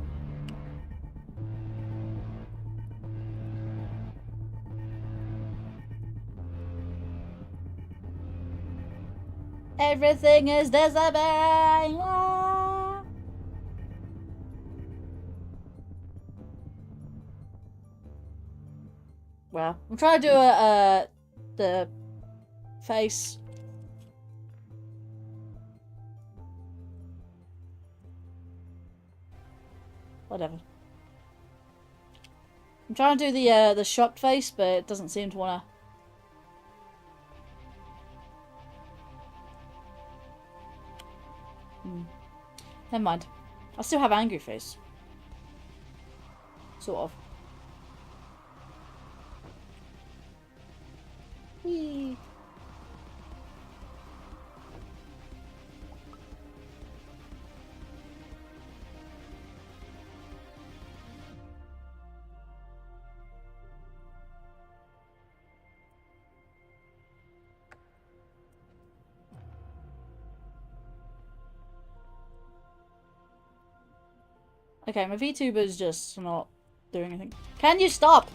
Everything is disappearing. Ah. Well, I'm trying to do the face. Whatever. I'm trying to do the shocked face, but it doesn't seem to wanna. Never mind. I still have angry face. Sort of. Whee. Okay, my VTuber is just not doing anything. Can you stop?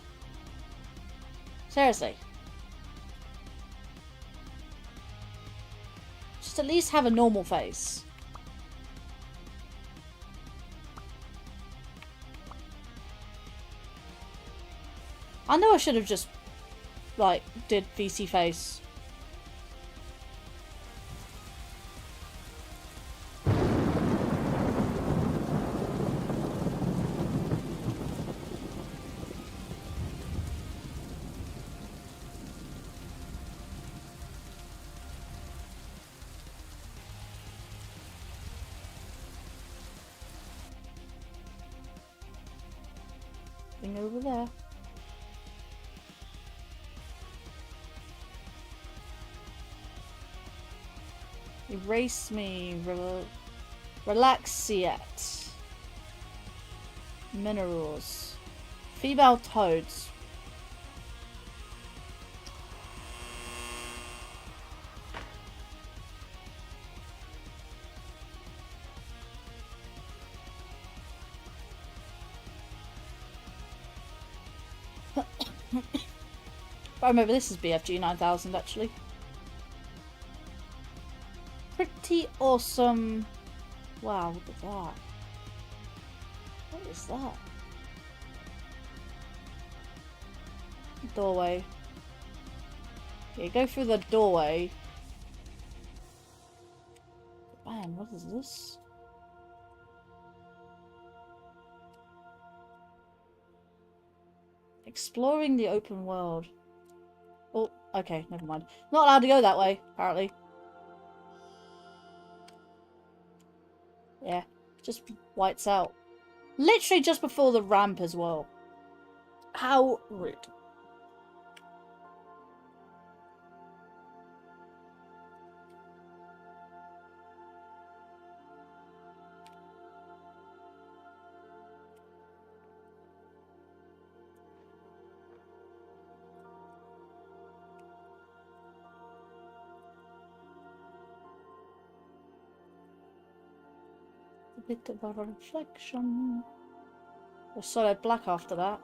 Seriously. Just at least have a normal face. I know I should have just, like, did VC face. Thing over there. Erase me. Relaxiate. Minerals. Female toads. I remember this is BFG 9000 actually. Pretty awesome. Wow, look at that. What is that? Doorway. Okay, go through the doorway. Man, what is this? Exploring the open world. Oh, okay, never mind. Not allowed to go that way, apparently. Yeah, just whites out. Literally just before the ramp as well. How rude. A bit of a reflection. Or solid black after that.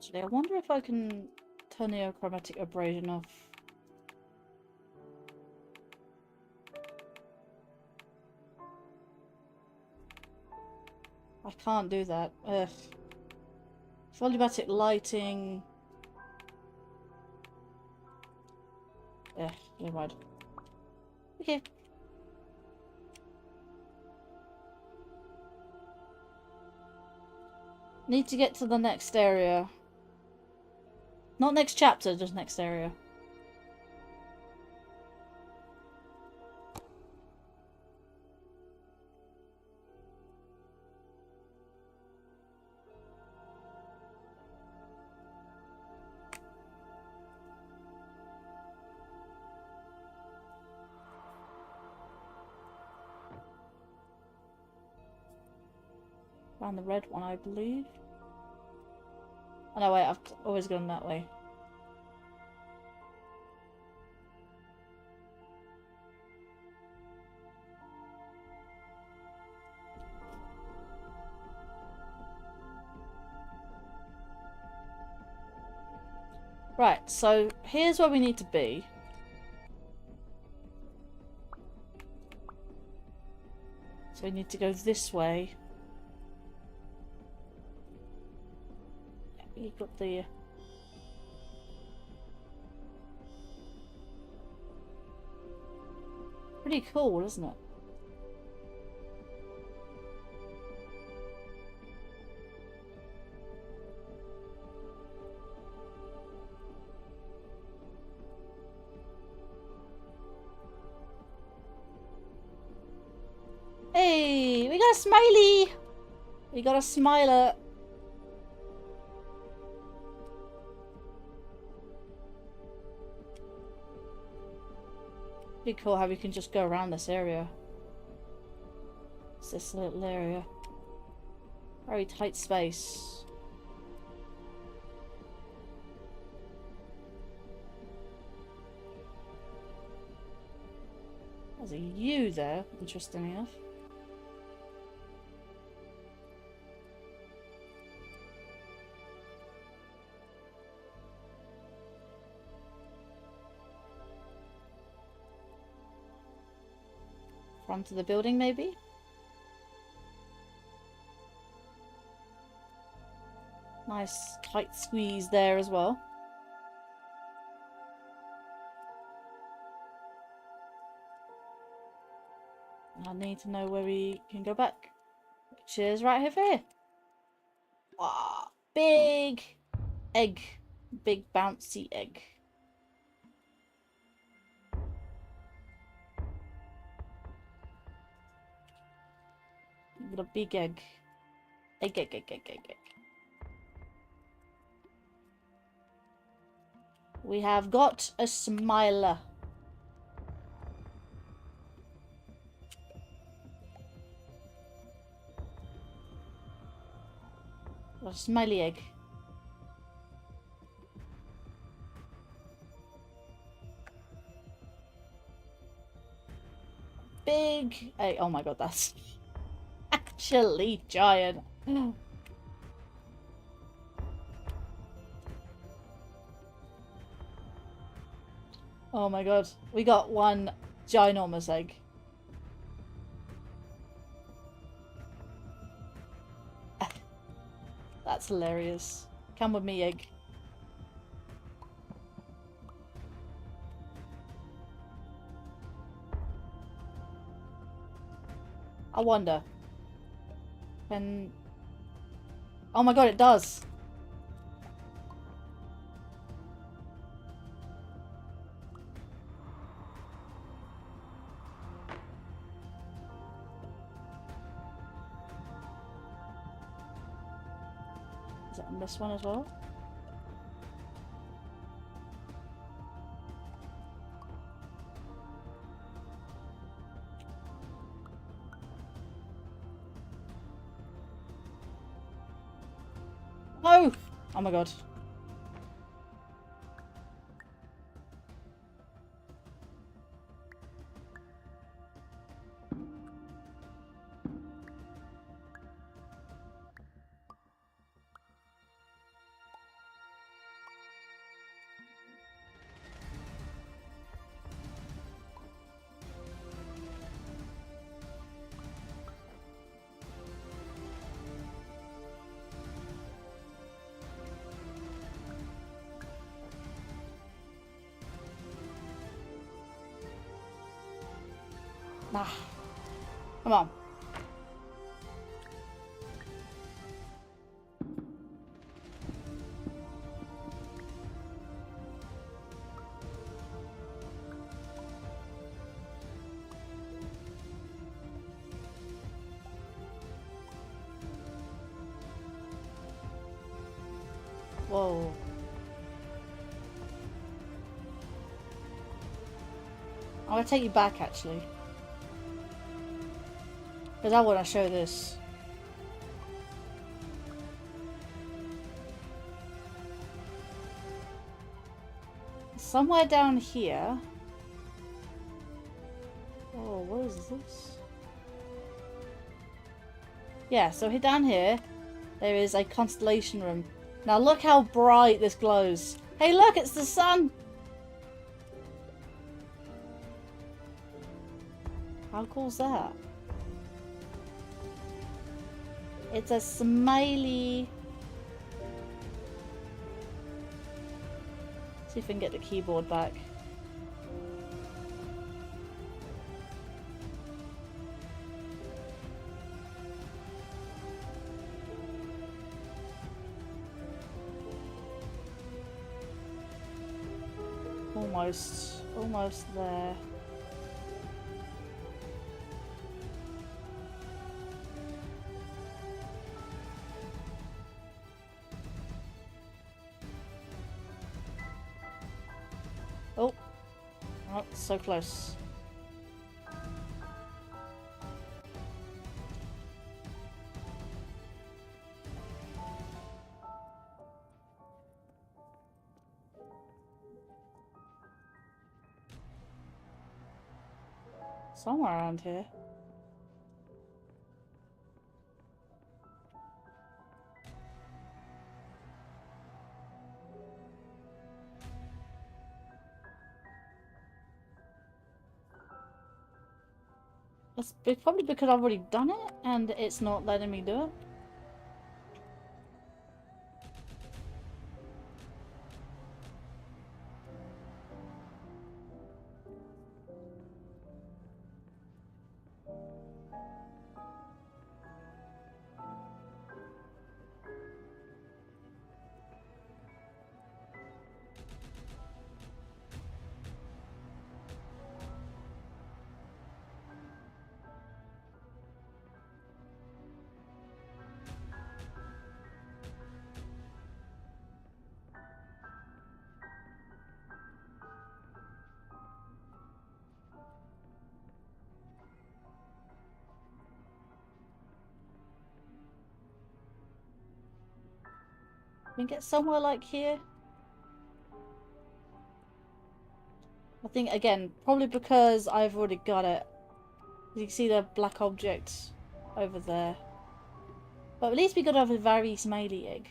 Actually, I wonder if I can turn the chromatic abrasion off. I can't do that. Ugh. Volumetric lighting. Ugh, never mind. Okay. Need to get to the next area. Not next chapter, just next area. Around the red one, I believe. Oh no, wait, I've always gone that way. Right, so here's where we need to be. So we need to go this way. You got the... Pretty cool, isn't it? Hey, we got a smiley! We got a smiler. Pretty cool how we can just go around this area. It's this little area. Very tight space. There's a U there, interesting enough. Front of the building, maybe? Nice tight squeeze there as well. I need to know where we can go back. Which is right over here. Wow, big egg. Big bouncy egg. Got a big egg. Egg, egg, egg, egg, egg, egg. We have got a smiler. Got a smiley egg. Big egg. Oh my god, that's actually giant. Oh my god, we got one ginormous egg. That's hilarious. Come with me, egg. I wonder. Can... Oh my god, it does. Is it on this one as well? No! Oh my god. Nah. Come on. Whoa. I'm gonna take you back actually. Because I want to show this. Somewhere down here. Oh, what is this? Yeah, so down here, there is a constellation room. Now look how bright this glows. Hey look, it's the sun! How cool's that? It's a smiley. See if we can get the keyboard back. Almost there. Oh, so close. Somewhere around here. It's probably because I've already done it and it's not letting me do it. We can get somewhere like here. I think again, probably because I've already got it. You can see the black object over there. But at least we got to have a very smiley egg.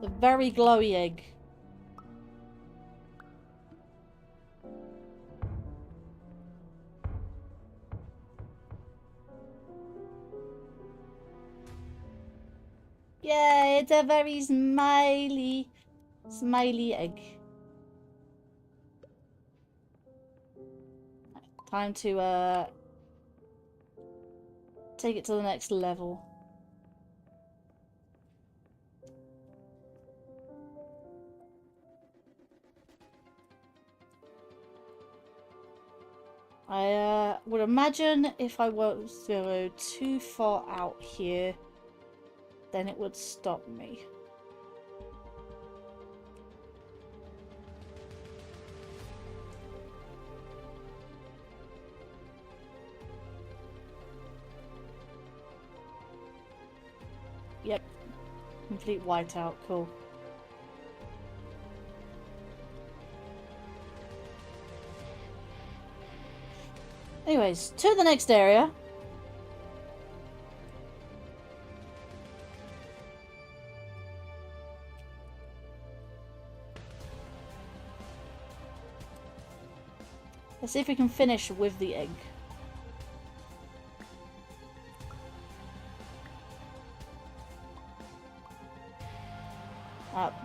The very glowy egg. Yeah, it's a very smiley egg. Time to take it to the next level. I would imagine if I was to go too far out here, then it would stop me. Yep. Complete whiteout. Cool. Anyways, to the next area. Let's see if we can finish with the egg.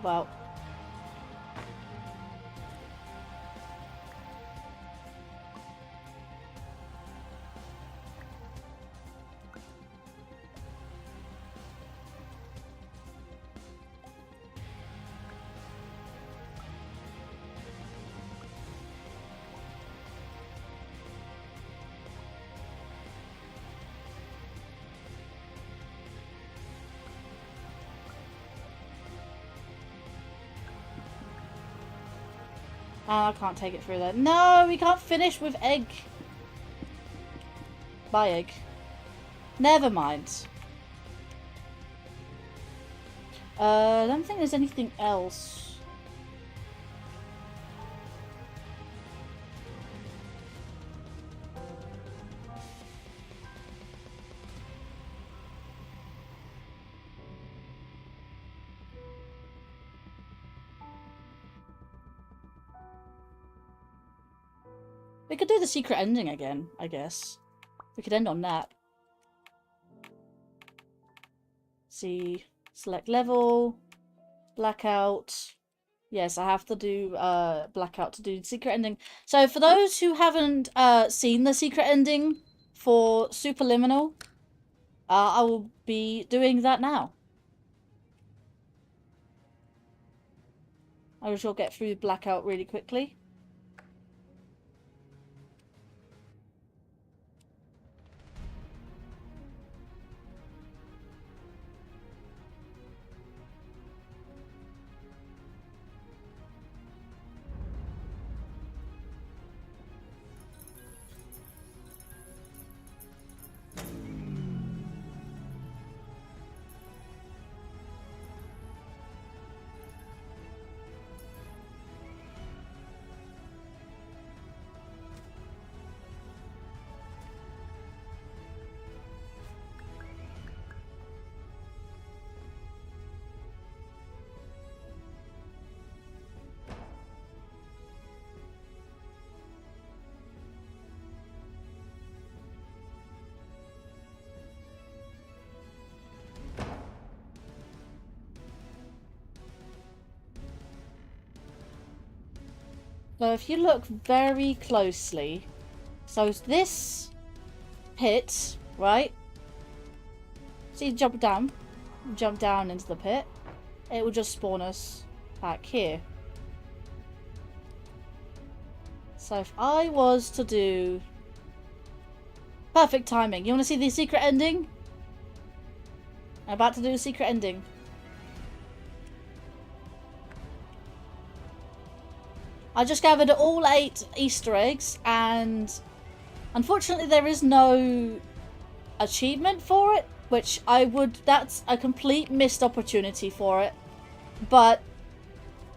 Well. I can't take it through there. No, we can't finish with egg. Bye, egg. Never mind. I don't think there's anything else. We could do the secret ending again, I guess. We could end on that. See, select level, blackout. Yes, I have to do blackout to do the secret ending. So for those who haven't seen the secret ending for Superliminal, I will be doing that now. I shall get through blackout really quickly. So if you look very closely, so this pit, right? See, jump down into the pit. It will just spawn us back here. So if I was to do perfect timing, you want to see the secret ending? I'm about to do the secret ending. I just gathered all 8 Easter eggs, and unfortunately there is no achievement for it, which that's a complete missed opportunity for it. But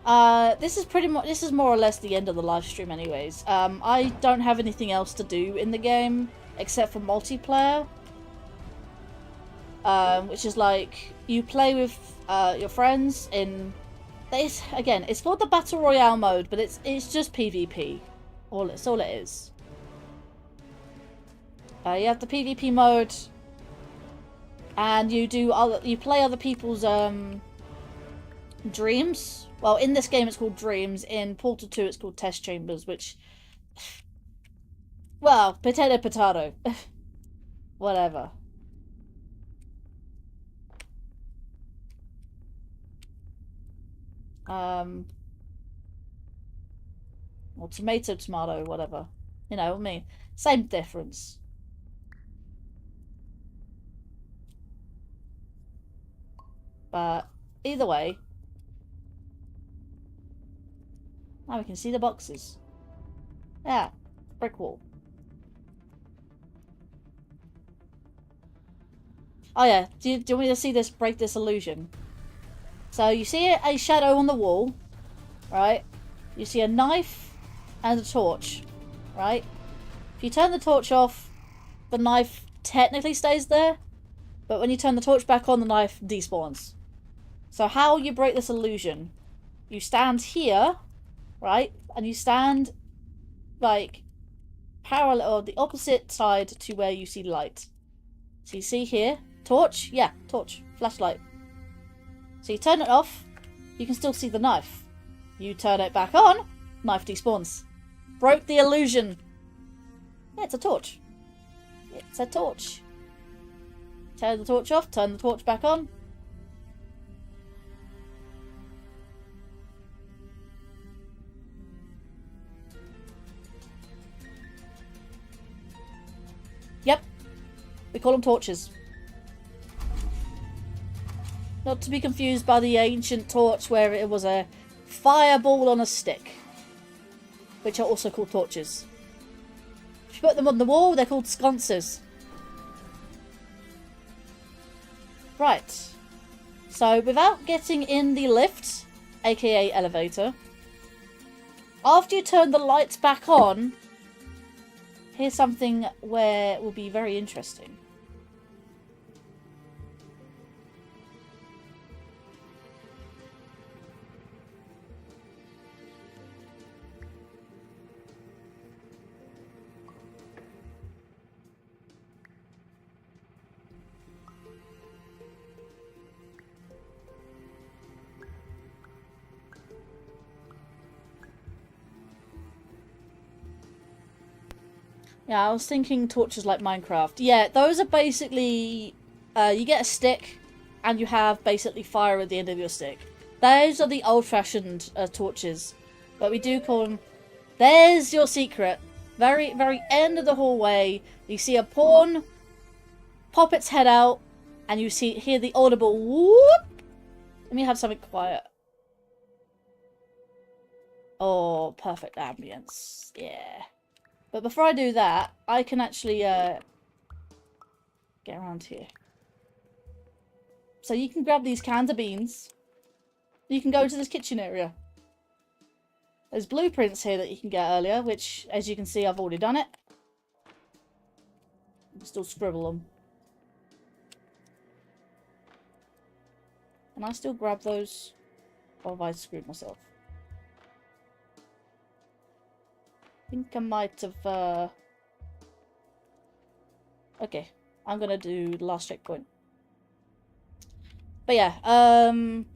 this is more or less the end of the live stream anyways. I don't have anything else to do in the game except for multiplayer, which is like you play with your friends in. Again, it's called the Battle Royale mode, but it's just PvP. That's all it is. You have the PvP mode, and you play other people's dreams. Well, in this game it's called dreams. In Portal 2 it's called test chambers, which, well, potato. Whatever. Or tomato, whatever. You know what I mean? Same difference. But either way, now we can see the boxes. Yeah, brick wall. Oh yeah, do you want me to see this, break this illusion? So you see a shadow on the wall, right? You see a knife and a torch, right? If you turn the torch off, the knife technically stays there, but when you turn the torch back on, the knife despawns. So how you break this illusion? You stand here, right? And you stand, like, parallel, or the opposite side to where you see light. So you see here, torch? Yeah, torch. Flashlight. So you turn it off, you can still see the knife. You turn it back on, knife despawns. Broke the illusion. Yeah, it's a torch. It's a torch. Turn the torch off, turn the torch back on. Yep. We call them torches. Not to be confused by the ancient torch where it was a fireball on a stick. Which are also called torches. If you put them on the wall, they're called sconces. Right. So, without getting in the lift, aka elevator, after you turn the lights back on, here's something where it will be very interesting. Yeah, I was thinking torches like Minecraft. Yeah, those are basically... you get a stick, and you have basically fire at the end of your stick. Those are the old-fashioned torches. But we do call them... There's your secret. Very, very end of the hallway. You see a pawn pop its head out, and you hear the audible whoop. Let me have something quiet. Oh, perfect ambience. Yeah. But before I do that, I can actually get around here. So you can grab these cans of beans. You can go to this kitchen area. There's blueprints here that you can get earlier, which, as you can see, I've already done it. I can still scribble them. Can I still grab those? Or have I screwed myself? I think I might have, Okay, I'm gonna do the last checkpoint. But yeah,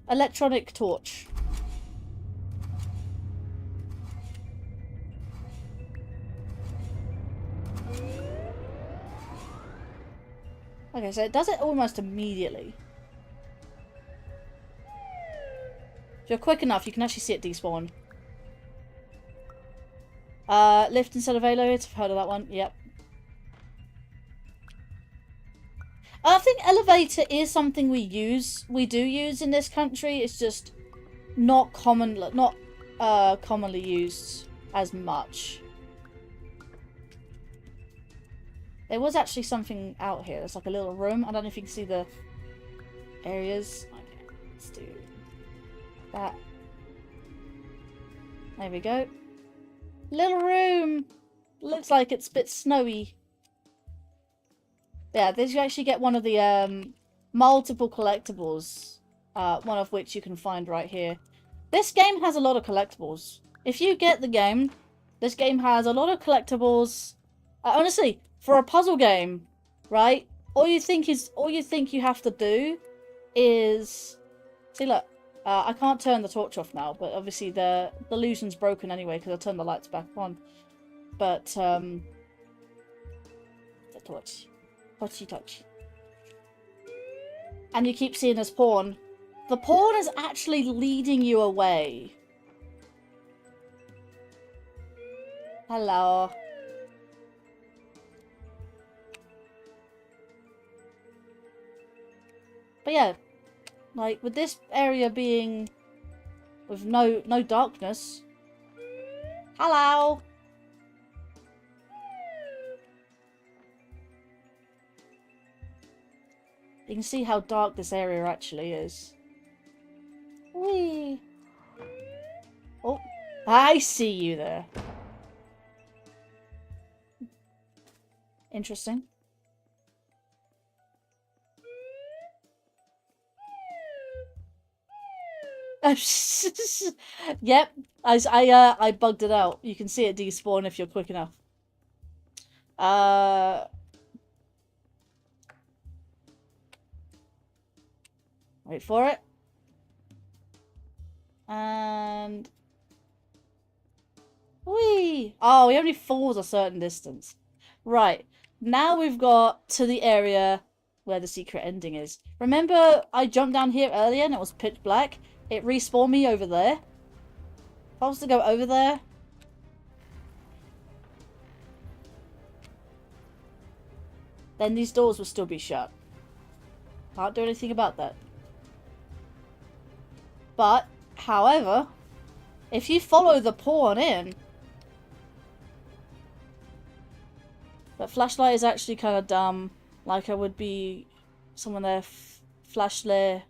electronic torch. Okay, so it does it almost immediately. If you're quick enough, you can actually see it despawn. Lift instead of elevator. I've heard of that one. Yep. I think elevator is something we do use in this country. It's just not commonly used as much. There was actually something out here. There's like a little room. I don't know if you can see the areas. Okay, let's do that. There we go. Little room! Looks like it's a bit snowy. Yeah, this you actually get one of the multiple collectibles. One of which you can find right here. This game has a lot of collectibles. If you get the game, this game has a lot of collectibles. Honestly, for a puzzle game, right? All you think you have to do is... See, look. I can't turn the torch off now, but obviously the illusion's broken anyway because I turned the lights back on. But, the torch. Torchy touch. And you keep seeing this pawn. The pawn is actually leading you away. Hello. But yeah. Like, with this area being with no darkness. Hello! You can see how dark this area actually is. Whee! Oh, I see you there. Interesting. Yep, I bugged it out. You can see it despawn if you're quick enough. Wait for it. And... Whee! Oh, he only falls a certain distance. Right. Now we've got to the area where the secret ending is. Remember I jumped down here earlier and it was pitch black? It respawned me over there. If I was to go over there... then these doors will still be shut. Can't do anything about that. But, however, if you follow the pawn in... But flashlight is actually kind of dumb. Like I would be someone there flashlight.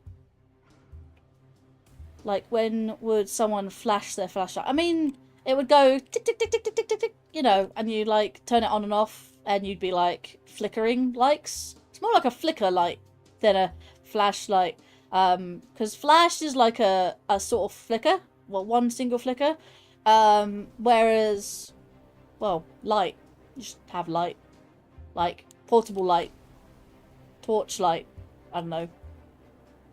Like when would someone flash their flashlight? I mean, it would go tick tick tick tick tick tick tick tick, you know, and you like turn it on and off and you'd be like flickering lights. It's more like a flicker light than a flashlight. Because flash is like a sort of flicker. Well, one single flicker. Whereas, well, light. You just have light. Like, portable light. Torch light. I don't know.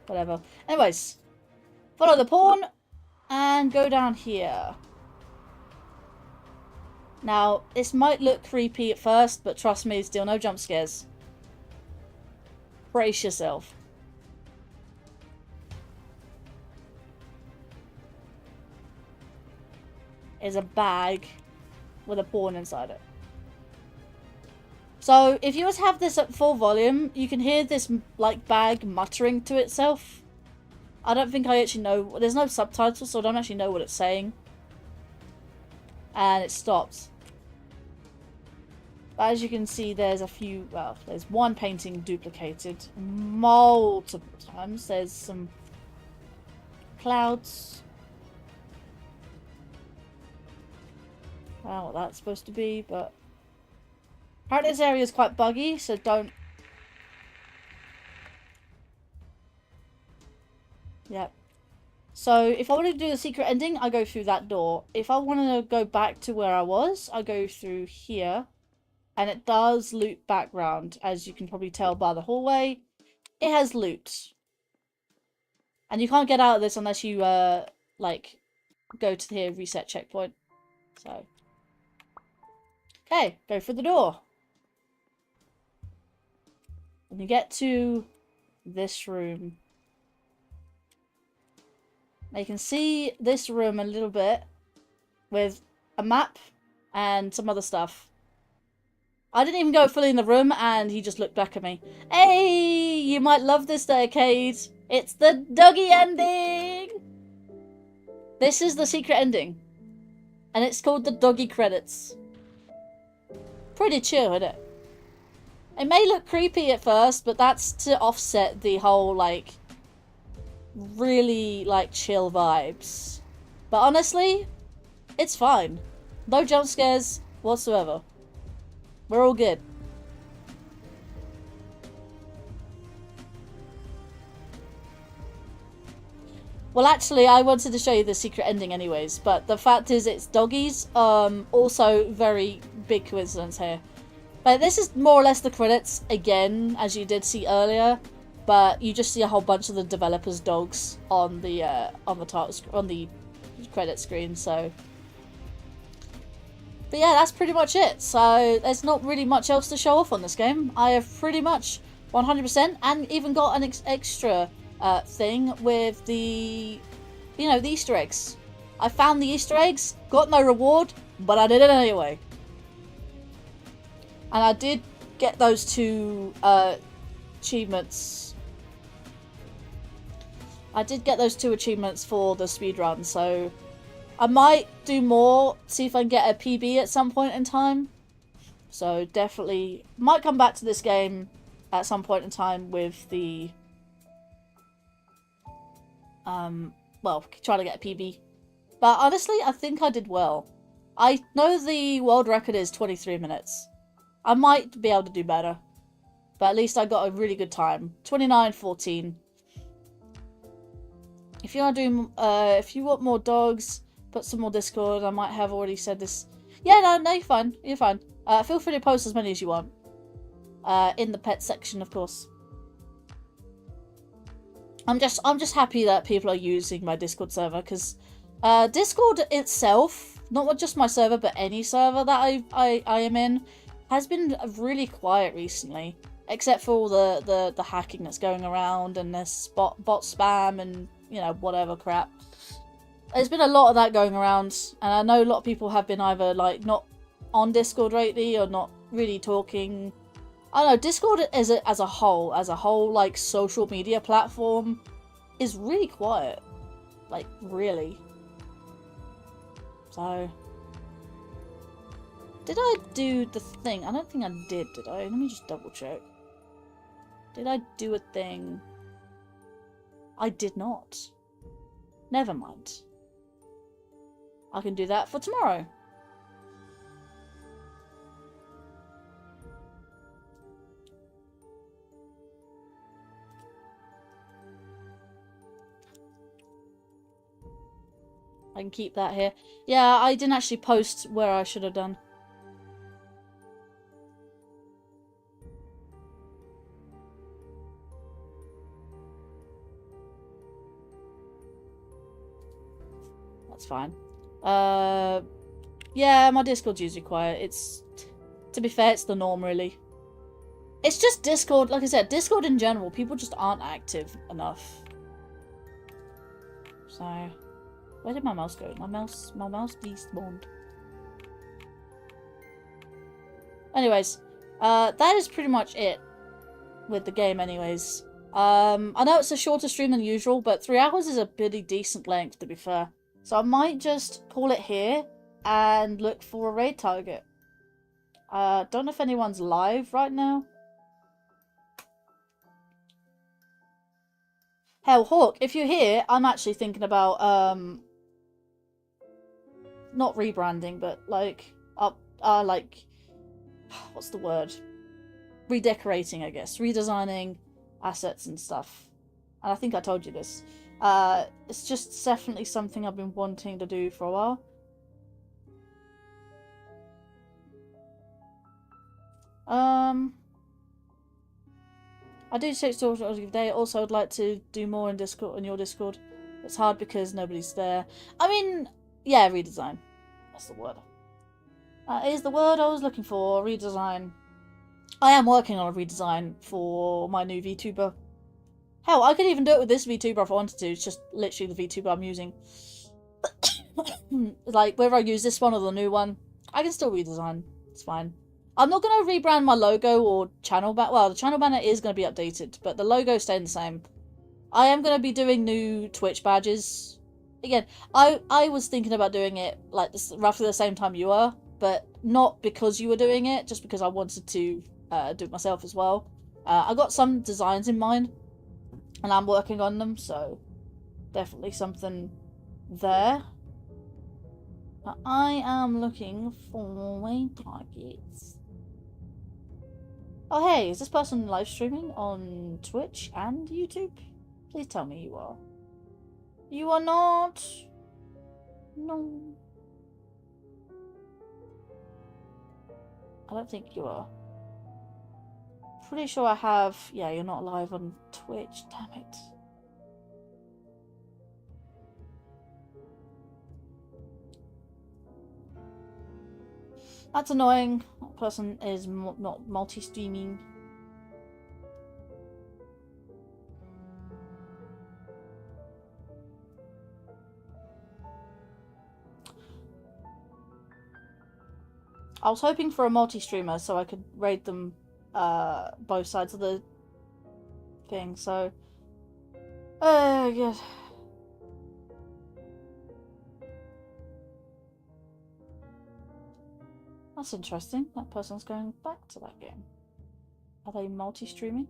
Whatever. Anyways. Follow the pawn. And go down here. Now, this might look creepy at first, but trust me, still no jump scares. Brace yourself. Is a bag with a pawn inside it. So, if you were to have this at full volume, you can hear this, like, bag muttering to itself. I don't think I actually know... There's no subtitles, so I don't actually know what it's saying. And it stops. But as you can see, there's a few... Well, there's one painting duplicated multiple times. There's some clouds. I don't know what that's supposed to be, but... Apparently this area is quite buggy, so don't... Yep. So, if I want to do the secret ending, I go through that door. If I want to go back to where I was, I go through here. And it does loop background, as you can probably tell by the hallway. It has loot. And you can't get out of this unless you, like, go to here, reset checkpoint. So... Okay, go for the door. And you get to this room. Now you can see this room a little bit with a map and some other stuff. I didn't even go fully in the room and he just looked back at me. Hey, you might love this arcade. It's the doggy ending. This is the secret ending. And it's called the doggy credits. Pretty chill, isn't it? It may look creepy at first, but that's to offset the whole, like, really, like, chill vibes. But honestly, it's fine. No jump scares whatsoever. We're all good. Well, actually, I wanted to show you the secret ending anyways, but the fact is it's doggies. Also very big coincidence here. But this is more or less the credits again, as you did see earlier. But you just see a whole bunch of the developers' dogs on the title on the credit screen. So, but yeah, that's pretty much it. So there's not really much else to show off on this game. I have pretty much 100% and even got an extra thing with the, you know, the Easter eggs. I found the Easter eggs, got no reward, but I did it anyway. And I did get those two achievements. I did get those 2 achievements for the speedrun, so I might do more, see if I can get a PB at some point in time. So definitely might come back to this game at some point in time with the well, trying to get a PB. But honestly, I think I did well. I know the world record is 23 minutes. I might be able to do better. But at least I got a really good time. 29:14. If you want to do, if you want more dogs, put some more Discord. I might have already said this. Yeah, no, you're fine. You're fine. Feel free to post as many as you want. In the pet section, of course. I'm just happy that people are using my Discord server, because Discord itself, not just my server, but any server that I am in, has been really quiet recently. Except for all the hacking that's going around and this bot spam and, you know, whatever crap. There's been a lot of that going around, and I know a lot of people have been either, like, not on Discord lately or not really talking. I don't know, Discord as a whole, like, social media platform is really quiet. Like, really. So, did I do the thing? I don't think I did I? Let me just double check. Did I do a thing? I did not. Never mind. I can do that for tomorrow. I can keep that here. Yeah, I didn't actually post where I should have done. That's fine. Yeah, my Discord's usually quiet. It's, to be fair, it's the norm, really. It's just Discord, like I said, Discord in general, people just aren't active enough. So, where did my mouse go? My mouse despawned. Anyways, that is pretty much it with the game anyways. I know it's a shorter stream than usual, but 3 hours is a pretty decent length, to be fair. So I might just call it here and look for a raid target. Don't know if anyone's live right now. Hell, Hawk, if you're here, I'm actually thinking about, not rebranding, but, like, like, what's the word? Redecorating, I guess. Redesigning assets and stuff. And I think I told you this. It's just definitely something I've been wanting to do for a while. I do take stories every day. Also, I'd like to do more in Discord, on your Discord. It's hard because nobody's there. I mean, yeah, redesign. That's the word. That is the word I was looking for. Redesign. I am working on a redesign for my new VTuber. Hell, I could even do it with this VTuber if I wanted to. It's just literally the VTuber I'm using. Like, whether I use this one or the new one, I can still redesign. It's fine. I'm not going to rebrand my logo or channel banner. Well, the channel banner is going to be updated, but the logo staying the same. I am going to be doing new Twitch badges. Again, I was thinking about doing it like this, roughly the same time you were, but not because you were doing it, just because I wanted to do it myself as well. I got some designs in mind, and I'm working on them, so definitely something there. But I am looking for raid targets. Oh hey, is this person live streaming on Twitch and YouTube? Please tell me you are. You are not. No. I don't think you are. Pretty sure I have. Yeah, you're not live on Twitch. Damn it. That's annoying. That person is not multi-streaming. I was hoping for a multi-streamer so I could raid them both sides of the thing, so... Oh, good. That's interesting. That person's going back to that game. Are they multi-streaming?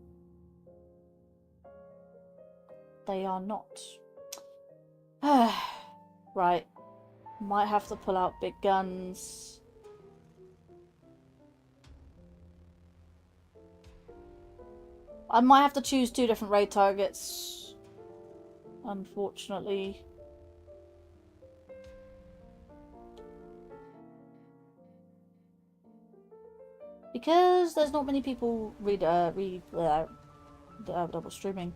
They are not. Right. Might have to pull out big guns. I might have to choose 2 different raid targets. Unfortunately. Because there's not many people double streaming.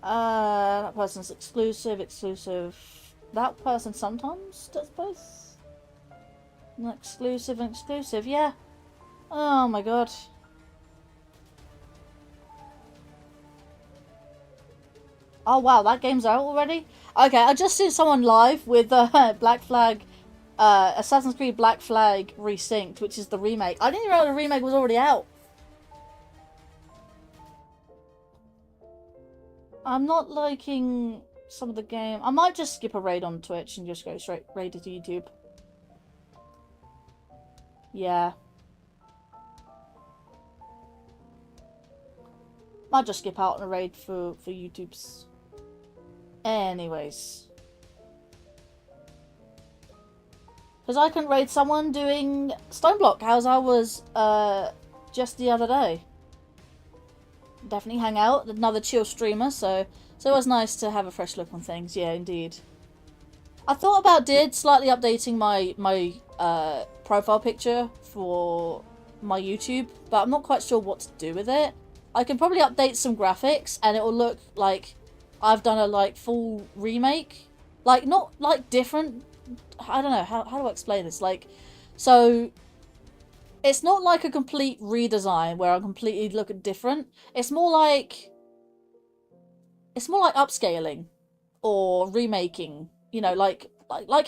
That person's exclusive. That person sometimes does both. Exclusive and exclusive, yeah. Oh my god. Oh wow, that game's out already? Okay, I just seen someone live with Black Flag, Assassin's Creed Black Flag Resynced, which is the remake. I didn't even know the remake was already out. I'm not liking some of the game. I might just skip a raid on Twitch and just go straight raid to YouTube. Yeah. Might just skip out on a raid for YouTube's. Anyways. Because I couldn't raid someone doing Stoneblock, as I was just the other day. Definitely hang out, another chill streamer, so it's always nice to have a fresh look on things, yeah, indeed. I thought about slightly updating my profile picture for my YouTube, but I'm not quite sure what to do with it. I can probably update some graphics and it will look like I've done a like full remake. Like not like different, I don't know, how do I explain this? Like, so it's not like a complete redesign where I completely look different. It's more like upscaling or remaking. You know, like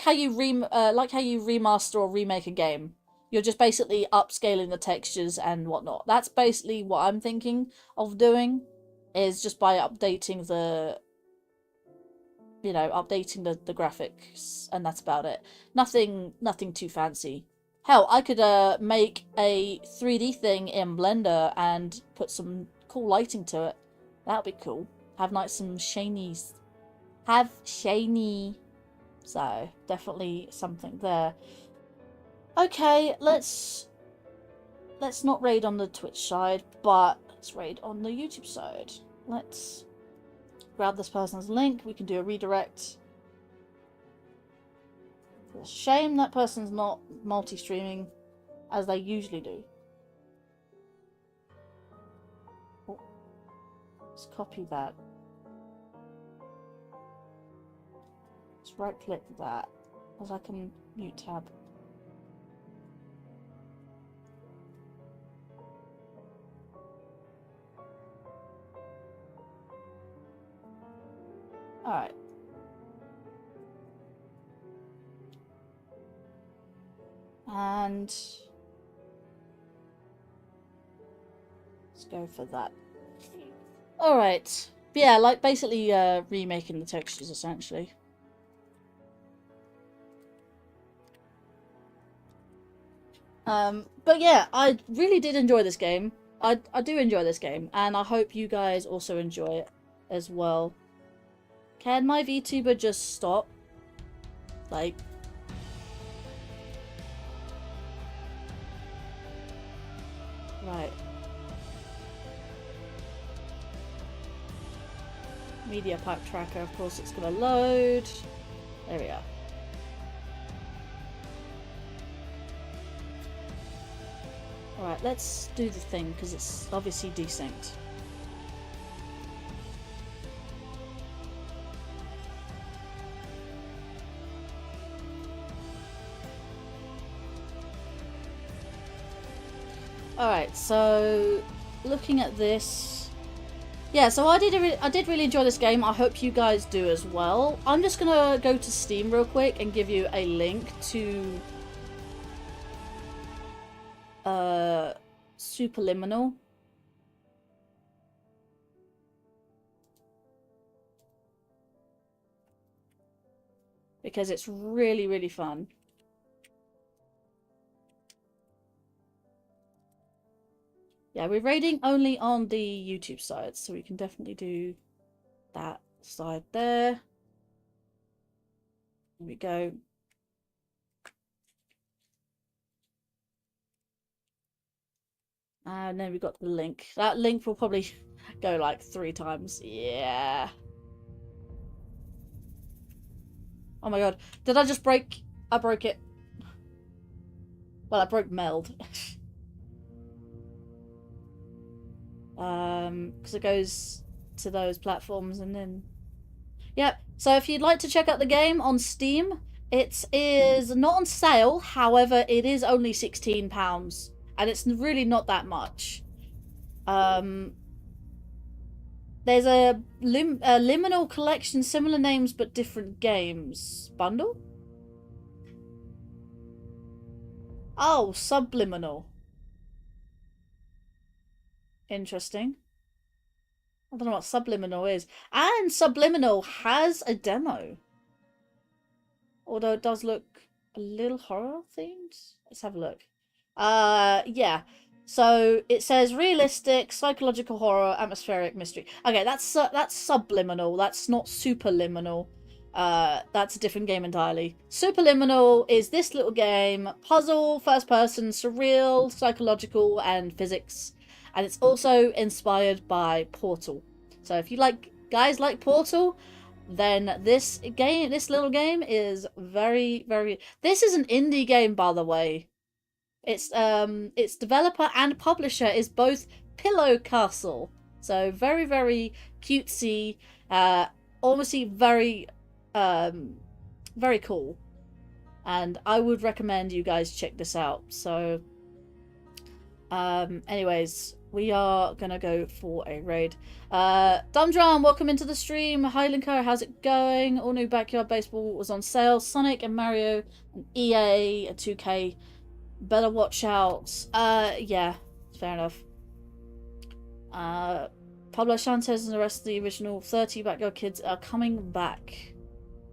how you remaster or remake a game. You're just basically upscaling the textures and whatnot. That's basically what I'm thinking of doing, is just by updating the the graphics, and that's about it. Nothing too fancy. Hell, I could make a 3D thing in Blender and put some cool lighting to it. That'd be cool. Have like some shinies. Have shiny. So, definitely something there. Okay, let's not raid on the Twitch side, but let's raid on the YouTube side. Let's grab this person's link. We can do a redirect. It's a shame that person's not multi-streaming as they usually do. Oh, let's copy that. Let's right-click that, as I can mute tab. Alright. And let's go for that. Alright. Yeah, like basically remaking the textures essentially. But yeah, I really did enjoy this game. I do enjoy this game, and I hope you guys also enjoy it as well. Can my VTuber just stop? Like... Right. Media pipe tracker, of course it's gonna load. There we are. Alright, let's do the thing, because it's obviously desynced. Alright, so looking at this, yeah, so I did really enjoy this game. I hope you guys do as well. I'm just gonna go to Steam real quick and give you a link to Superliminal. Because it's really, really fun. Yeah, we're raiding only on the YouTube side, so we can definitely do that side there. There we go. And then we got the link. That link will probably go like 3 times. Yeah. Oh my god. Did I just break? I broke it. Well, I broke Meld. because it goes to those platforms and then. Yep. So if you'd like to check out the game on Steam, it is not on sale. However, it is only £16, and it's really not that much. There's a liminal collection, similar names but different games bundle. Oh, subliminal. Interesting. I don't know what subliminal is. And subliminal has a demo. Although it does look a little horror themed. Let's have a look. Yeah. So it says realistic, psychological horror, atmospheric mystery. Okay, that's subliminal. That's not superliminal. That's a different game entirely. Superliminal is this little game, puzzle, first person, surreal, psychological, and physics. And it's also inspired by Portal. So if you guys like Portal, then this little game is very, very. This is an indie game, by the way. Its developer and publisher is both Pillow Castle. So very, very cutesy, honestly very, very cool. And I would recommend you guys check this out. So, anyways, we are gonna go for a raid. Dumdrum, welcome into the stream. Hi Linkario, how's it going? All new Backyard Baseball was on sale. Sonic and Mario and EA and 2K. Better watch out. Yeah, fair enough. Pablo Sanchez and the rest of the original 30 Backyard kids are coming back.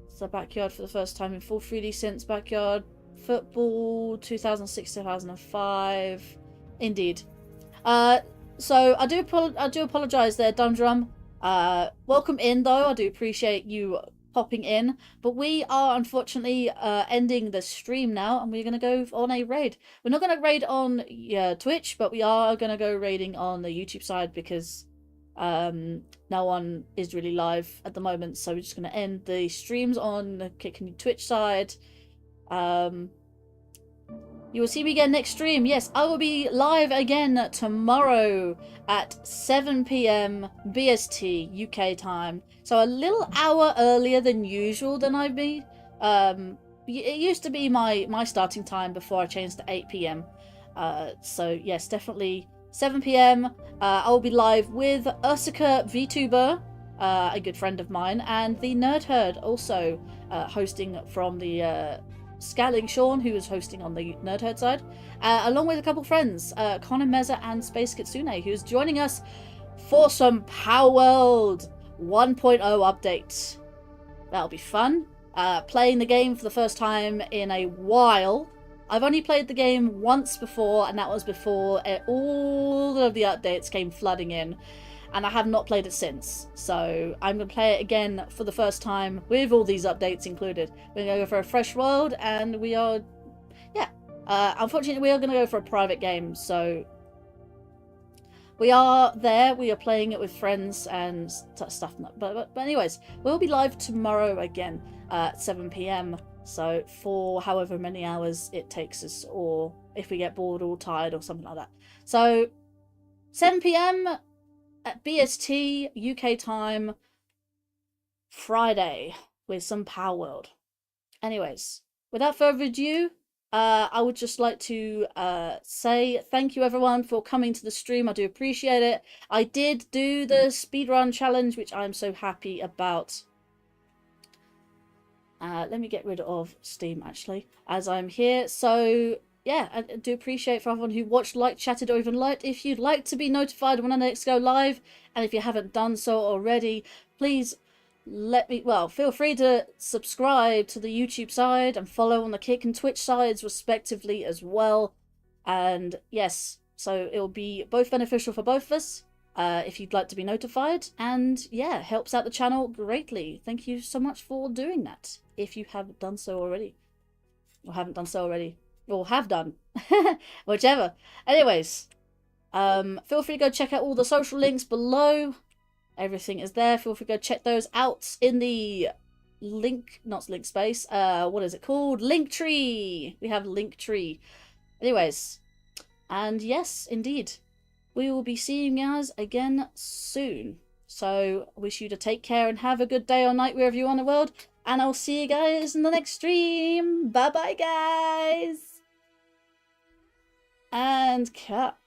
It's the Backyard for the first time in full 3D since Backyard Football 2006-2005. Indeed. So I do apologize there, Dumdrum. Welcome in though. I do appreciate you popping in, but we are unfortunately ending the stream now, and we're gonna go on a raid. We're not gonna raid on Twitch, but we are gonna go raiding on the YouTube side because no one is really live at the moment, so we're just gonna end the streams on the Twitch side. You will see me again next stream. Yes, I will be live again tomorrow at 7 PM BST UK time. So a little hour earlier than usual than I'd be. It used to be my starting time before I changed to 8 PM. So yes, definitely 7 PM. I will be live with Ursika VTuber, a good friend of mine, and the Nerd Herd also hosting from the Scatling Sean, who is hosting on the Nerd Herd side, along with a couple friends, Connor Meza and Space Kitsune, who's joining us for some Power World 1.0 update. That'll be fun. Playing the game for the first time in a while. I've only played the game once before, and that was before all of the updates came flooding in. And I have not played it since. So I'm going to play it again for the first time with all these updates included. We're going to go for a fresh world, and we are... Yeah. Unfortunately, we are going to go for a private game, so... We are there, we are playing it with friends and stuff. But anyways, we'll be live tomorrow again at 7 PM. So for however many hours it takes us, or if we get bored or tired or something like that. So 7 PM at BST UK time Friday with some Power World. Anyways, without further ado, I would just like to say thank you everyone for coming to the stream. I do appreciate it. I did do the speedrun challenge, which I'm so happy about. Let me get rid of Steam actually as I'm here. So yeah, I do appreciate for everyone who watched, liked, chatted, or even liked. If you'd like to be notified when I next go live, and if you haven't done so already, please feel free to subscribe to the YouTube side and follow on the Kick and Twitch sides respectively as well. And yes, so it'll be both beneficial for both of us if you'd like to be notified, and yeah, helps out the channel greatly. Thank you so much for doing that if you haven't done so already, or haven't done so already, or have done, whichever. Anyways, feel free to go check out all the social links below. Everything is there. Feel free to go check those out in the not link space. What is it called? Linktree. We have Linktree. Anyways, and yes, indeed. we will be seeing you guys again soon. So, wish you to take care and have a good day or night wherever you are in the world. And I'll see you guys in the next stream. Bye bye, guys. And cut.